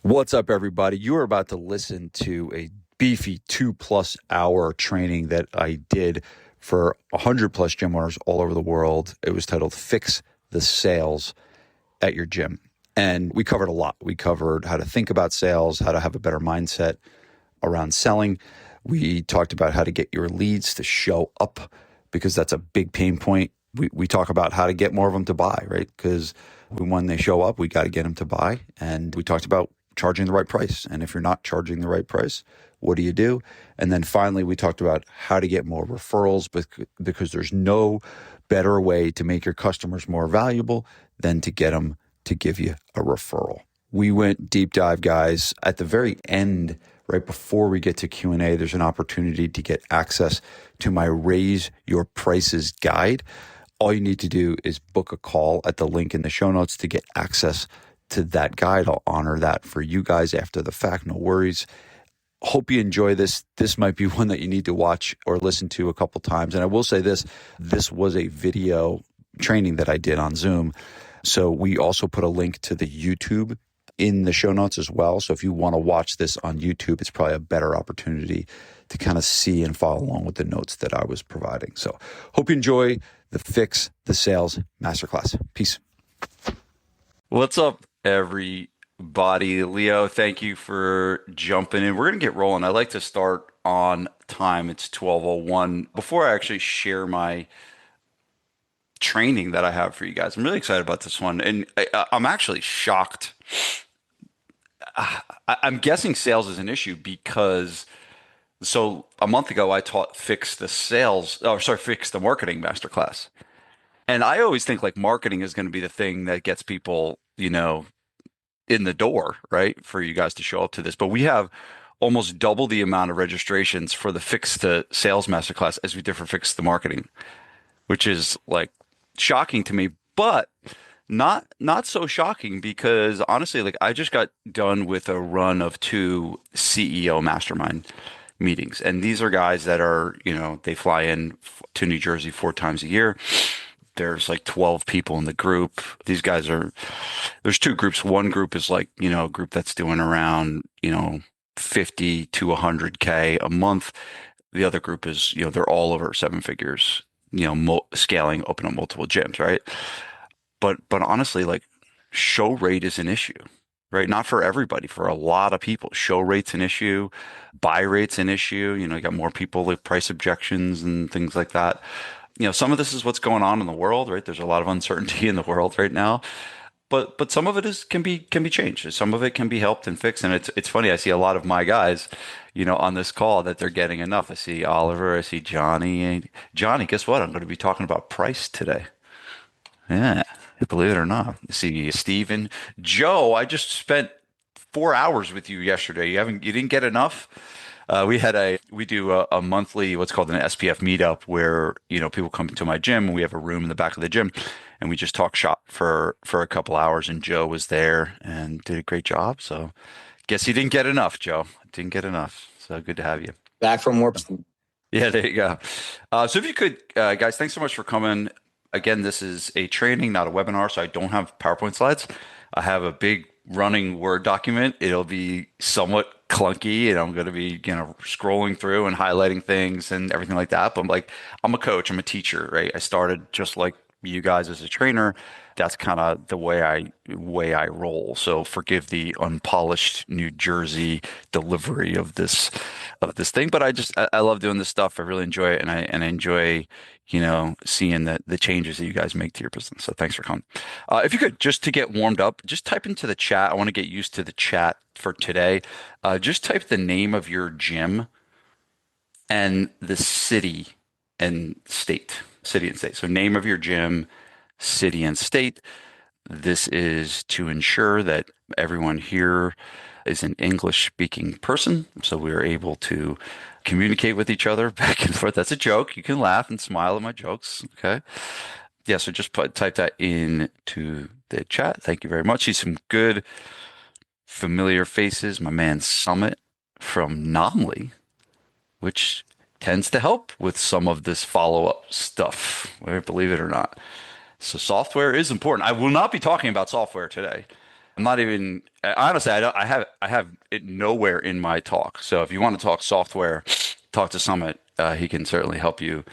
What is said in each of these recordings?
What's up, everybody? You are about to listen to a beefy 2+ hour training that I did for 100 plus gym owners all over the world. It was titled Fix the Sales at Your Gym. And we covered a lot. We covered how to think about sales, how to have a better mindset around selling. We talked about how to get your leads to show up, because that's a big pain point. We talk about how to get more of them to buy, right? Because when they show up, we got to get them to buy. And we talked about charging the right price. And if you're not charging the right price, what do you do? And then finally, we talked about how to get more referrals, because there's no better way to make your customers more valuable than to get them to give you a referral. We went deep dive, guys. At the very end, right before we get to Q&A, there's an opportunity to get access to my Raise Your Prices guide. All you need to do is book a call at the link in the show notes to get access to that guide. I'll honor that for you guys after the fact. No worries. Hope you enjoy this. This might be one that you need to watch or listen to a couple times. And I will say this was a video training that I did on Zoom. So we also put a link to the YouTube in the show notes as well. So if you want to watch this on YouTube, it's probably a better opportunity to kind of see and follow along with the notes that I was providing. So hope you enjoy the Fix the Sales Masterclass. Peace. What's up, everybody? Leo, thank you for jumping in. We're going to get rolling. I like to start on time. It's 12:01. Before I actually share my training that I have for you guys, I'm really excited about this one. And I'm actually shocked. I'm guessing sales is an issue because a month ago I taught Fix the Marketing Masterclass. And I always think like marketing is going to be the thing that gets people, in the door, right? For you guys to show up to this. But we have almost double the amount of registrations for the Fix the Sales Masterclass as we did for Fix the Marketing, which is like shocking to me, but not so shocking, because honestly, like I just got done with a run of 2 CEO mastermind meetings. And these are guys that are, they fly in to New Jersey 4 times a year. There's like 12 people in the group. These guys there's 2 groups. One group is like, a group that's doing around, 50 to 100K a month. The other group is, they're all over 7 figures, scaling, open up multiple gyms, right? But honestly, like show rate is an issue, right? Not for everybody, for a lot of people. Show rate's an issue, buy rate's an issue. You got more people with price objections and things like that. Some of this is what's going on in the world, right? There's a lot of uncertainty in the world right now, but some of it can be changed. Some of it can be helped and fixed. And it's funny. I see a lot of my guys, on this call that they're getting enough. I see Oliver, I see Johnny. Johnny, guess what? I'm going to be talking about price today. Yeah, believe it or not. I see Steven, Joe. I just spent 4 hours with you yesterday. You didn't get enough? We do a monthly, what's called an SPF meetup, where, people come to my gym and we have a room in the back of the gym and we just talk shop for a couple hours, and Joe was there and did a great job. So guess you didn't get enough, Joe. Didn't get enough. So good to have you. Back from warp. Yeah, there you go. So if you could, guys, thanks so much for coming. Again, this is a training, not a webinar, so I don't have PowerPoint slides. I have a big running Word document. It'll be somewhat clunky, and I'm going to be, scrolling through and highlighting things and everything like that. But I'm a coach, I'm a teacher, right? I started just like you guys as a trainer. That's kind of the way I roll. So forgive the unpolished New Jersey delivery of this thing, but I love doing this stuff. I really enjoy it, and I enjoy seeing the changes that you guys make to your business. So thanks for coming. If you could, just to get warmed up, just type into the chat. I want to get used to the chat for today. Just type the name of your gym and the city and state. So name of your gym, city and state. This is to ensure that everyone here is an English-speaking person, so we are able to communicate with each other back and forth. That's a joke. You can laugh and smile at my jokes, okay? Yeah, so just type that into the chat. Thank you very much. See some good familiar faces. My man Summit from Nomley, which tends to help with some of this follow-up stuff, believe it or not. So software is important. I will not be talking about software today. I'm not even honestly, I have it nowhere in my talk. So if you want to talk software, talk to Summit. He can certainly help you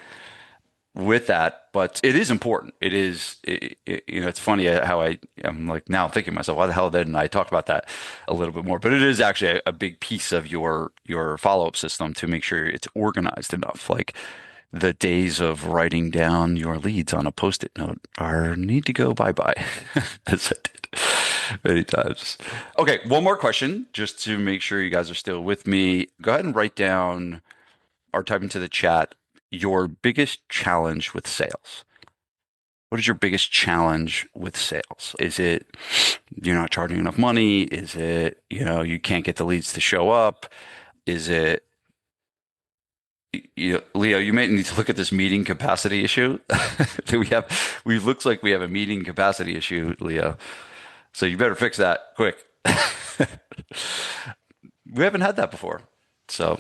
with that, but it is important. It is, it's funny how I'm like now thinking to myself, why the hell didn't I talk about that a little bit more? But it is actually a big piece of your follow-up system to make sure it's organized enough. Like the days of writing down your leads on a post-it note are need to go bye-bye, as I did many times. Okay, one more question, just to make sure you guys are still with me. Go ahead and write down or type into the chat your biggest challenge with sales. What is your biggest challenge with sales? Is it you're not charging enough money? Is it, you can't get the leads to show up? Is it, Leo, you may need to look at this meeting capacity issue. We looks like we have a meeting capacity issue, Leo. So you better fix that quick. We haven't had that before. So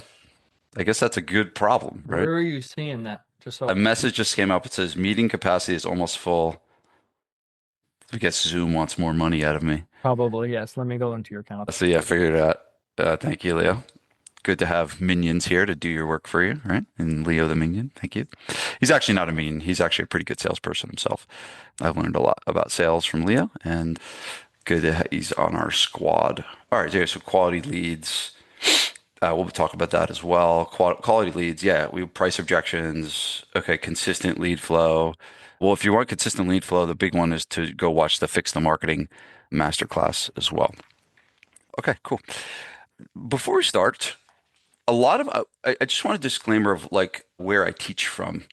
I guess that's a good problem, right? Where are you seeing that? Just A so message just came up. It says meeting capacity is almost full. I guess Zoom wants more money out of me. probably yes. Let me go into your account. So yeah, figured it out. Thank you, Leo. Good to have minions here to do your work for you, right? And Leo the minion, thank you. He's actually not a minion. He's actually a pretty good salesperson himself. I've learned a lot about sales from Leo, and good that he's on our squad. All right, yeah, so quality leads. We'll talk about that as well. Quality leads, yeah, we price objections. Okay, consistent lead flow. Well, if you want consistent lead flow, the big one is to go watch the Fix the Marketing masterclass as well. Okay, cool. Before we start, a lot of I just want a disclaimer of like where I teach from.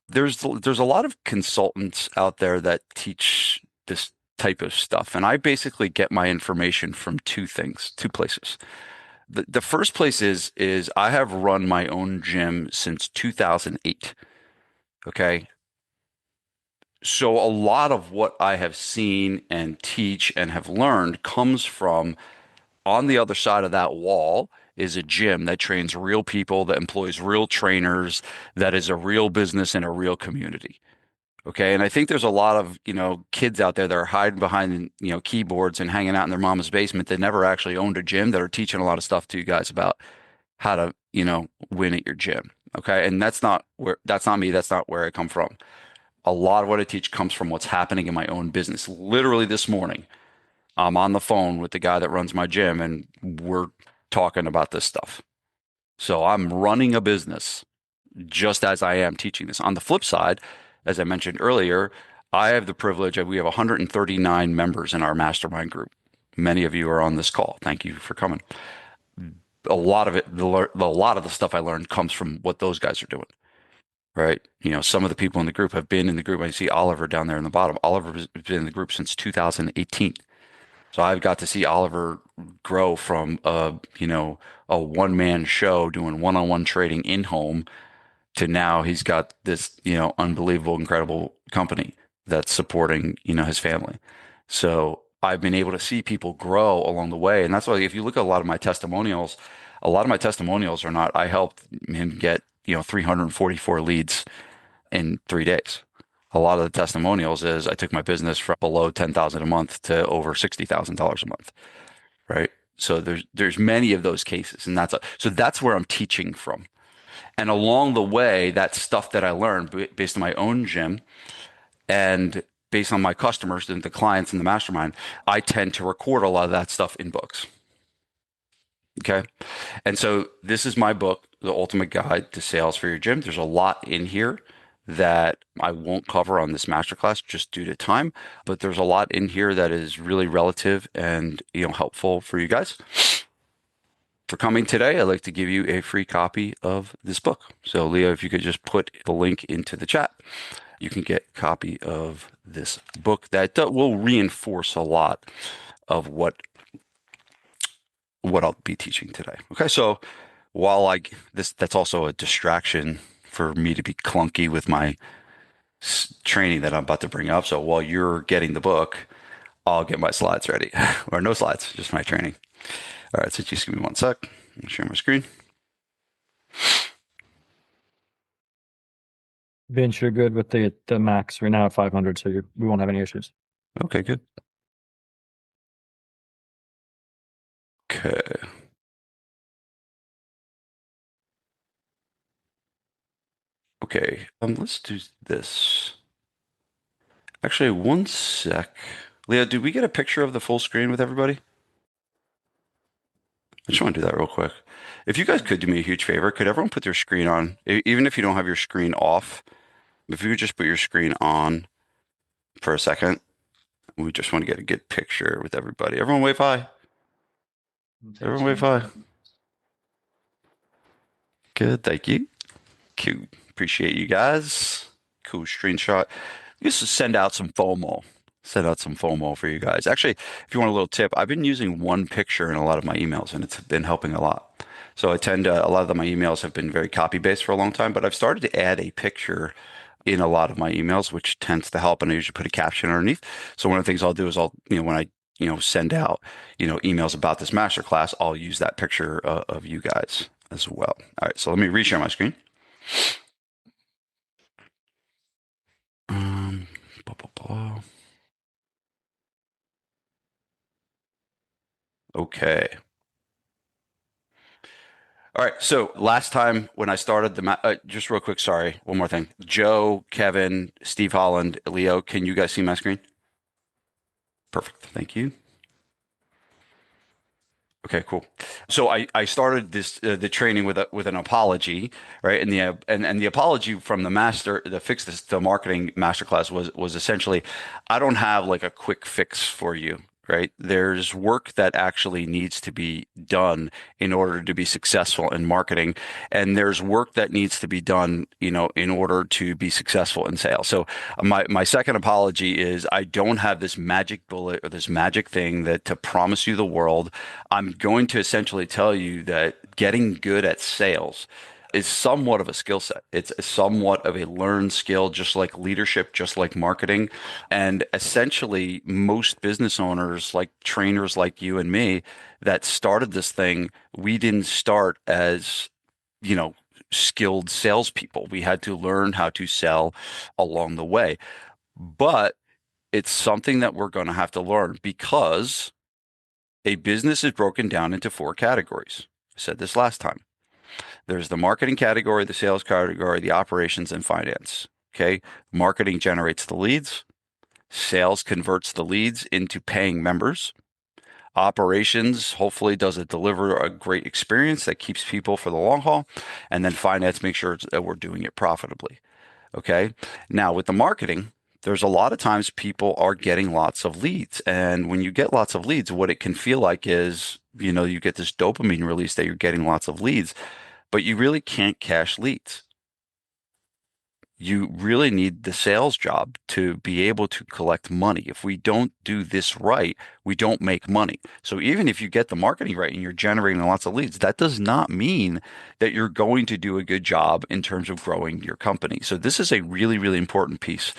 There's a lot of consultants out there that teach this type of stuff, and I basically get my information from two places. The first place is I have run my own gym since 2008. Okay. So a lot of what I have seen and teach and have learned comes from on the other side of that wall is a gym that trains real people, that employs real trainers, that is a real business and a real community. Okay. And I think there's a lot of, kids out there that are hiding behind, keyboards and hanging out in their mama's basement that never actually owned a gym that are teaching a lot of stuff to you guys about how to, win at your gym. Okay. And that's not me. That's not where I come from. A lot of what I teach comes from what's happening in my own business. Literally this morning, I'm on the phone with the guy that runs my gym and we're talking about this stuff. So I'm running a business just as I am teaching this. On the flip side, as I mentioned earlier, I have the privilege of we have 139 members in our mastermind group. Many of you are on this call. Thank you for coming. A lot of it, a lot of the stuff I learned comes from what those guys are doing, right? Some of the people in the group have been in the group. I see Oliver down there in the bottom. Oliver has been in the group since 2018. So I've got to see Oliver grow from a one-man show doing one-on-one trading in home to now he's got this, unbelievable, incredible company that's supporting, his family. So I've been able to see people grow along the way. And that's why if you look at a lot of my testimonials are not, I helped him get, 344 leads in 3 days. A lot of the testimonials is I took my business from below 10,000 a month to over $60,000 a month, right? So there's many of those cases, and so that's where I'm teaching from. And along the way, that stuff that I learned based on my own gym and based on my customers and the clients in the mastermind, I tend to record a lot of that stuff in books. Okay. And so this is my book, The Ultimate Guide to Sales for Your Gym. There's a lot in here that I won't cover on this masterclass just due to time, but there's a lot in here that is really relative and, helpful for you guys. For coming today, I'd like to give you a free copy of this book. So Leo, if you could just put the link into the chat, you can get a copy of this book that will reinforce a lot of what I'll be teaching today. Okay, so while that's also a distraction for me to be clunky with my training that I'm about to bring up. So while you're getting the book, I'll get my slides ready, or no slides, just my training. All right, so just give me one sec. I'll share my screen. Vince, you're good with the max. We're now at 500, so we won't have any issues. Okay, good. Okay. Okay. Let's do this. Actually, one sec. Leo, did we get a picture of the full screen with everybody? I just want to do that real quick. If you guys could do me a huge favor, could everyone put their screen on? Even if you don't have your screen off, if you could just put your screen on for a second, we just want to get a good picture with everybody. Everyone wave hi. Take Everyone wave hi. screenshot. Good, thank you. Cute. Appreciate you guys. Cool screenshot. Just to send out some FOMO. Send out some FOMO for you guys. Actually, if you want a little tip, I've been using one picture in a lot of my emails, and it's been helping a lot. So I tend to, a lot of my emails have been very copy based for a long time, but I've started to add a picture in a lot of my emails, which tends to help. And I usually put a caption underneath. So one of the things I'll do is when I, send out, emails about this masterclass, I'll use that picture of you guys as well. All right. So let me reshare my screen. Um, blah, blah, blah. Okay. All right. So last time when I started just real quick, sorry, one more thing. Joe, Kevin, Steve Holland, Leo, can you guys see my screen? Perfect. Thank you. Okay, cool. So I started the training with an apology, right? And the apology from the fix this the marketing masterclass was essentially, I don't have like a quick fix for you, right? There's work that actually needs to be done in order to be successful in marketing, and there's work that needs to be done, in order to be successful in sales. So my second apology is I don't have this magic bullet or this magic thing that to promise you the world. I'm going to essentially tell you that getting good at sales is somewhat of a skill set. It's somewhat of a learned skill, just like leadership, just like marketing. And essentially, most business owners, like trainers like you and me, that started this thing, we didn't start as, you know, skilled salespeople. We had to learn how to sell along the way. But it's something that we're going to have to learn because a business is broken down into four categories. I said this last time. There's the marketing category, the sales category, the operations, and finance. Okay. Marketing generates the leads. Sales converts the leads into paying members. Operations hopefully does it deliver a great experience that keeps people for the long haul. And then finance makes sure that we're doing it profitably. Okay. Now with the marketing, there's a lot of times people are getting lots of leads. And when you get lots of leads, what it can feel like is, you get this dopamine release that you're getting lots of leads, but you really can't cash leads. You really need the sales job to be able to collect money. If we don't do this right, we don't make money. So even if you get the marketing right and you're generating lots of leads, that does not mean that you're going to do a good job in terms of growing your company. So this is a really, really important piece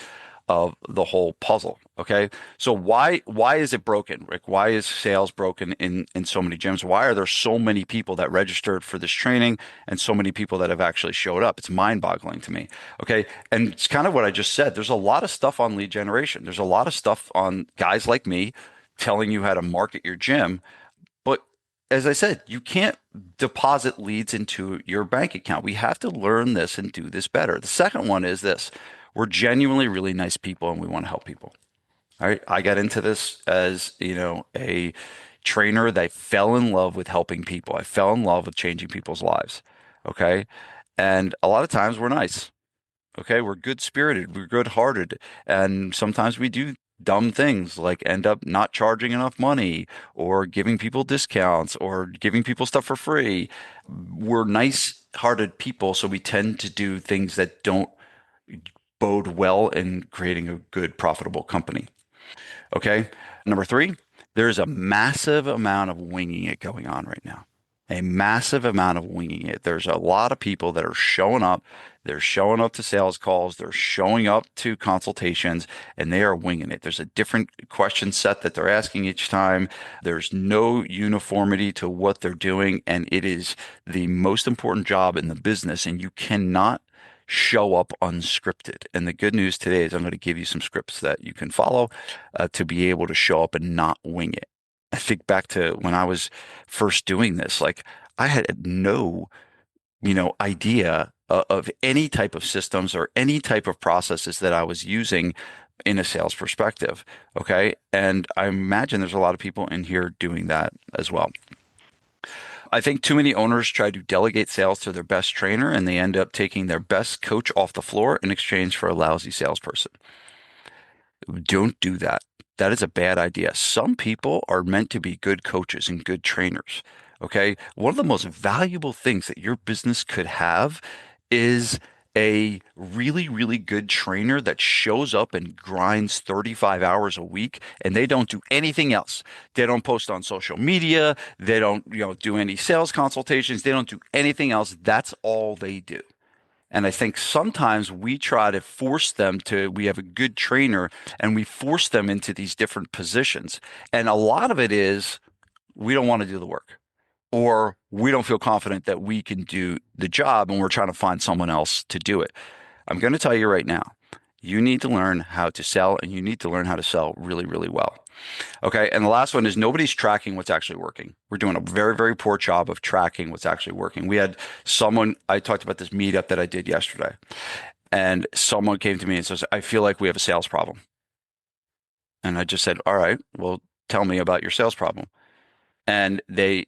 of the whole puzzle. Okay. So why is it broken, Rick? Why is sales broken in so many gyms? Why are there so many people that registered for this training and so many people that have actually showed up? It's mind-boggling to me. Okay. And it's kind of what I just said. There's a lot of stuff on lead generation. There's a lot of stuff on guys like me telling you how to market your gym. But as I said, you can't deposit leads into your bank account. We have to learn this and do this better. The second one is this. We're genuinely really nice people and we want to help people. All right. I got into this as, a trainer that fell in love with helping people. I fell in love with changing people's lives. Okay. And a lot of times we're nice. Okay, we're good spirited, we're good hearted, and sometimes we do dumb things like end up not charging enough money or giving people discounts or giving people stuff for free. We're nice hearted people, so we tend to do things that don't bode well in creating a good, profitable company. Okay. Number three, there's a massive amount of winging it going on right now. A massive amount of winging it. There's a lot of people that are showing up. They're showing up to sales calls. They're showing up to consultations and they are winging it. There's a different question set that they're asking each time. There's no uniformity to what they're doing. And it is the most important job in the business. And you cannot show up unscripted. And the good news today is I'm going to give you some scripts that you can follow to be able to show up and not wing it. I think back to when I was first doing this, like I had no, idea of any type of systems or any type of processes that I was using in a sales perspective. Okay. And I imagine there's a lot of people in here doing that as well. I think too many owners try to delegate sales to their best trainer and they end up taking their best coach off the floor in exchange for a lousy salesperson. Don't do that. That is a bad idea. Some people are meant to be good coaches and good trainers. Okay. One of the most valuable things that your business could have is a really, really good trainer that shows up and grinds 35 hours a week and they don't do anything else. They don't post on social media. They don't, do any sales consultations. They don't do anything else. That's all they do. And I think sometimes we try to force them to, we have a good trainer and we force them into these different positions. And a lot of it is we don't want to do the work or we don't feel confident that we can do the job and we're trying to find someone else to do it. I'm going to tell you right now, you need to learn how to sell and you need to learn how to sell really, really well. Okay. And the last one is nobody's tracking what's actually working. We're doing a very, very poor job of tracking what's actually working. We had someone, I talked about this meetup that I did yesterday, and someone came to me and says, I feel like we have a sales problem. And I just said, all right, well, tell me about your sales problem. And they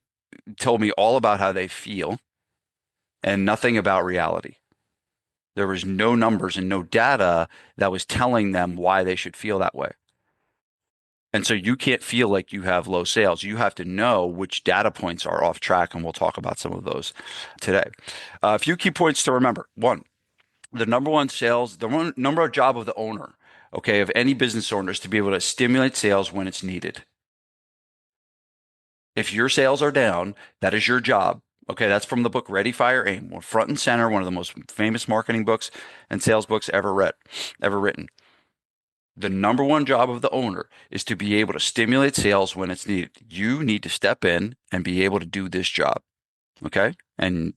told me all about how they feel and nothing about reality. There was no numbers and no data that was telling them why they should feel that way. And so you can't feel like you have low sales. You have to know which data points are off track, and we'll talk about some of those today. A few key points to remember. One, the number one sales, the one number one job of the owner, okay, of any business owner is to be able to stimulate sales when it's needed. If your sales are down, that is your job. Okay, that's from the book Ready, Fire, Aim. Front and center, one of the most famous marketing books and sales books ever written. The number one job of the owner is to be able to stimulate sales when it's needed. You need to step in and be able to do this job. Okay. And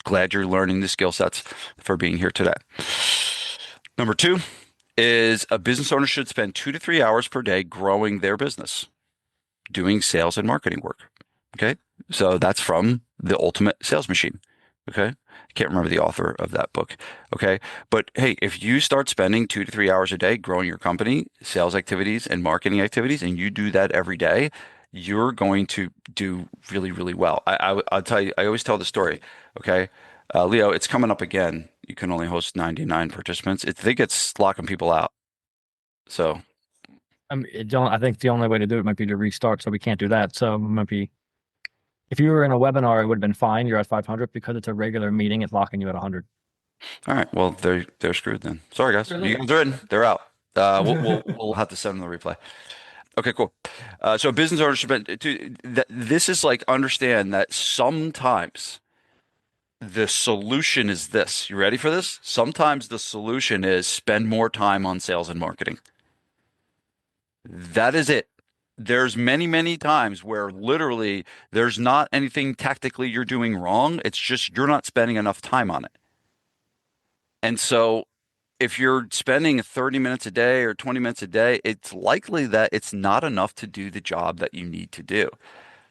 glad you're learning the skill sets for being here today. Number two is a business owner should spend 2 to 3 hours per day growing their business, doing sales and marketing work. Okay. So that's from The Ultimate Sales Machine. Okay. I can't remember the author of that book. Okay. But hey, if you start spending 2 to 3 hours a day growing your company, sales activities and marketing activities, and you do that every day, you're going to do really, really well. I'll tell you, I always tell the story. Okay. Leo, it's coming up again. You can only host 99 participants. I think it's locking people out. So, I think the only way to do it might be to restart, so we can't do that. So it might be if you were in a webinar, it would have been fine. You're at 500 because it's a regular meeting. It's locking you at 100. all right. Well, they're screwed then. Sorry, guys. You guys are in. They're out. We'll have to send them the replay. Okay, cool. So business owners should this is like understand that sometimes the solution is this. You ready for this? Sometimes the solution is spend more time on sales and marketing. That is it. There's many, many times where literally there's not anything tactically you're doing wrong. It's just you're not spending enough time on it. And so if you're spending 30 minutes a day or 20 minutes a day, it's likely that it's not enough to do the job that you need to do.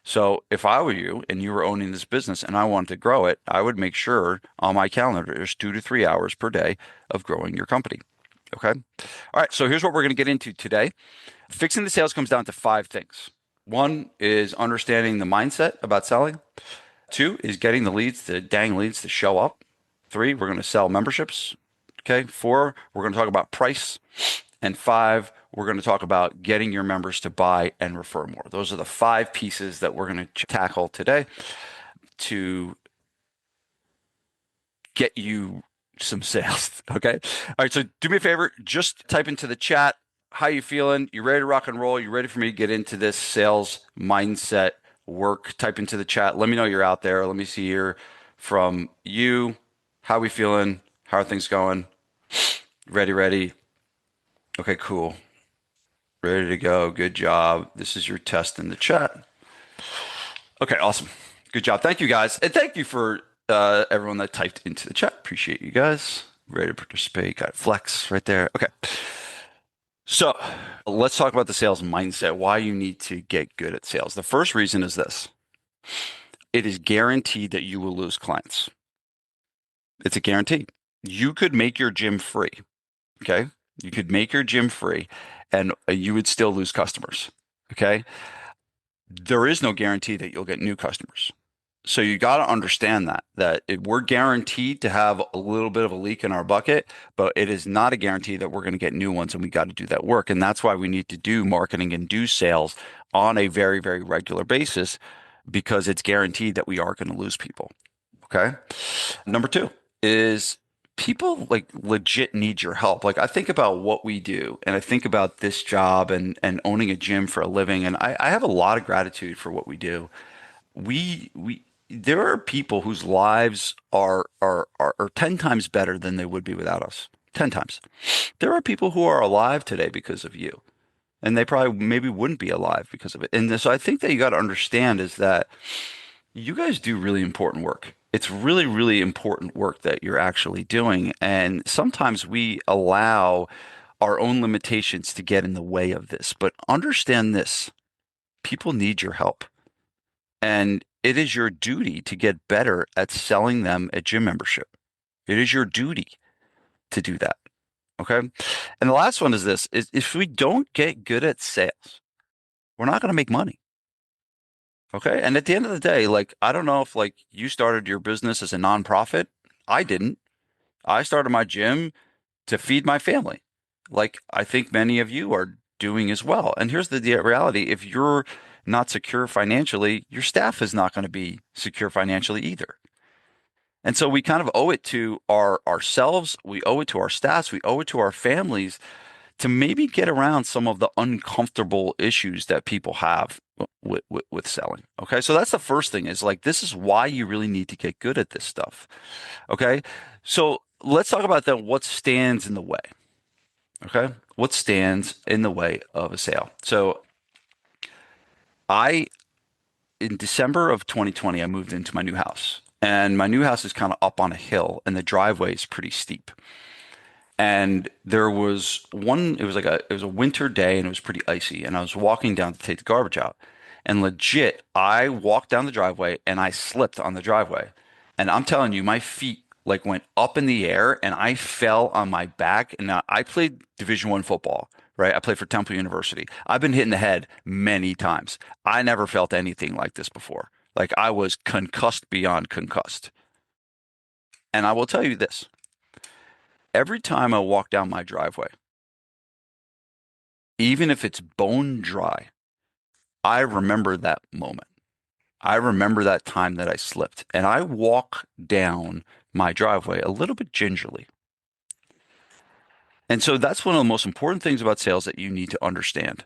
So if I were you and you were owning this business and I wanted to grow it, I would make sure on my calendar there's 2 to 3 hours per day of growing your company. Okay. All right. So here's what we're going to get into today. Fixing the sales comes down to five things. One is understanding the mindset about selling. Two is getting the leads, the dang leads to show up. Three, we're going to sell memberships. Okay. Four, we're going to talk about price. And five, we're going to talk about getting your members to buy and refer more. Those are the five pieces that we're going to tackle today to get you some sales. Okay. All right. So do me a favor, just type into the chat. How you feeling? You ready to rock and roll? You ready for me to get into this sales mindset work? Type into the chat. Let me know you're out there. Let me see here from you. How we feeling? How are things going? Ready. Okay, cool. Ready to go. Good job. This is your test in the chat. Okay, awesome. Good job. Thank you, guys. And thank you for everyone that typed into the chat. Appreciate you guys. Ready to participate. Got Flex right there. Okay. So let's talk about the sales mindset, why you need to get good at sales. The first reason is this. It is guaranteed that you will lose clients. It's a guarantee. You could make your gym free. Okay. You could make your gym free and you would still lose customers. Okay. There is no guarantee that you'll get new customers. So you got to understand we're guaranteed to have a little bit of a leak in our bucket, but it is not a guarantee that we're going to get new ones, and we got to do that work. And that's why we need to do marketing and do sales on a very, very regular basis because it's guaranteed that we are going to lose people. Okay. Number two is people like legit need your help. Like I think about what we do and I think about this job and owning a gym for a living. And I have a lot of gratitude for what we do. We there are people whose lives are 10 times better than they would be without us. 10 times. There are people who are alive today because of you. And they probably maybe wouldn't be alive because of it. And so I think that you got to understand is that you guys do really important work. It's really, really important work that you're actually doing. And sometimes we allow our own limitations to get in the way of this. But understand this, people need your help. And it is your duty to get better at selling them a gym membership. It is your duty to do that. Okay. And the last one is this is if we don't get good at sales, we're not going to make money. Okay. And at the end of the day, like, I don't know if like you started your business as a nonprofit. I didn't. I started my gym to feed my family, like I think many of you are doing as well. And here's the reality. If you're not secure financially, your staff is not going to be secure financially either. And so we kind of owe it to ourselves, we owe it to our staffs, we owe it to our families to maybe get around some of the uncomfortable issues that people have with selling. Okay. So that's the first thing is like, this is why you really need to get good at this stuff. Okay. So let's talk about then what stands in the way. Okay. What stands in the way of a sale? So I, in December of 2020, I moved into my new house and my new house is kind of up on a hill and the driveway is pretty steep. And there was it was a winter day and it was pretty icy. And I was walking down to take the garbage out. And legit, I walked down the driveway and I slipped on the driveway. And I'm telling you, my feet like went up in the air and I fell on my back. And now I played Division I football, right? I played for Temple University. I've been hit in the head many times. I never felt anything like this before. Like I was concussed beyond concussed. And I will tell you this. Every time I walk down my driveway, even if it's bone dry, I remember that moment. I remember that time that I slipped and I walk down my driveway a little bit gingerly. And so that's one of the most important things about sales that you need to understand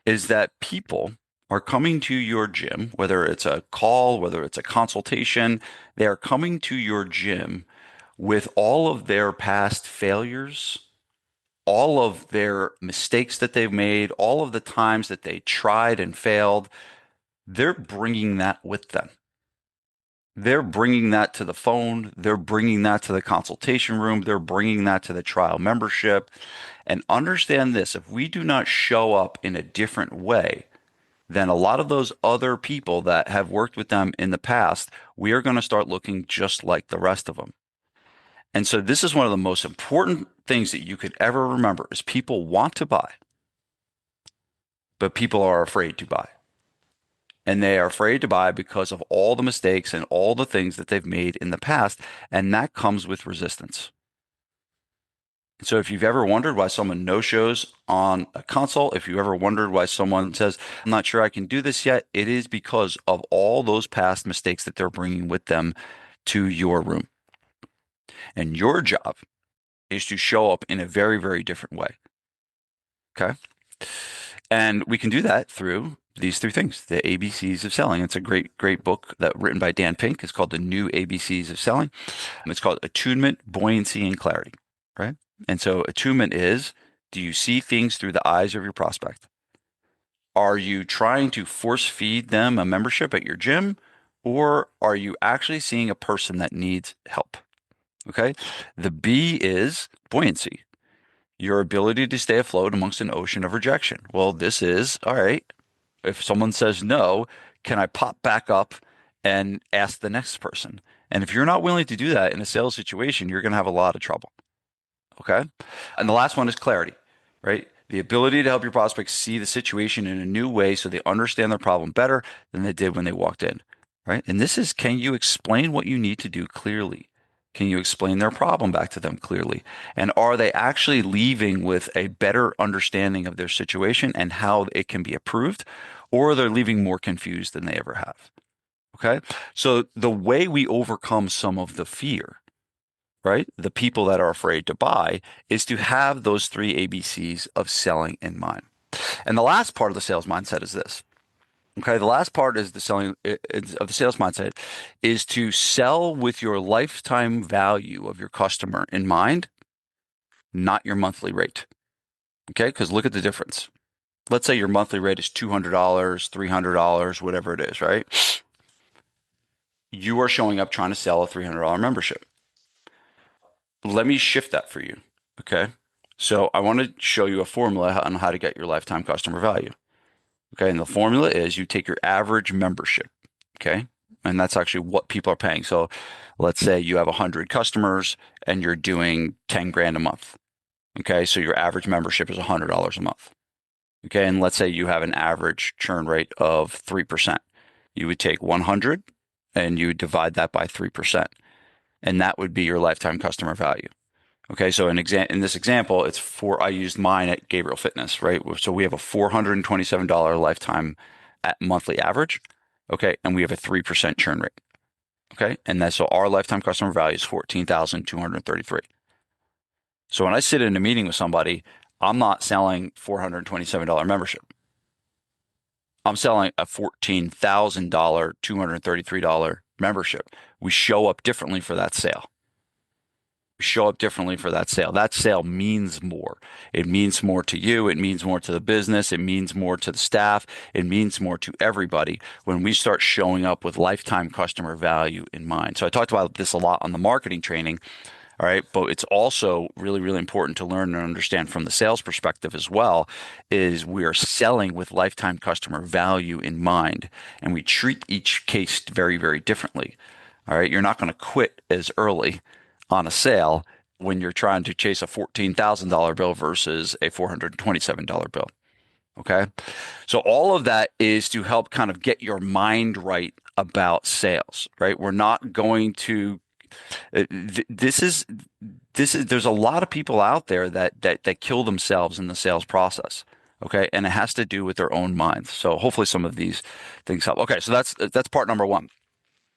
is that people are coming to your gym, whether it's a call, whether it's a consultation, they are coming to your gym with all of their past failures, all of their mistakes that they've made, all of the times that they tried and failed, they're bringing that with them. They're bringing that to the phone. They're bringing that to the consultation room. They're bringing that to the trial membership. And understand this, if we do not show up in a different way than a lot of those other people that have worked with them in the past, we are going to start looking just like the rest of them. And so this is one of the most important things that you could ever remember is people want to buy, but people are afraid to buy. And they are afraid to buy because of all the mistakes and all the things that they've made in the past. And that comes with resistance. So if you've ever wondered why someone no-shows on a consult, if you ever wondered why someone says, I'm not sure I can do this yet, it is because of all those past mistakes that they're bringing with them to your room. And your job is to show up in a very, very different way. Okay. And we can do that through these three things, the ABCs of selling. It's a great, great book that written by Dan Pink. It's called The New ABCs of Selling. It's called Attunement, Buoyancy, and Clarity, right? And so attunement is, do you see things through the eyes of your prospect? Are you trying to force feed them a membership at your gym, or are you actually seeing a person that needs help? Okay. The B is buoyancy. Your ability to stay afloat amongst an ocean of rejection. Well, this is all right. If someone says no, can I pop back up and ask the next person? And if you're not willing to do that in a sales situation, you're going to have a lot of trouble. Okay. And the last one is clarity, right? The ability to help your prospects see the situation in a new way so they understand their problem better than they did when they walked in, right? And this is, can you explain what you need to do clearly? Can you explain their problem back to them clearly? And are they actually leaving with a better understanding of their situation and how it can be improved? Or they're leaving more confused than they ever have? Okay. So the way we overcome some of the fear, right? The people that are afraid to buy is to have those three ABCs of selling in mind. And the last part of the sales mindset is this. Okay, the last part is the selling of the sales mindset is to sell with your lifetime value of your customer in mind, not your monthly rate. Okay, because look at the difference. Let's say your monthly rate is $200, $300, whatever it is, right? You are showing up trying to sell a $300 membership. Let me shift that for you. Okay. So I want to show you a formula on how to get your lifetime customer value. Okay. And the formula is you take your average membership. Okay. And that's actually what people are paying. So let's say you have 100 customers and you're doing 10 grand a month. Okay. So your average membership is $100 a month. Okay. And let's say you have an average churn rate of 3%. You would take 100 and you would divide that by 3%. And that would be your lifetime customer value. Okay, so in this example, I used mine at Gabriel Fitness, right? So we have a $427 lifetime at monthly average. Okay, and we have a 3% churn rate. Okay, and that's so our lifetime customer value is 14,233. So when I sit in a meeting with somebody, I'm not selling $427 membership. I'm selling a $14,000, $233 membership. We show up differently for that sale. Show up differently for that sale. That sale means more. It means more to you. It means more to the business. It means more to the staff. It means more to everybody when we start showing up with lifetime customer value in mind. So I talked about this a lot on the marketing training. All right. But it's also really, really important to learn and understand from the sales perspective as well, is we are selling with lifetime customer value in mind, and we treat each case very, very differently. All right. You're not going to quit as early on a sale when you're trying to chase a $14,000 bill versus a $427 bill. Okay. So all of that is to help kind of get your mind right about sales, right? We're not going to there's a lot of people out there that kill themselves in the sales process. Okay. And it has to do with their own minds. So hopefully some of these things help. Okay. So that's part number one.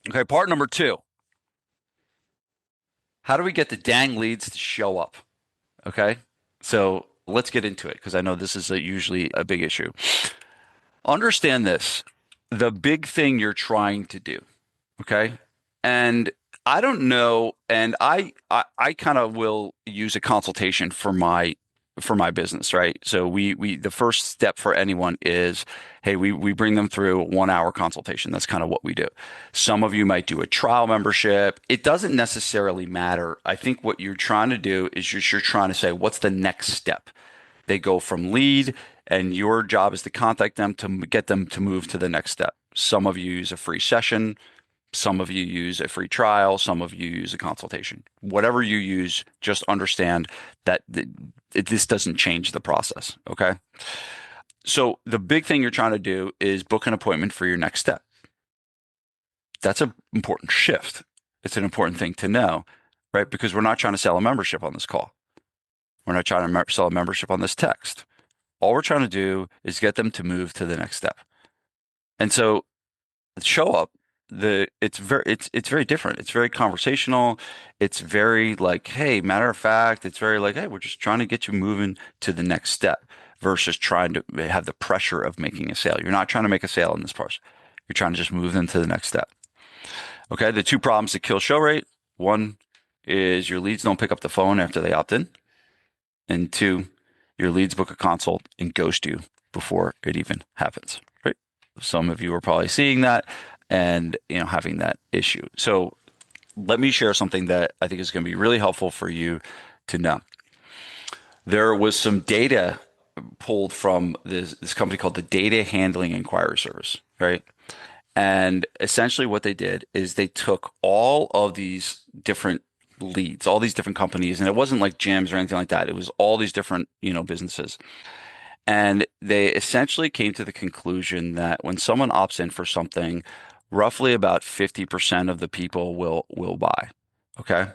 Okay. Part number two. How do we get the dang leads to show up? Okay. So let's get into it because I know this is usually a big issue. Understand this, the big thing you're trying to do. Okay. And I don't know, and I kind of will use a consultation for my business, right? So we the first step for anyone is, hey, we bring them through a 1 hour consultation. That's kind of what we do. Some of you might do a trial membership. It doesn't necessarily matter. I think what you're trying to do is you're trying to say, what's the next step? They go from lead, and your job is to contact them to get them to move to the next step. Some of you use a free session. Some of you use a free trial. Some of you use a consultation. Whatever you use, just understand that this doesn't change the process. Okay. So the big thing you're trying to do is book an appointment for your next step. That's an important shift. It's an important thing to know, right? Because we're not trying to sell a membership on this call. We're not trying to sell a membership on this text. All we're trying to do is get them to move to the next step. And so show up, it's very different. It's very conversational. It's very like, hey, matter of fact, it's very like, hey, we're just trying to get you moving to the next step versus trying to have the pressure of making a sale. You're not trying to make a sale in this part. You're trying to just move them to the next step. Okay. The two problems that kill show rate. One is your leads don't pick up the phone after they opt in. And two, your leads book a consult and ghost you before it even happens, right? Some of you are probably seeing that and having that issue. So let me share something that I think is going to be really helpful for you to know. There was some data pulled from this company called the Data Handling Inquiry Service, right? And essentially what they did is they took all of these different leads, all these different companies, and it wasn't like gyms or anything like that. It was all these different, businesses. And they essentially came to the conclusion that when someone opts in for something, roughly about 50% of the people will buy. Okay?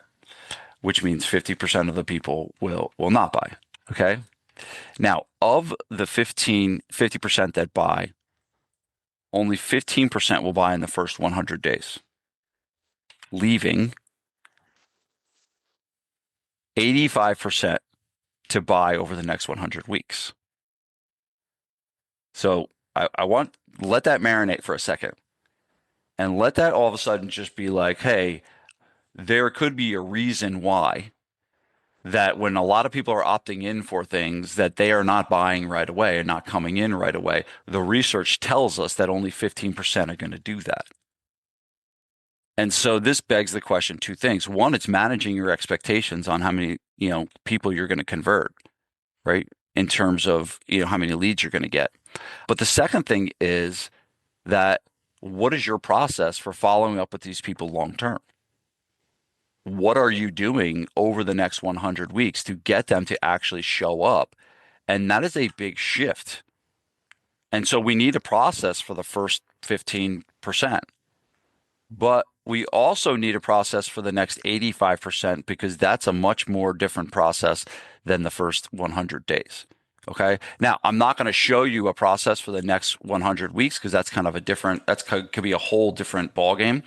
Which means 50% of the people will not buy. Okay? Now, of the 50% that buy, only 15% will buy in the first 100 days, leaving 85% to buy over the next 100 weeks. So I want let that marinate for a second and let that all of a sudden just be like, hey, there could be a reason why that when a lot of people are opting in for things that they are not buying right away and not coming in right away. The research tells us that only 15% are going to do that. And so this begs the question, two things. One, it's managing your expectations on how many, people you're going to convert, right? In terms of, how many leads you're going to get. But the second thing is that what is your process for following up with these people long term? What are you doing over the next 100 weeks to get them to actually show up? And that is a big shift. And so we need a process for the first 15%. But we also need a process for the next 85% because that's a much more different process than the first 100 days. Okay. Now, I'm not going to show you a process for the next 100 weeks because that's kind of could be a whole different ballgame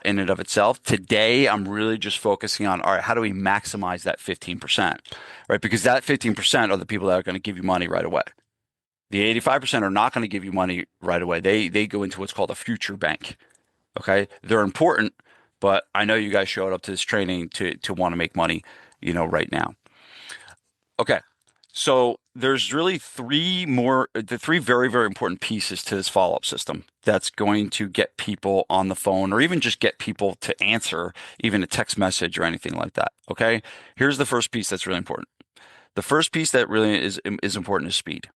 in and of itself. Today, I'm really just focusing on, all right, how do we maximize that 15%, right? Because that 15% are the people that are going to give you money right away. The 85% are not going to give you money right away. They go into what's called a future bank. Okay. They're important, but I know you guys showed up to this training to want to make money, right now. Okay. So there's really the three very, very important pieces to this follow-up system that's going to get people on the phone or even just get people to answer even a text message or anything like that. Okay. Here's the first piece that's really important. The first piece that really is important is speed.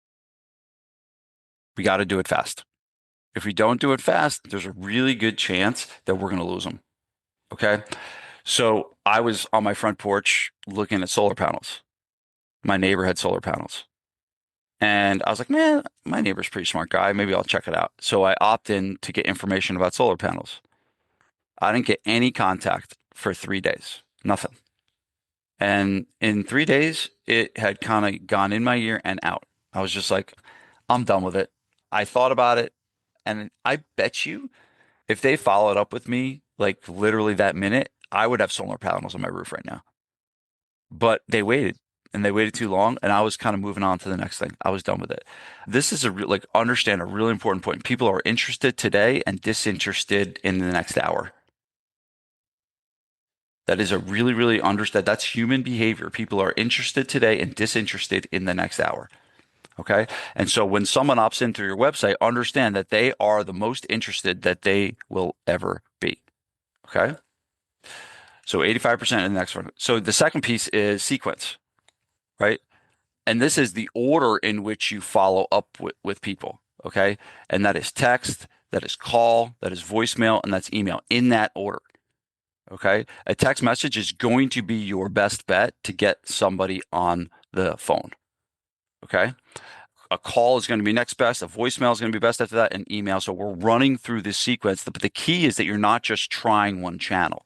We got to do it fast. If we don't do it fast, there's a really good chance that we're going to lose them. Okay. So I was on my front porch looking at solar panels. My neighbor had solar panels. And I was like, man, my neighbor's a pretty smart guy. Maybe I'll check it out. So I opt in to get information about solar panels. I didn't get any contact for 3 days, nothing. And in 3 days, it had kind of gone in my ear and out. I was just like, I'm done with it. I thought about it. And I bet you if they followed up with me, like literally that minute, I would have solar panels on my roof right now. But they waited and they waited too long. And I was kind of moving on to the next thing. I was done with it. This is understand a really important point. People are interested today and disinterested in the next hour. That is a really, really understood. That's human behavior. People are interested today and disinterested in the next hour. Okay. And so when someone opts into your website, understand that they are the most interested that they will ever be. Okay. So 85% in the next one. So the second piece is sequence, right? And this is the order in which you follow up with people. Okay. And that is text, that is call, that is voicemail, and that's email in that order. Okay. A text message is going to be your best bet to get somebody on the phone. Okay. A call is going to be next best. A voicemail is going to be best after that, and email. So we're running through this sequence. But the key is that you're not just trying one channel.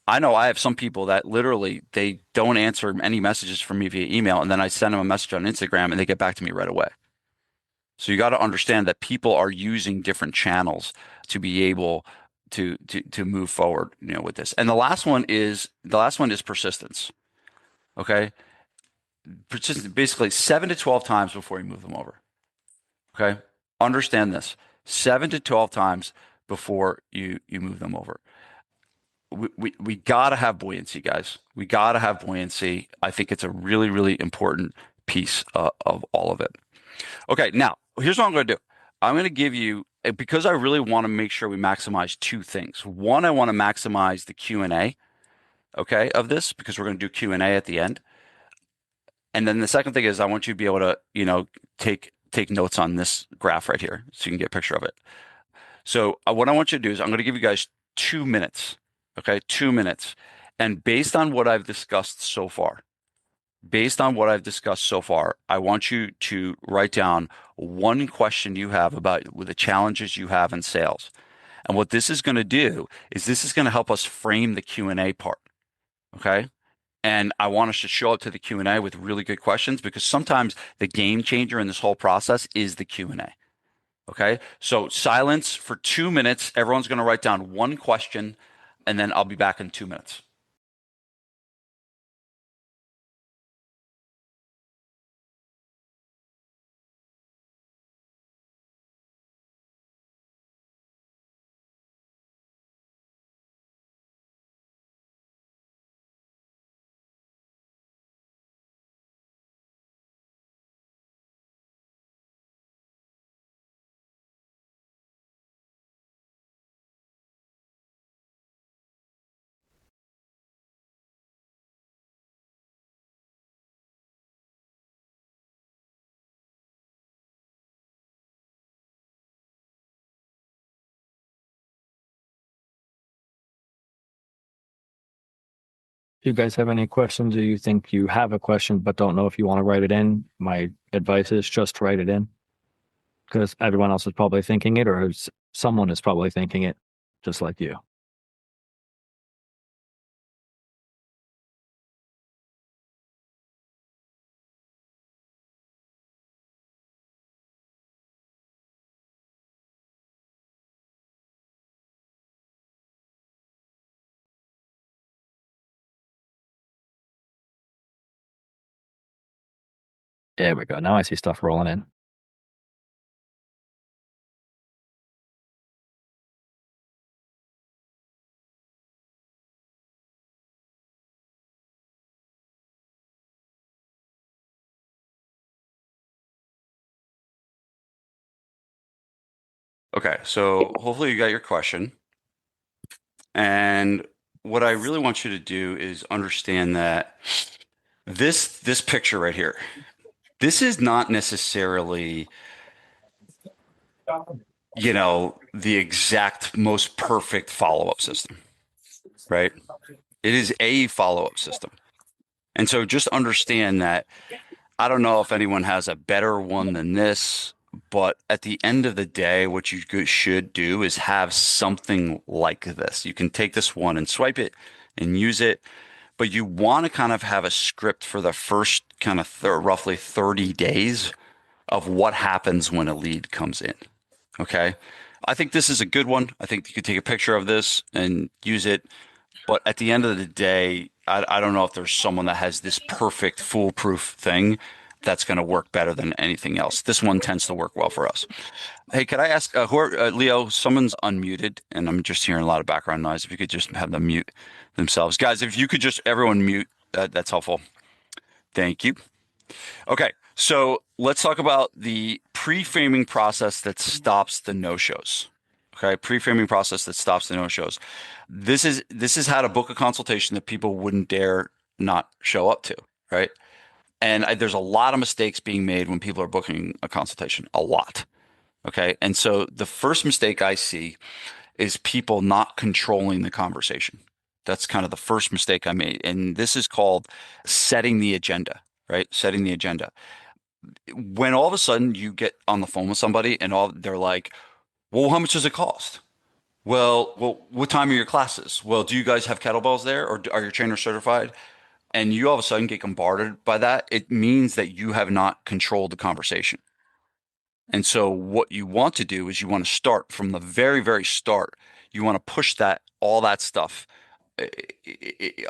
I know I have some people that literally they don't answer any messages from me via email, and then I send them a message on Instagram, and they get back to me right away. So you got to understand that people are using different channels to be able to move forward, with this. And the last one is persistence. Okay, persistence basically 7 to 12 times before you move them over. Okay. Understand this 7 to 12 times before you move them over. We got to have buoyancy, guys. We got to have buoyancy. I think it's a really, really important piece of all of it. Okay. Now, here's what I'm going to do. I'm going to give you, because I really want to make sure we maximize two things. One, I want to maximize the Q&A, okay, of this because we're going to do Q&A at the end. And then the second thing is I want you to be able to, take notes on this graph right here so you can get a picture of it. So what I want you to do is I'm going to give you guys 2 minutes. Okay, 2 minutes. And based on what I've discussed so far, I want you to write down one question you have about with the challenges you have in sales. And what this is going to do is this is going to help us frame the Q&A part. Okay. And I want us to show up to the Q&A with really good questions because sometimes the game changer in this whole process is the Q&A. Okay. So silence for 2 minutes. Everyone's going to write down one question, and then I'll be back in 2 minutes. Do you guys have any questions, or you think you have a question but don't know if you want to write it in? My advice is just write it in because everyone else is probably thinking it, or someone is probably thinking it just like you. There we go. Now I see stuff rolling in. Okay. So hopefully you got your question. And what I really want you to do is understand that this picture right here, this is not necessarily, the exact most perfect follow-up system, right? It is a follow-up system. And so just understand that I don't know if anyone has a better one than this, but at the end of the day, what you should do is have something like this. You can take this one and swipe it and use it, but you want to kind of have a script for the first kind of roughly 30 days of what happens when a lead comes in. Okay. I think this is a good one. I think you could take a picture of this and use it. But at the end of the day, I don't know if there's someone that has this perfect foolproof thing that's going to work better than anything else. This one tends to work well for us. Hey, could I ask, Leo, someone's unmuted and I'm just hearing a lot of background noise. If you could just have them mute themselves. Guys, if you could just everyone mute, that's helpful. Thank you. Okay, so let's talk about the pre-framing process that stops the no-shows. Okay, pre-framing process that stops the no-shows. This is how to book a consultation that people wouldn't dare not show up to, right? And there's a lot of mistakes being made when people are booking a consultation, a lot. Okay, and so the first mistake I see is people not controlling the conversation. That's kind of the first mistake I made, and this is called setting the agenda, right? Setting the agenda when all of a sudden you get on the phone with somebody and all they're like, "Well, how much does it cost?" Well, what time are your classes? Well, do you guys have kettlebells there, or are your trainers certified? And you all of a sudden get bombarded by that. It means that you have not controlled the conversation. And so, what you want to do is you want to start from the very, very start. You want to push all that stuff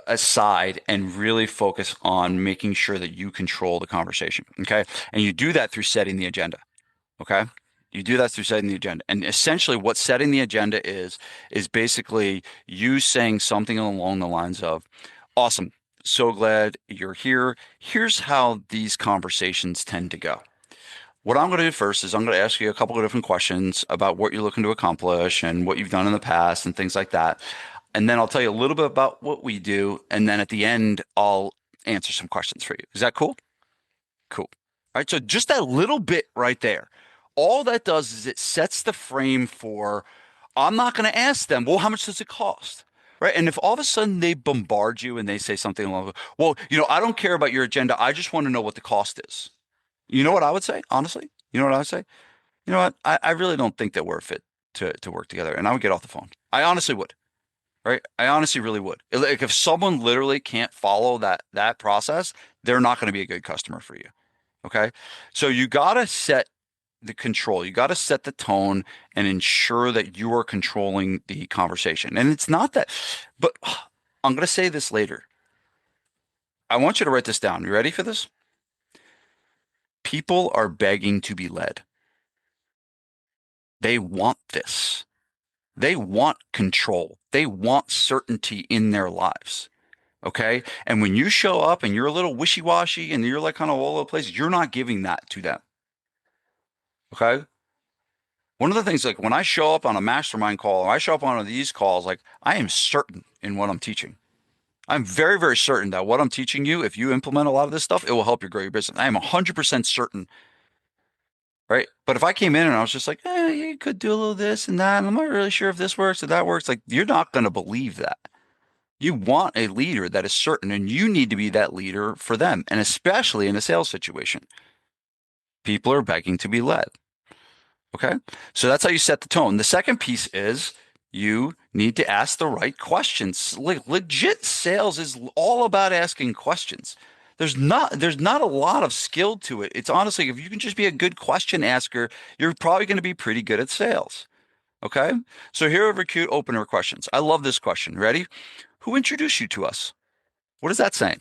aside and really focus on making sure that you control the conversation. Okay. And you do that through setting the agenda. Okay. You do that through setting the agenda. And essentially, what setting the agenda is basically you saying something along the lines of, awesome. So glad you're here. Here's how these conversations tend to go. What I'm going to do first is I'm going to ask you a couple of different questions about what you're looking to accomplish and what you've done in the past and things like that. And then I'll tell you a little bit about what we do. And then at the end, I'll answer some questions for you. Is that cool? Cool. All right. So just that little bit right there, all that does is it sets the frame for, I'm not going to ask them, well, how much does it cost? Right. And if all of a sudden they bombard you and they say something along, well, I don't care about your agenda. I just want to know what the cost is. You know what I would say, honestly? You know what I would say? You know what? I really don't think that we're a fit to work together. And I would get off the phone. I honestly would. Right? I honestly really would. Like if someone literally can't follow that process, they're not going to be a good customer for you. Okay. So you got to set the control. You got to set the tone and ensure that you are controlling the conversation. And it's not that, but I'm going to say this later. I want you to write this down. You ready for this? People are begging to be led. They want this. They want control. They want certainty in their lives. Okay. And when you show up and you're a little wishy-washy and you're like kind of all over the place, you're not giving that to them. Okay. One of the things, like when I show up on a mastermind call or I show up on one of these calls, like I am certain in what I'm teaching. I'm very, very certain that what I'm teaching you, if you implement a lot of this stuff, it will help you grow your business. I am 100% certain, right? But if I came in and I was just like, you could do a little this and that, and I'm not really sure if this works or that works, like you're not going to believe that. You want a leader that is certain, and you need to be that leader for them, and especially in a sales situation. People are begging to be led. Okay. So that's how you set the tone. The second piece is you need to ask the right questions. Like legit sales is all about asking questions. There's not a lot of skill to it. It's honestly, if you can just be a good question asker, you're probably going to be pretty good at sales. Okay. So here are cute opener questions. I love this question. Ready? Who introduced you to us? What is that saying?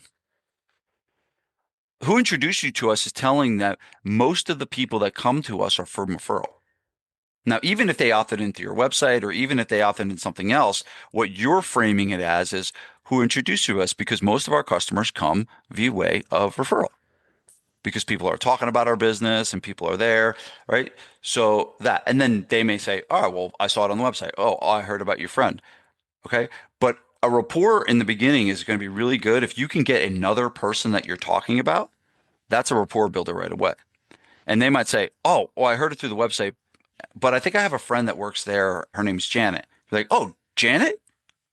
Who introduced you to us is telling that most of the people that come to us are from referral. Now, even if they opted into your website or even if they opted into something else, what you're framing it as is who introduced you to us because most of our customers come via way of referral because people are talking about our business and people are there, right? So that, and then they may say, oh, well, I saw it on the website. Oh, I heard about your friend. Okay. But a rapport in the beginning is going to be really good. If you can get another person that you're talking about, that's a rapport builder right away. And they might say, oh, well, I heard it through the website, but I think I have a friend that works there. Her name's Janet. You're like, oh, Janet?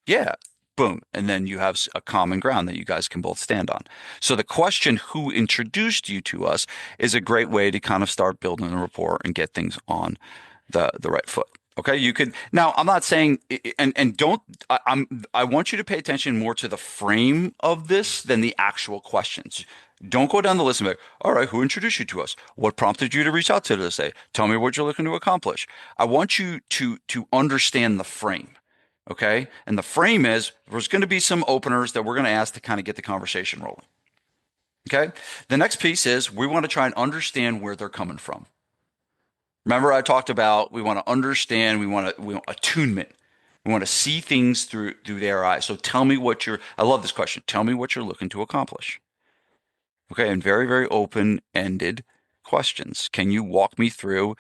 Yeah. Boom. And then you have a common ground that you guys can both stand on. So the question, who introduced you to us, is a great way to kind of start building a rapport and get things on the right foot. Okay, you could now. I'm not saying, and don't. I want you to pay attention more to the frame of this than the actual questions. Don't go down the list and be like, all right, who introduced you to us? What prompted you to reach out to this day? Tell me what you're looking to accomplish. I want you to understand the frame. Okay, and the frame is there's going to be some openers that we're going to ask to kind of get the conversation rolling. Okay, the next piece is we want to try and understand where they're coming from. Remember, I talked about we want to understand, we want attunement. We want to see things through their eyes. So tell me what you're, I love this question. Tell me what you're looking to accomplish. Okay, and very, very open-ended questions. Can you walk me through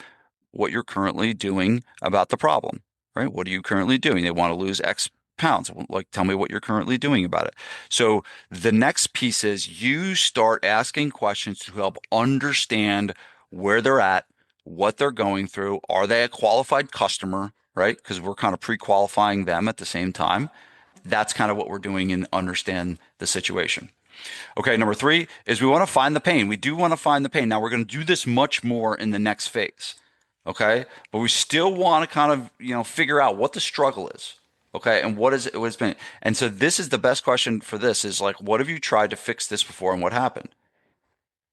what you're currently doing about the problem? Right? What are you currently doing? They want to lose X pounds. Like, tell me what you're currently doing about it. So the next piece is you start asking questions to help understand where they're at, what they're going through. Are they a qualified customer? Right? Because we're kind of pre-qualifying them at the same time. That's kind of what we're doing and understand the situation. Okay, number three is we want to find the pain. We do want to find the pain. Now we're going to do this much more in the next phase. Okay, but we still want to kind of figure out what the struggle is. Okay, and what is it? What's been? And so this is the best question for this is like, what have you tried to fix this before, and what happened?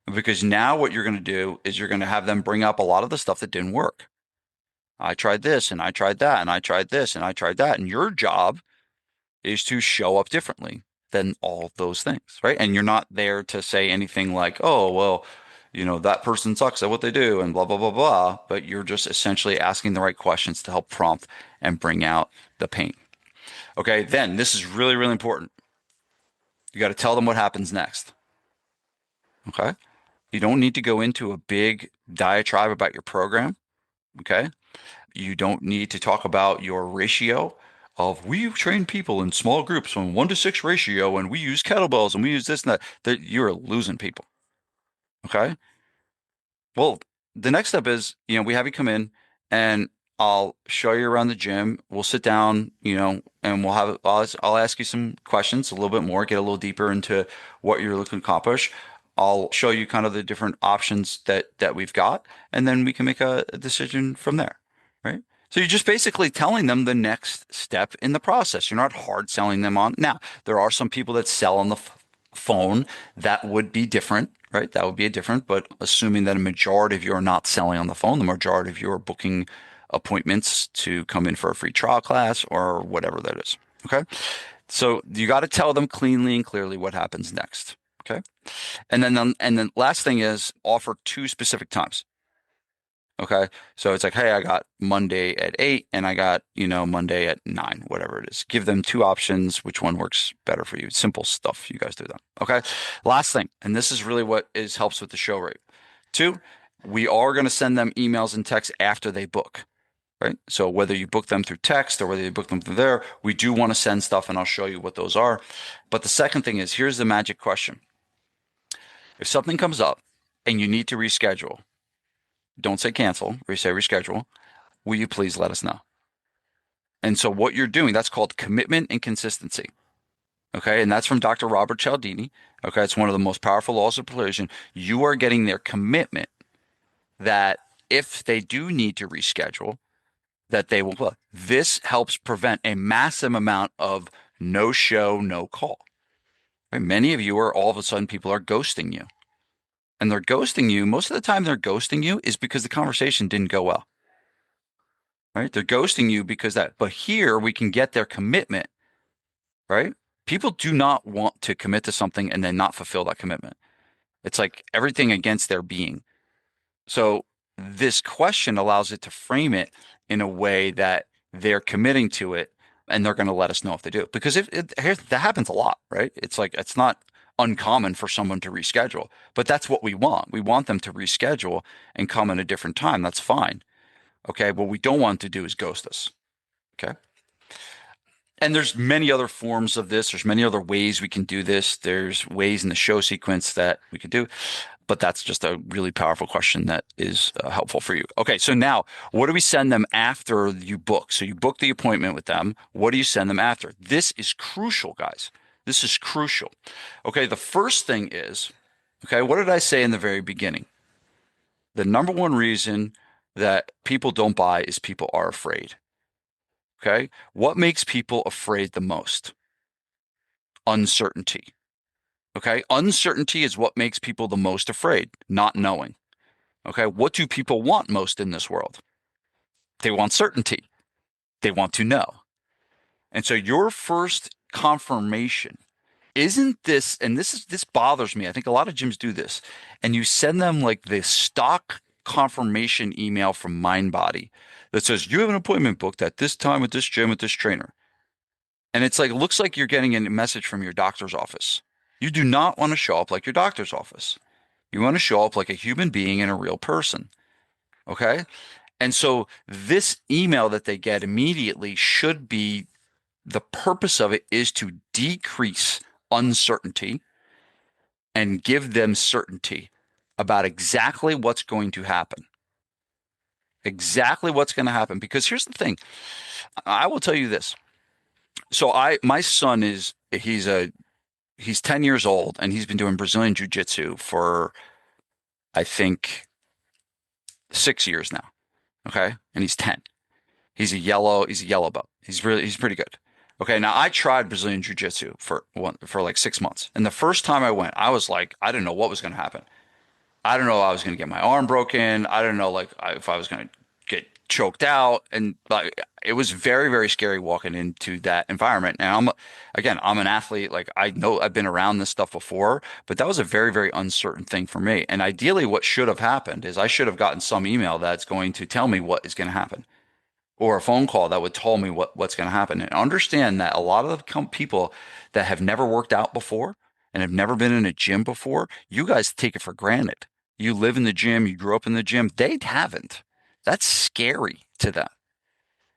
Because now what you're going to do is you're going to have them bring up a lot of the stuff that didn't work. I tried this, and I tried that, and I tried this, and I tried that, and your job is to show up differently than all of those things, right? And you're not there to say anything like, oh, well, that person sucks at what they do and blah, blah, blah, blah. But you're just essentially asking the right questions to help prompt and bring out the pain. Okay, then this is really, really important. You got to tell them what happens next. Okay. You don't need to go into a big diatribe about your program. Okay. You don't need to talk about your ratio of we train people in small groups from 1 to 6 ratio and we use kettlebells and we use this and that. That you're losing people. Okay. Well, the next step is, we have you come in and I'll show you around the gym. We'll sit down, and I'll ask you some questions a little bit more, get a little deeper into what you're looking to accomplish. I'll show you kind of the different options that we've got, and then we can make a decision from there, right? So you're just basically telling them the next step in the process. You're not hard selling them on. Now, there are some people that sell on the phone. That would be different, right? That would be a different, but assuming that a majority of you are not selling on the phone, the majority of you are booking appointments to come in for a free trial class or whatever that is. Okay. So you got to tell them cleanly and clearly what happens next. Okay. And then last thing is offer two specific times. Okay. So it's like, hey, I got Monday at 8 and I got, Monday at 9, whatever it is. Give them two options. Which one works better for you? Simple stuff. You guys do that. Okay. Last thing, and this is really what is helps with the show rate. Two, we are going to send them emails and texts after they book. Right. So whether you book them through text or whether you book them through there, we do want to send stuff and I'll show you what those are. But the second thing is here's the magic question. If something comes up and you need to reschedule, don't say cancel, say reschedule. Will you please let us know? And so what you're doing, that's called commitment and consistency. Okay. And that's from Dr. Robert Cialdini. Okay. It's one of the most powerful laws of persuasion. You are getting their commitment that if they do need to reschedule, that they will. Well, this helps prevent a massive amount of no show, no call. Right? Many of you are all of a sudden people are ghosting you. And they're ghosting you. Most of the time they're ghosting you is because the conversation didn't go well. Right? They're ghosting you because but here we can get their commitment, right? People do not want to commit to something and then not fulfill that commitment. It's like everything against their being. So this question allows it to frame it in a way that they're committing to it and they're going to let us know if they do. Because that happens a lot, right? It's like it's not uncommon for someone to reschedule, but that's what we want. We want them to reschedule and come at a different time. That's fine. Okay. What we don't want to do is ghost us. Okay. And there's many other forms of this. There's many other ways we can do this. There's ways in the show sequence that we could do, but that's just a really powerful question that is helpful for you. Okay, so now what do we send them after you book? So you book the appointment with them. What do you send them after? This is crucial, guys. This is crucial. Okay, the first thing is, okay, what did I say in the very beginning? The number one reason that people don't buy is people are afraid. Okay. What makes people afraid the most? Uncertainty. Okay. Uncertainty is what makes people the most afraid, not knowing. Okay. What do people want most in this world? They want certainty. They want to know. And so your first confirmation isn't this, and this bothers me. I think a lot of gyms do this, and you send them like this stock confirmation email from MindBody that says you have an appointment booked at this time at this gym with this trainer. And it's like, it looks like you're getting a message from your doctor's office. You do not want to show up like your doctor's office. You want to show up like a human being and a real person. Okay. And so this email that they get immediately should be the purpose of it is to decrease uncertainty and give them certainty about exactly what's going to happen. Exactly what's going to happen. Because here's the thing. I will tell you this. So my son he's 10 years old and he's been doing Brazilian Jiu-Jitsu for I think 6 years now. Okay. And he's 10. He's a yellow belt. He's pretty good. Okay. Now I tried Brazilian Jiu-Jitsu for like 6 months. And the first time I went, I was like, I didn't know what was going to happen. I don't know if I was going to get my arm broken. I don't know if I was going to get choked out. And like it was very, very scary walking into that environment. And I'm an athlete. Like I know I've been around this stuff before, but that was a very, very uncertain thing for me. And ideally, what should have happened is I should have gotten some email that's going to tell me what is going to happen or a phone call that would tell me what's going to happen. And understand that a lot of the people that have never worked out before and have never been in a gym before, you guys take it for granted. You live in the gym, you grew up in the gym. They haven't. That's scary to them.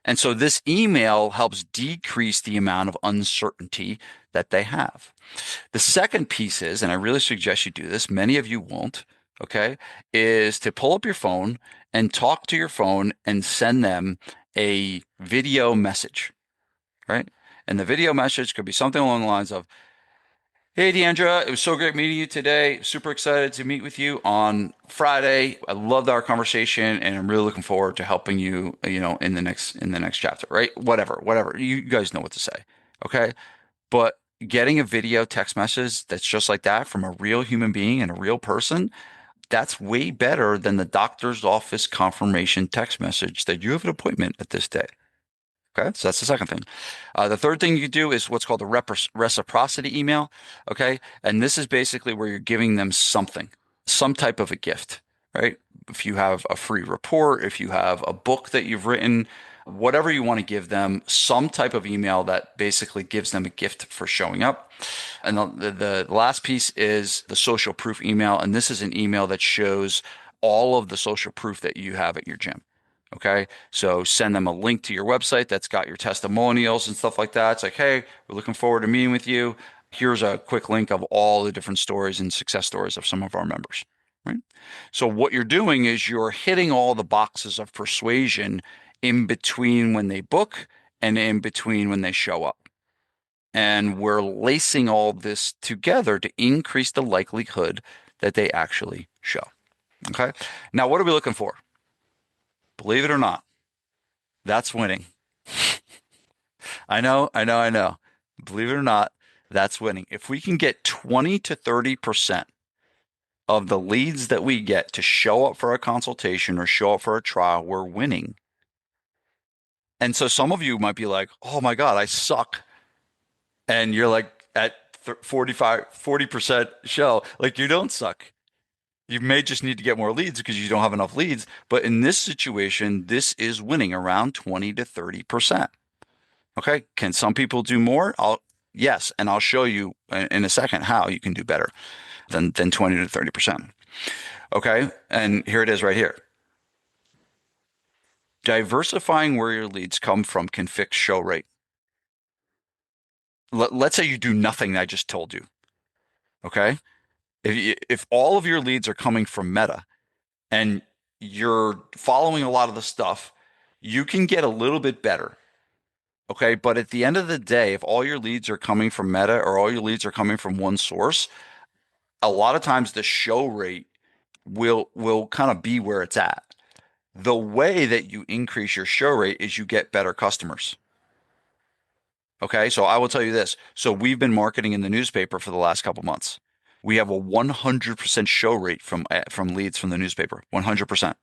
And so this email helps decrease the amount of uncertainty that they have. The second piece is, and I really suggest you do this, many of you won't, okay, is to pull up your phone and talk to your phone and send them a video message, right? And the video message could be something along the lines of, "Hey, Deandra, it was so great meeting you today. Super excited to meet with you on Friday. I loved our conversation, and I'm really looking forward to helping you, in the next chapter, right? Whatever. You guys know what to say, okay? But getting a video text message that's just like that from a real human being and a real person, that's way better than the doctor's office confirmation text message that you have an appointment at this day. Okay, so that's the second thing. The third thing you do is what's called the reciprocity email. Okay, and this is basically where you're giving them something, some type of a gift, right? If you have a free report, if you have a book that you've written, whatever you want to give them, some type of email that basically gives them a gift for showing up. And the last piece is the social proof email. And this is an email that shows all of the social proof that you have at your gym. Okay. So send them a link to your website that's got your testimonials and stuff like that. It's like, hey, we're looking forward to meeting with you. Here's a quick link of all the different stories and success stories of some of our members. Right. So what you're doing is you're hitting all the boxes of persuasion in between when they book and in between when they show up. And we're lacing all this together to increase the likelihood that they actually show. Okay. Now, what are we looking for? Believe it or not, that's winning. I know. Believe it or not, that's winning. If we can get 20 to 30% of the leads that we get to show up for a consultation or show up for a trial, we're winning. And so some of you might be like, oh my God, I suck. And you're like at 40% show. Like you don't suck. You may just need to get more leads because you don't have enough leads. But in this situation, this is winning around 20 to 30%. Okay. Can some people do more? Yes, and I'll show you in a second how you can do better than 20 to 30%. Okay. And here it is right here. Diversifying where your leads come from can fix show rate. Let's say you do nothing that I just told you. Okay. If all of your leads are coming from Meta and you're following a lot of the stuff, you can get a little bit better. Okay. But at the end of the day, if all your leads are coming from Meta or all your leads are coming from one source, a lot of times the show rate will kind of be where it's at. The way that you increase your show rate is you get better customers. Okay, so I will tell you this. So we've been marketing in the newspaper for the last couple months. We have a 100% show rate from leads from the newspaper. 100%.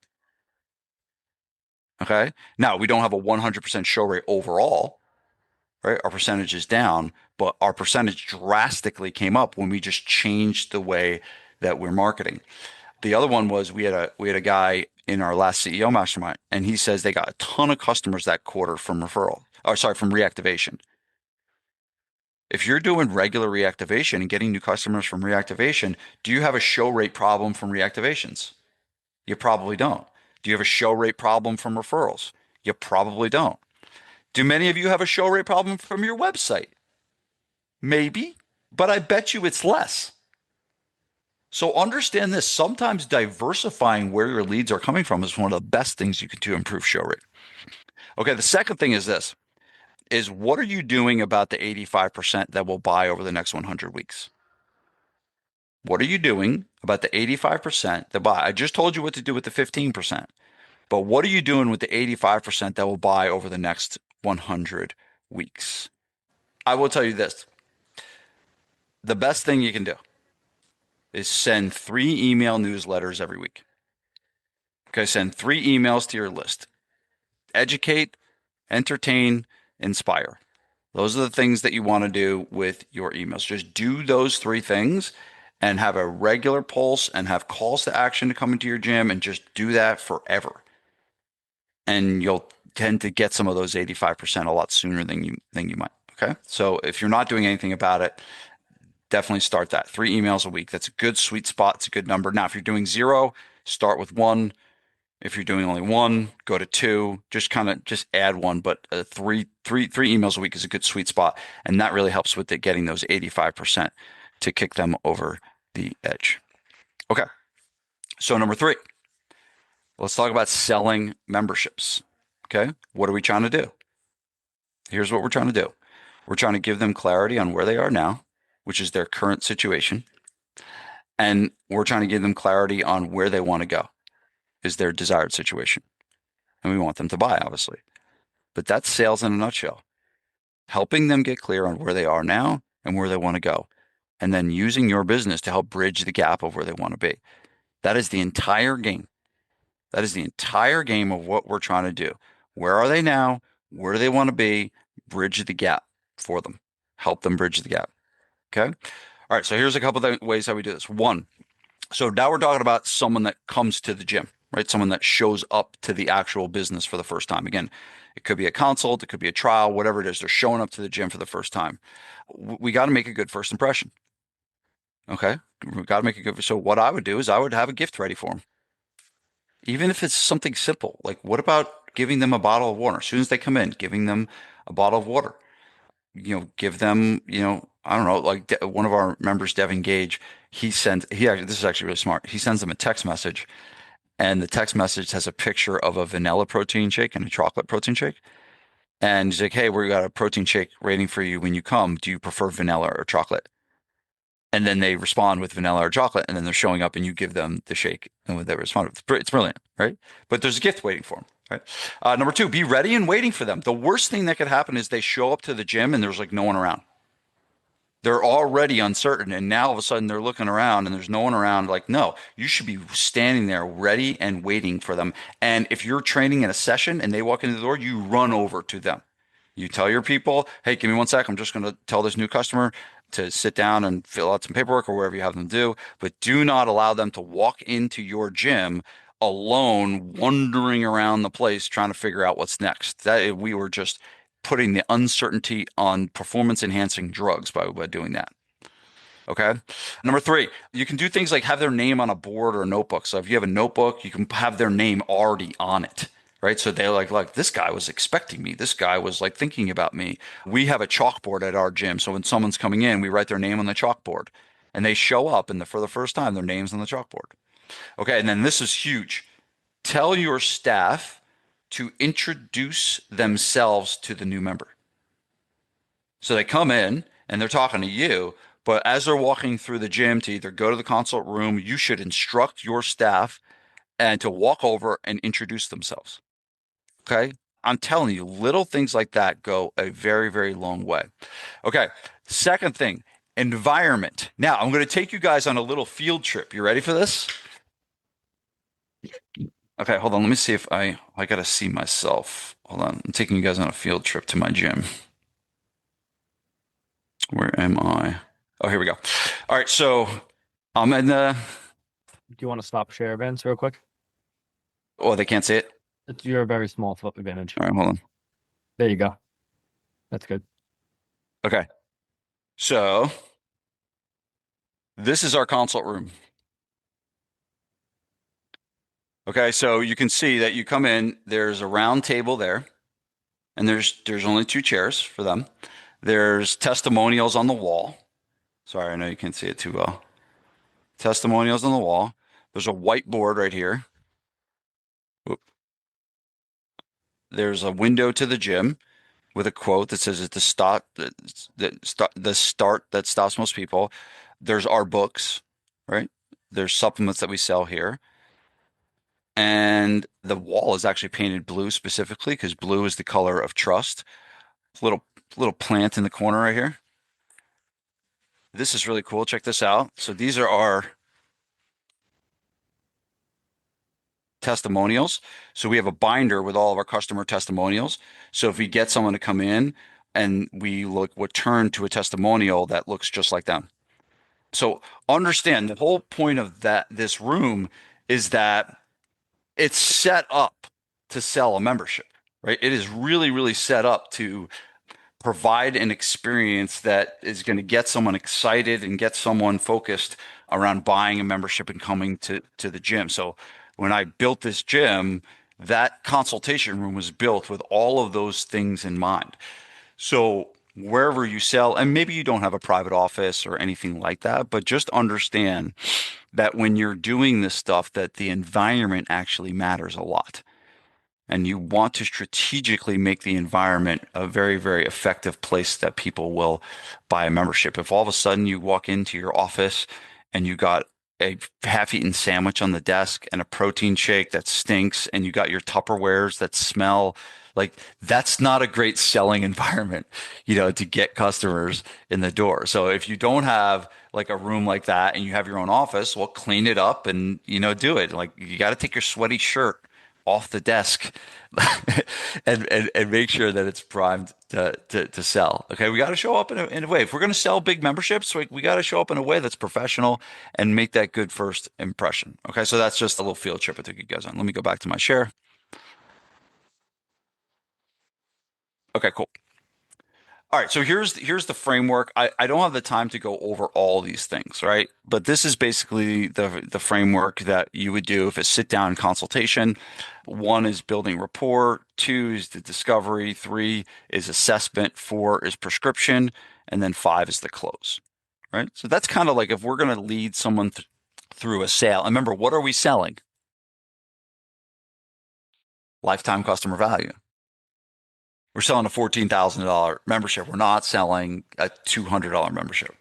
Okay. Now we don't have a 100% show rate overall, right? Our percentage is down, but our percentage drastically came up when we just changed the way that we're marketing. The other one was we had a guy in our last CEO mastermind, and he says they got a ton of customers that quarter from referral, or sorry, from reactivation. If you're doing regular reactivation and getting new customers from reactivation, do you have a show rate problem from reactivations? You probably don't. Do you have a show rate problem from referrals? You probably don't. Do many of you have a show rate problem from your website? Maybe, but I bet you it's less. So understand this. Sometimes diversifying where your leads are coming from is one of the best things you can do to improve show rate. Okay, the second thing is this, is what are you doing about the 85% that will buy over the next 100 weeks? What are you doing about the 85% that buy? I just told you what to do with the 15%, but what are you doing with the 85% that will buy over the next 100 weeks? I will tell you this. The best thing you can do is send 3 email newsletters every week. Okay, send 3 emails to your list. Educate, entertain, inspire. Those are the things that you want to do with your emails. Just do those 3 things and have a regular pulse and have calls to action to come into your gym and just do that forever. And you'll tend to get some of those 85% a lot sooner than you might. Okay. So if you're not doing anything about it, definitely start that. 3 emails a week. That's a good sweet spot. It's a good number. Now, if you're doing 0, start with 1. If you're doing only 1, go to 2. Just add 1, but three emails a week is a good sweet spot, and that really helps with getting those 85% to kick them over the edge. Okay, So number three, let's talk about selling memberships. Okay. What are we trying to do? Here's what we're trying to do. We're trying to give them clarity on where they are now, which is their current situation. And we're trying to give them clarity on where they want to go, is their desired situation. And we want them to buy, obviously. But that's sales in a nutshell. Helping them get clear on where they are now and where they want to go. And then using your business to help bridge the gap of where they want to be. That is the entire game. That is the entire game of what we're trying to do. Where are they now? Where do they want to be? Bridge the gap for them. Help them bridge the gap. Okay. All right. So here's a couple of ways how we do this. One, so now we're talking about someone that comes to the gym, right? Someone that shows up to the actual business for the first time. Again, it could be a consult, it could be a trial, whatever it is. They're showing up to the gym for the first time. We got to make a good first impression. Okay. We got to make a good. So what I would do is I would have a gift ready for them. Even if it's something simple, like what about giving them a bottle of water? As soon as they come in, giving them a bottle of water. Give them, I don't know, like one of our members, Devin Gage, he actually, this is actually really smart. He sends them a text message, and the text message has a picture of a vanilla protein shake and a chocolate protein shake. And he's like, hey, we got a protein shake waiting for you when you come. Do you prefer vanilla or chocolate? And then they respond with vanilla or chocolate, and then they're showing up, and you give them the shake, and they respond. It's brilliant, right? But there's a gift waiting for them, right? Number two, be ready and waiting for them. The worst thing that could happen is they show up to the gym and there's like no one around. They're already uncertain, and now all of a sudden they're looking around and there's no one around. Like, no, you should be standing there ready and waiting for them. And if you're training in a session and they walk into the door, you run over to them. You tell your people, hey, give me one sec. I'm just going to tell this new customer to sit down and fill out some paperwork or whatever you have them do. But do not allow them to walk into your gym alone, wandering around the place trying to figure out what's next. That we were just putting the uncertainty on performance enhancing drugs by doing that. Okay. Number three, you can do things like have their name on a board or a notebook. So if you have a notebook, you can have their name already on it. Right. So they're like this guy was expecting me. This guy was like thinking about me. We have a chalkboard at our gym. So when someone's coming in, we write their name on the chalkboard and they show up and for the first time, their name's on the chalkboard. Okay. And then this is huge. Tell your staff to introduce themselves to the new member. So they come in and they're talking to you, but as they're walking through the gym to either go to the consult room, you should instruct your staff and to walk over and introduce themselves. Okay. I'm telling you, little things like that go a very, very long way. Okay. Second thing, environment. Now, I'm going to take you guys on a little field trip. You ready for this? Okay, hold on. Let me see if I gotta see myself. Hold on. I'm taking you guys on a field trip to my gym. Where am I? Oh, here we go. All right, so I'm in the. Do you want to stop share events real quick? Oh, they can't see it. It's your very small flip advantage. All right, hold on. There you go. That's good. Okay, so this is our consult room. Okay, so you can see that you come in. There's a round table there, and there's only two chairs for them. There's testimonials on the wall. Sorry, I know you can't see it too well. Testimonials on the wall. There's a whiteboard right here. Oop. There's a window to the gym with a quote that says it's the start that stops most people. There's our books, right? There's supplements that we sell here. And the wall is actually painted blue specifically because blue is the color of trust. Little plant in the corner right here. This is really cool. Check this out. So these are our testimonials. So we have a binder with all of our customer testimonials. So if we get someone to come in and we turn to a testimonial that looks just like them. So understand the whole point of this room is that it's set up to sell a membership, right? It is really, really set up to provide an experience that is going to get someone excited and get someone focused around buying a membership and coming to the gym. So when I built this gym, that consultation room was built with all of those things in mind. So wherever you sell, and maybe you don't have a private office or anything like that, but just understand that when you're doing this stuff, that the environment actually matters a lot. And you want to strategically make the environment a very, very effective place that people will buy a membership. If all of a sudden you walk into your office and you got a half-eaten sandwich on the desk and a protein shake that stinks, and you got your Tupperwares that smell like, that's not a great selling environment, to get customers in the door. So if you don't have like a room like that and you have your own office, well, clean it up and, do it. Like, you got to take your sweaty shirt off the desk and make sure that it's primed to sell. Okay, we got to show up in a way. If we're going to sell big memberships, we got to show up in a way that's professional and make that good first impression. Okay, so that's just a little field trip I took you guys on. Let me go back to my share. Okay, cool. All right, so here's the framework. I don't have the time to go over all these things, right? But this is basically the framework that you would do if a sit down consultation. One is building rapport, two is the discovery, three is assessment, four is prescription, and then five is the close, right? So that's kind of like if we're going to lead someone through a sale. And remember, what are we selling? Lifetime customer value. We're selling a $14,000 membership. We're not selling a $200 membership.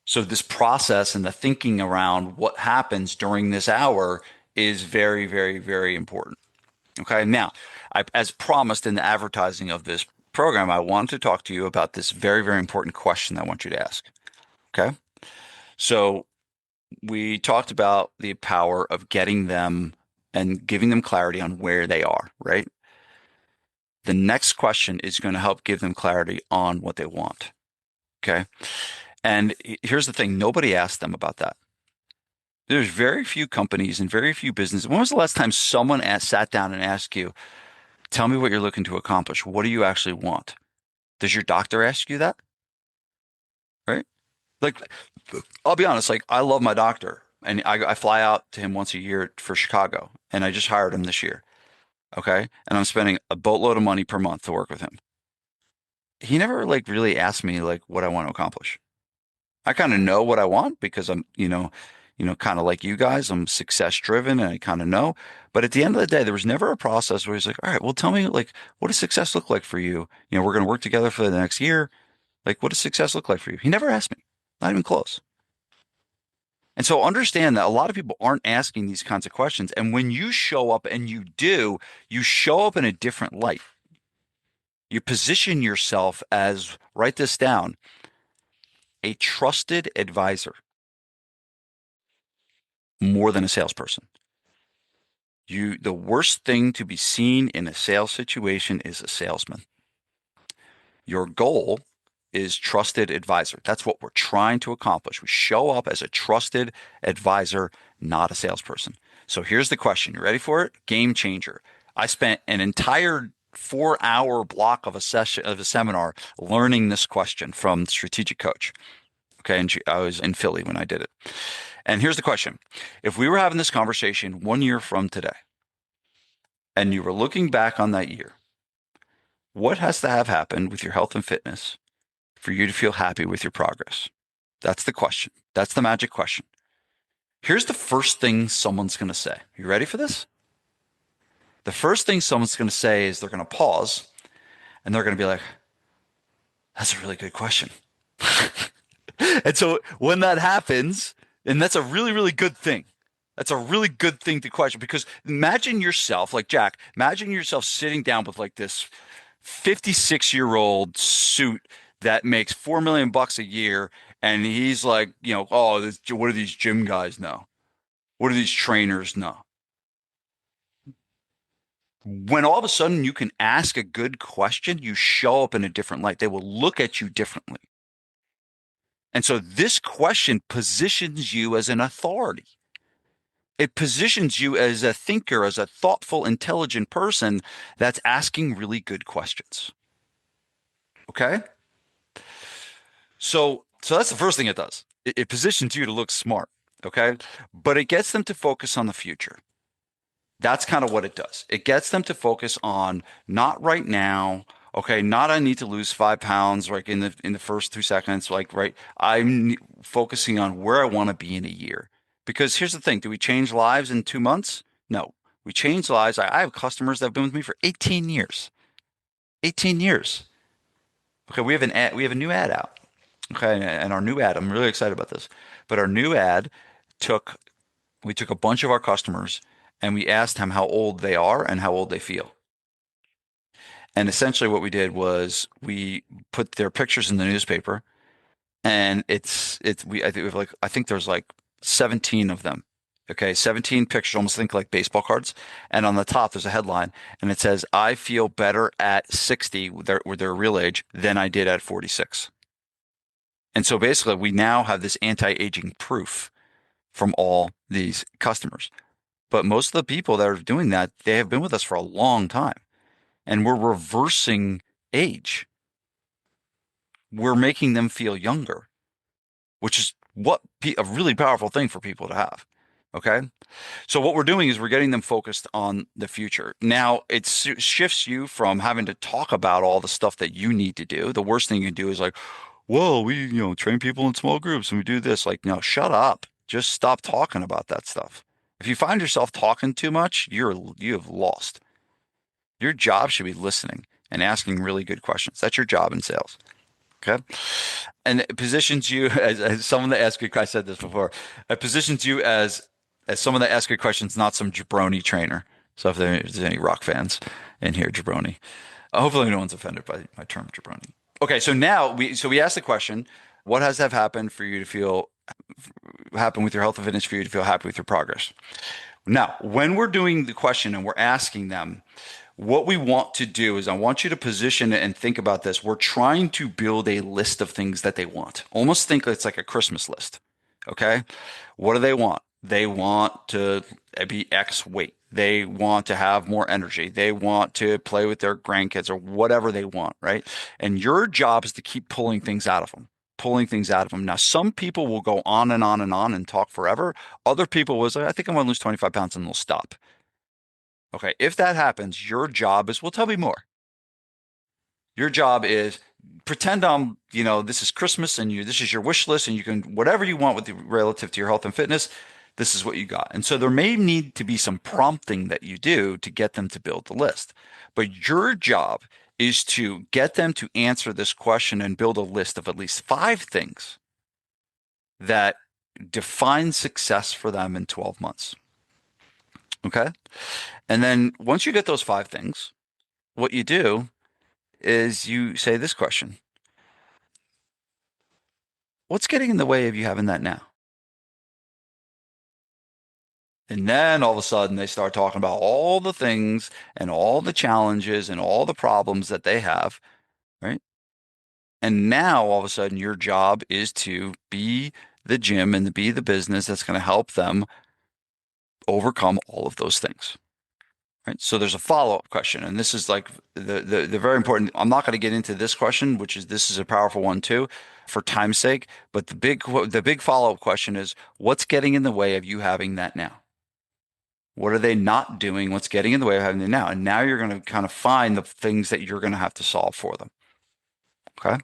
So this process and the thinking around what happens during this hour is very, very, very important. Okay. Now, as promised in the advertising of this program, I want to talk to you about this very, very important question I want you to ask. Okay. So we talked about the power of getting them and giving them clarity on where they are, right? The next question is going to help give them clarity on what they want. Okay. And here's the thing, nobody asked them about that. There's very few companies and very few businesses. When was the last time someone sat down and asked you, tell me what you're looking to accomplish? What do you actually want? Does your doctor ask you that? Right? Like, I'll be honest, like, I love my doctor and I fly out to him once a year for Chicago, and I just hired him this year. Okay. And I'm spending a boatload of money per month to work with him. He never like really asked me like what I want to accomplish. I kind of know what I want because I'm, kind of like you guys, I'm success driven and I kind of know. But at the end of the day, there was never a process where he's like, all right, well, tell me like, what does success look like for you? We're going to work together for the next year. Like, what does success look like for you? He never asked me, not even close. And so understand that a lot of people aren't asking these kinds of questions. And when you show up and you do, you show up in a different light. You position yourself as, write this down, a trusted advisor more than a salesperson. The worst thing to be seen in a sales situation is a salesman. Your goal is trusted advisor. That's what we're trying to accomplish. We show up as a trusted advisor, not a salesperson. So here's the question. You ready for it? Game changer. I spent an entire 4-hour block of a session of a seminar learning this question from Strategic Coach. Okay, and I was in Philly when I did it. And here's the question. If we were having this conversation 1 year from today, and you were looking back on that year, what has to have happened with your health and fitness for you to feel happy with your progress? That's the question. That's the magic question. Here's the first thing someone's going to say. You ready for this? The first thing someone's going to say is they're going to pause and they're going to be like, that's a really good question. And so when that happens, and that's a really, really good thing. That's a really good thing to question because imagine yourself, like Jack, imagine yourself sitting down with like this 56-year-old suit that makes 4 million bucks a year. And he's like, oh, what do these gym guys know? What do these trainers know? When all of a sudden you can ask a good question, you show up in a different light. They will look at you differently. And so this question positions you as an authority. It positions you as a thinker, as a thoughtful, intelligent person that's asking really good questions. Okay? So that's the first thing it does. It positions you to look smart. Okay? But it gets them to focus on the future. That's kind of what it does. It gets them to focus on not right now Okay, not I need to lose 5 pounds like in the first 2 seconds, like right. Focusing on where I want to be in a year. Because here's the thing, do we change lives in 2 months? No. We change lives. I have customers that have been with me for 18 years. 18 years. Okay, we have a new ad out. Okay, and our new ad, I'm really excited about this. But our new ad took we took a bunch of our customers and we asked them how old they are and how old they feel. And essentially what we did was we put their pictures in the newspaper and it's we I think we have like I think there's like 17 of them. Okay, 17 pictures, almost think like baseball cards. And on the top there's a headline and it says, I feel better at 60 with their real age than I did at 46. And so basically we now have this anti-aging proof from all these customers. But most of the people that are doing that, they have been with us for a long time. And we're reversing age. We're making them feel younger, which is a really powerful thing for people to have. Okay. So what we're doing is we're getting them focused on the future. Now it shifts you from having to talk about all the stuff that you need to do. The worst thing you can do is like, whoa, train people in small groups and we do this. Like, no, shut up. Just stop talking about that stuff. If you find yourself talking too much, you have lost. Your job should be listening and asking really good questions. That's your job in sales. Okay. And it positions you as someone that asks good. I said this before. It positions you as someone that asks good questions, not some jabroni trainer. So if there's any rock fans in here, jabroni. Hopefully no one's offended by my term jabroni. Okay, so now we asked the question, what has to have happened for you to feel happen with your health and fitness for you to feel happy with your progress? Now, when we're doing the question and we're asking them, what we want to do is I want you to position it and think about this. We're trying to build a list of things that they want. Almost think it's like a Christmas list. Okay. What do they want? They want to be X weight. They want to have more energy. They want to play with their grandkids or whatever they want, right? And your job is to keep pulling things out of them, pulling things out of them. Now, some people will go on and on and on and talk forever. Other people was like, I think I want to lose 25 pounds and they'll stop. Okay, if that happens, your job is, well, tell me more. Your job is pretend this is Christmas and this is your wish list and you can, whatever you want with relative to your health and fitness, this is what you got. And so there may need to be some prompting that you do to get them to build the list. But your job is to get them to answer this question and build a list of at least 5 things that define success for them in 12 months. Okay. And then once you get those 5 things, what you do is you say this question. What's getting in the way of you having that now? And then all of a sudden they start talking about all the things and all the challenges and all the problems that they have, right? And now all of a sudden your job is to be the gym and to be the business that's going to help them overcome all of those things. Right. So there's a follow-up question, and this is like the very important. I'm not going to get into this question, this is a powerful one too, for time's sake. But the big follow-up question is, what's getting in the way of you having that now? What are they not doing? What's getting in the way of having it now? And now you're going to kind of find the things that you're going to have to solve for them. Okay.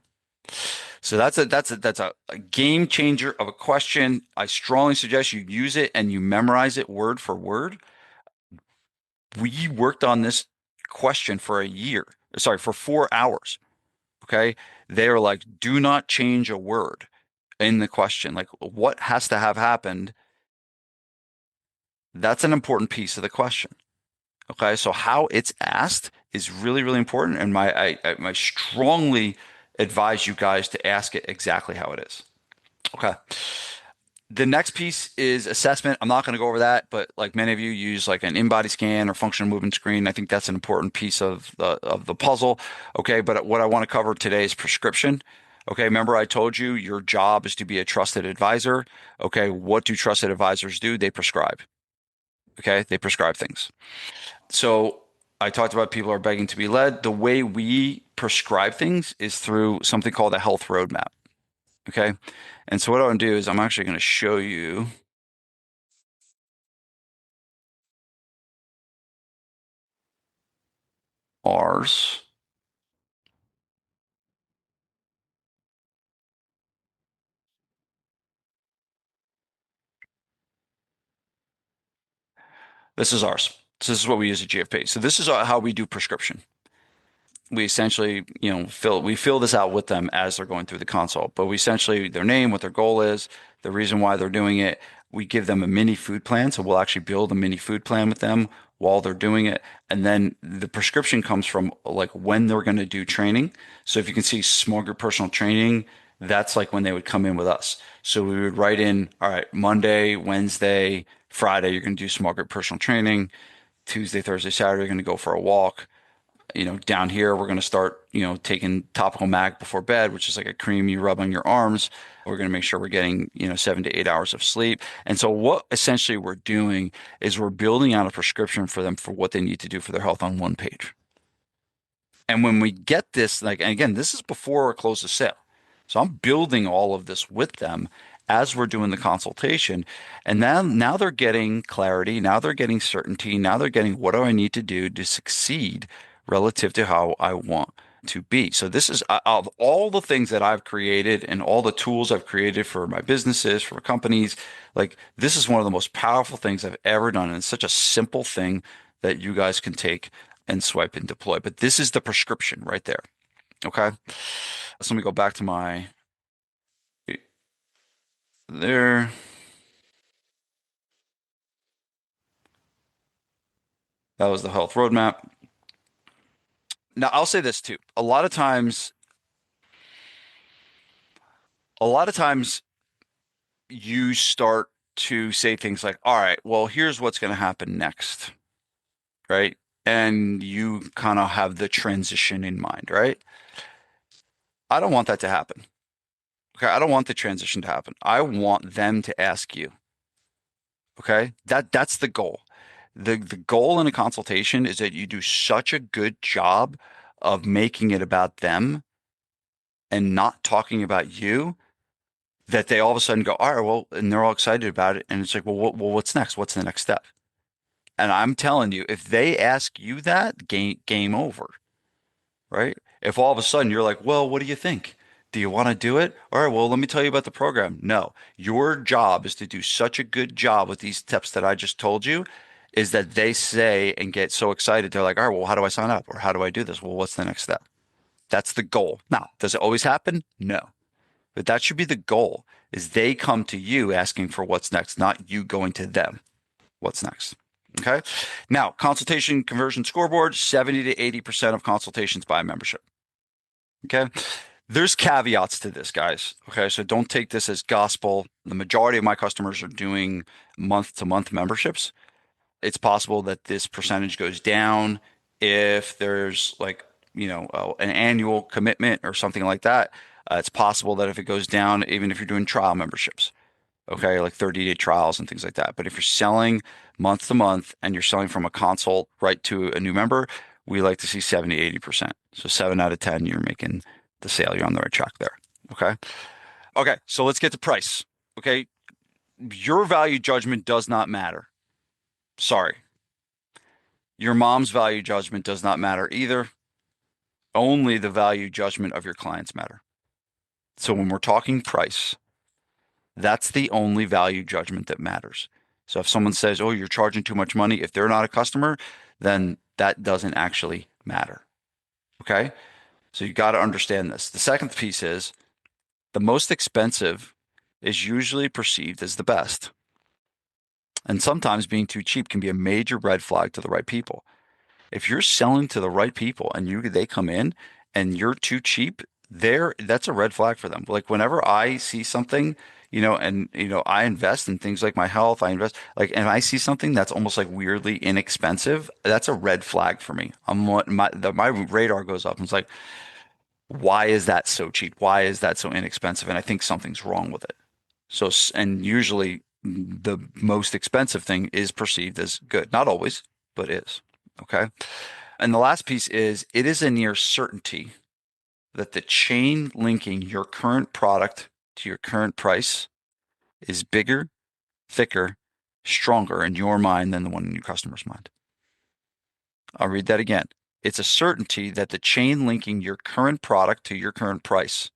So that's a game changer of a question. I strongly suggest you use it and you memorize it word for word. We worked on this question for a year. Sorry, for 4 hours. Okay. They are like, do not change a word in the question. Like, what has to have happened? That's an important piece of the question. Okay. So how it's asked is really, really important. And I strongly advise you guys to ask it exactly how it is. Okay. The next piece is assessment. I'm not going to go over that, but like many of you use like an in-body scan or functional movement screen. I think that's an important piece of the puzzle. Okay, but what I want to cover today is prescription. Okay, remember I told you your job is to be a trusted advisor. Okay, what do trusted advisors do? They prescribe. Okay, they prescribe things. So I talked about people are begging to be led. The way we prescribe things is through something called a health roadmap. Okay, and so what I'm going to do is I'm actually going to show you ours. This is ours. So this is what we use at GFP. So this is how we do prescription. We essentially, fill this out with them as they're going through the consult. But we essentially their name, what their goal is, the reason why they're doing it. We give them a mini food plan. So we'll actually build a mini food plan with them while they're doing it. And then the prescription comes from like when they're going to do training. So if you can see small group personal training, that's like when they would come in with us. So we would write in, all right, Monday, Wednesday, Friday, you're going to do small group personal training. Tuesday, Thursday, Saturday, you're going to go for a walk. Down here, we're going to start, taking topical mag before bed, which is like a cream you rub on your arms. We're going to make sure we're getting, 7 to 8 hours of sleep. And so what essentially we're doing is we're building out a prescription for them for what they need to do for their health on one page. And when we get this, like, and again, this is before a close of sale. So I'm building all of this with them as we're doing the consultation. And now they're getting clarity. Now they're getting certainty. Now they're getting what do I need to do to succeed relative to how I want to be. So this is of all the things that I've created and all the tools I've created for my businesses, for companies, like this is one of the most powerful things I've ever done. And it's such a simple thing that you guys can take and swipe and deploy. But this is the prescription right there. Okay. So let me go back to my there. That was the health roadmap. Now I'll say this too. A lot of times you start to say things like, all right, well, here's what's going to happen next, right? And you kind of have the transition in mind, right? I don't want that to happen. Okay. I don't want the transition to happen. I want them to ask you. Okay. That's the goal. The goal in a consultation is that you do such a good job of making it about them and not talking about you that they all of a sudden go, all right, well, and they're all excited about it. And it's like, what's next? What's the next step? And I'm telling you, if they ask you that, game over, right? If all of a sudden you're like, well, what do you think? Do you want to do it? All right, well, let me tell you about the program. No, your job is to do such a good job with these steps that I just told you, is that they say and get so excited. They're like, all right, well, how do I sign up? Or how do I do this? Well, what's the next step? That's the goal. Now, does it always happen? No. But that should be the goal, is they come to you asking for what's next, not you going to them. What's next? Okay. Now, consultation conversion scoreboard, 70 to 80% of consultations buy membership. Okay. There's caveats to this, guys. Okay. So don't take this as gospel. The majority of my customers are doing month to month memberships. It's possible that this percentage goes down if there's like, an annual commitment or something like that. It's possible that if it goes down, even if you're doing trial memberships, okay, like 30-day trials and things like that. But if you're selling month to month and you're selling from a consult right to a new member, we like to see 70, 80%. So 7 out of 10, you're making the sale. You're on the right track there. Okay. Okay. So let's get to price. Okay. Your value judgment does not matter. Sorry. Your mom's value judgment does not matter either. Only the value judgment of your clients matter. So when we're talking price, that's the only value judgment that matters. So if someone says, "Oh, you're charging too much money," if they're not a customer, then that doesn't actually matter. Okay? So you got to understand this. The second piece is the most expensive is usually perceived as the best. And sometimes being too cheap can be a major red flag to the right people. If you're selling to the right people and they come in and you're too cheap, that's a red flag for them. Like whenever I see something, and I invest in things like my health, I invest like, and I see something that's almost like weirdly inexpensive, that's a red flag for me. My radar goes up and it's like, why is that so cheap? Why is that so inexpensive? And I think something's wrong with it. So, and usually the most expensive thing is perceived as good. Not always, but is. Okay. And the last piece is it is a near certainty that the chain linking your current product to your current price is bigger, thicker, stronger in your mind than the one in your customer's mind. I'll read that again. It's a certainty that the chain linking your current product to your current price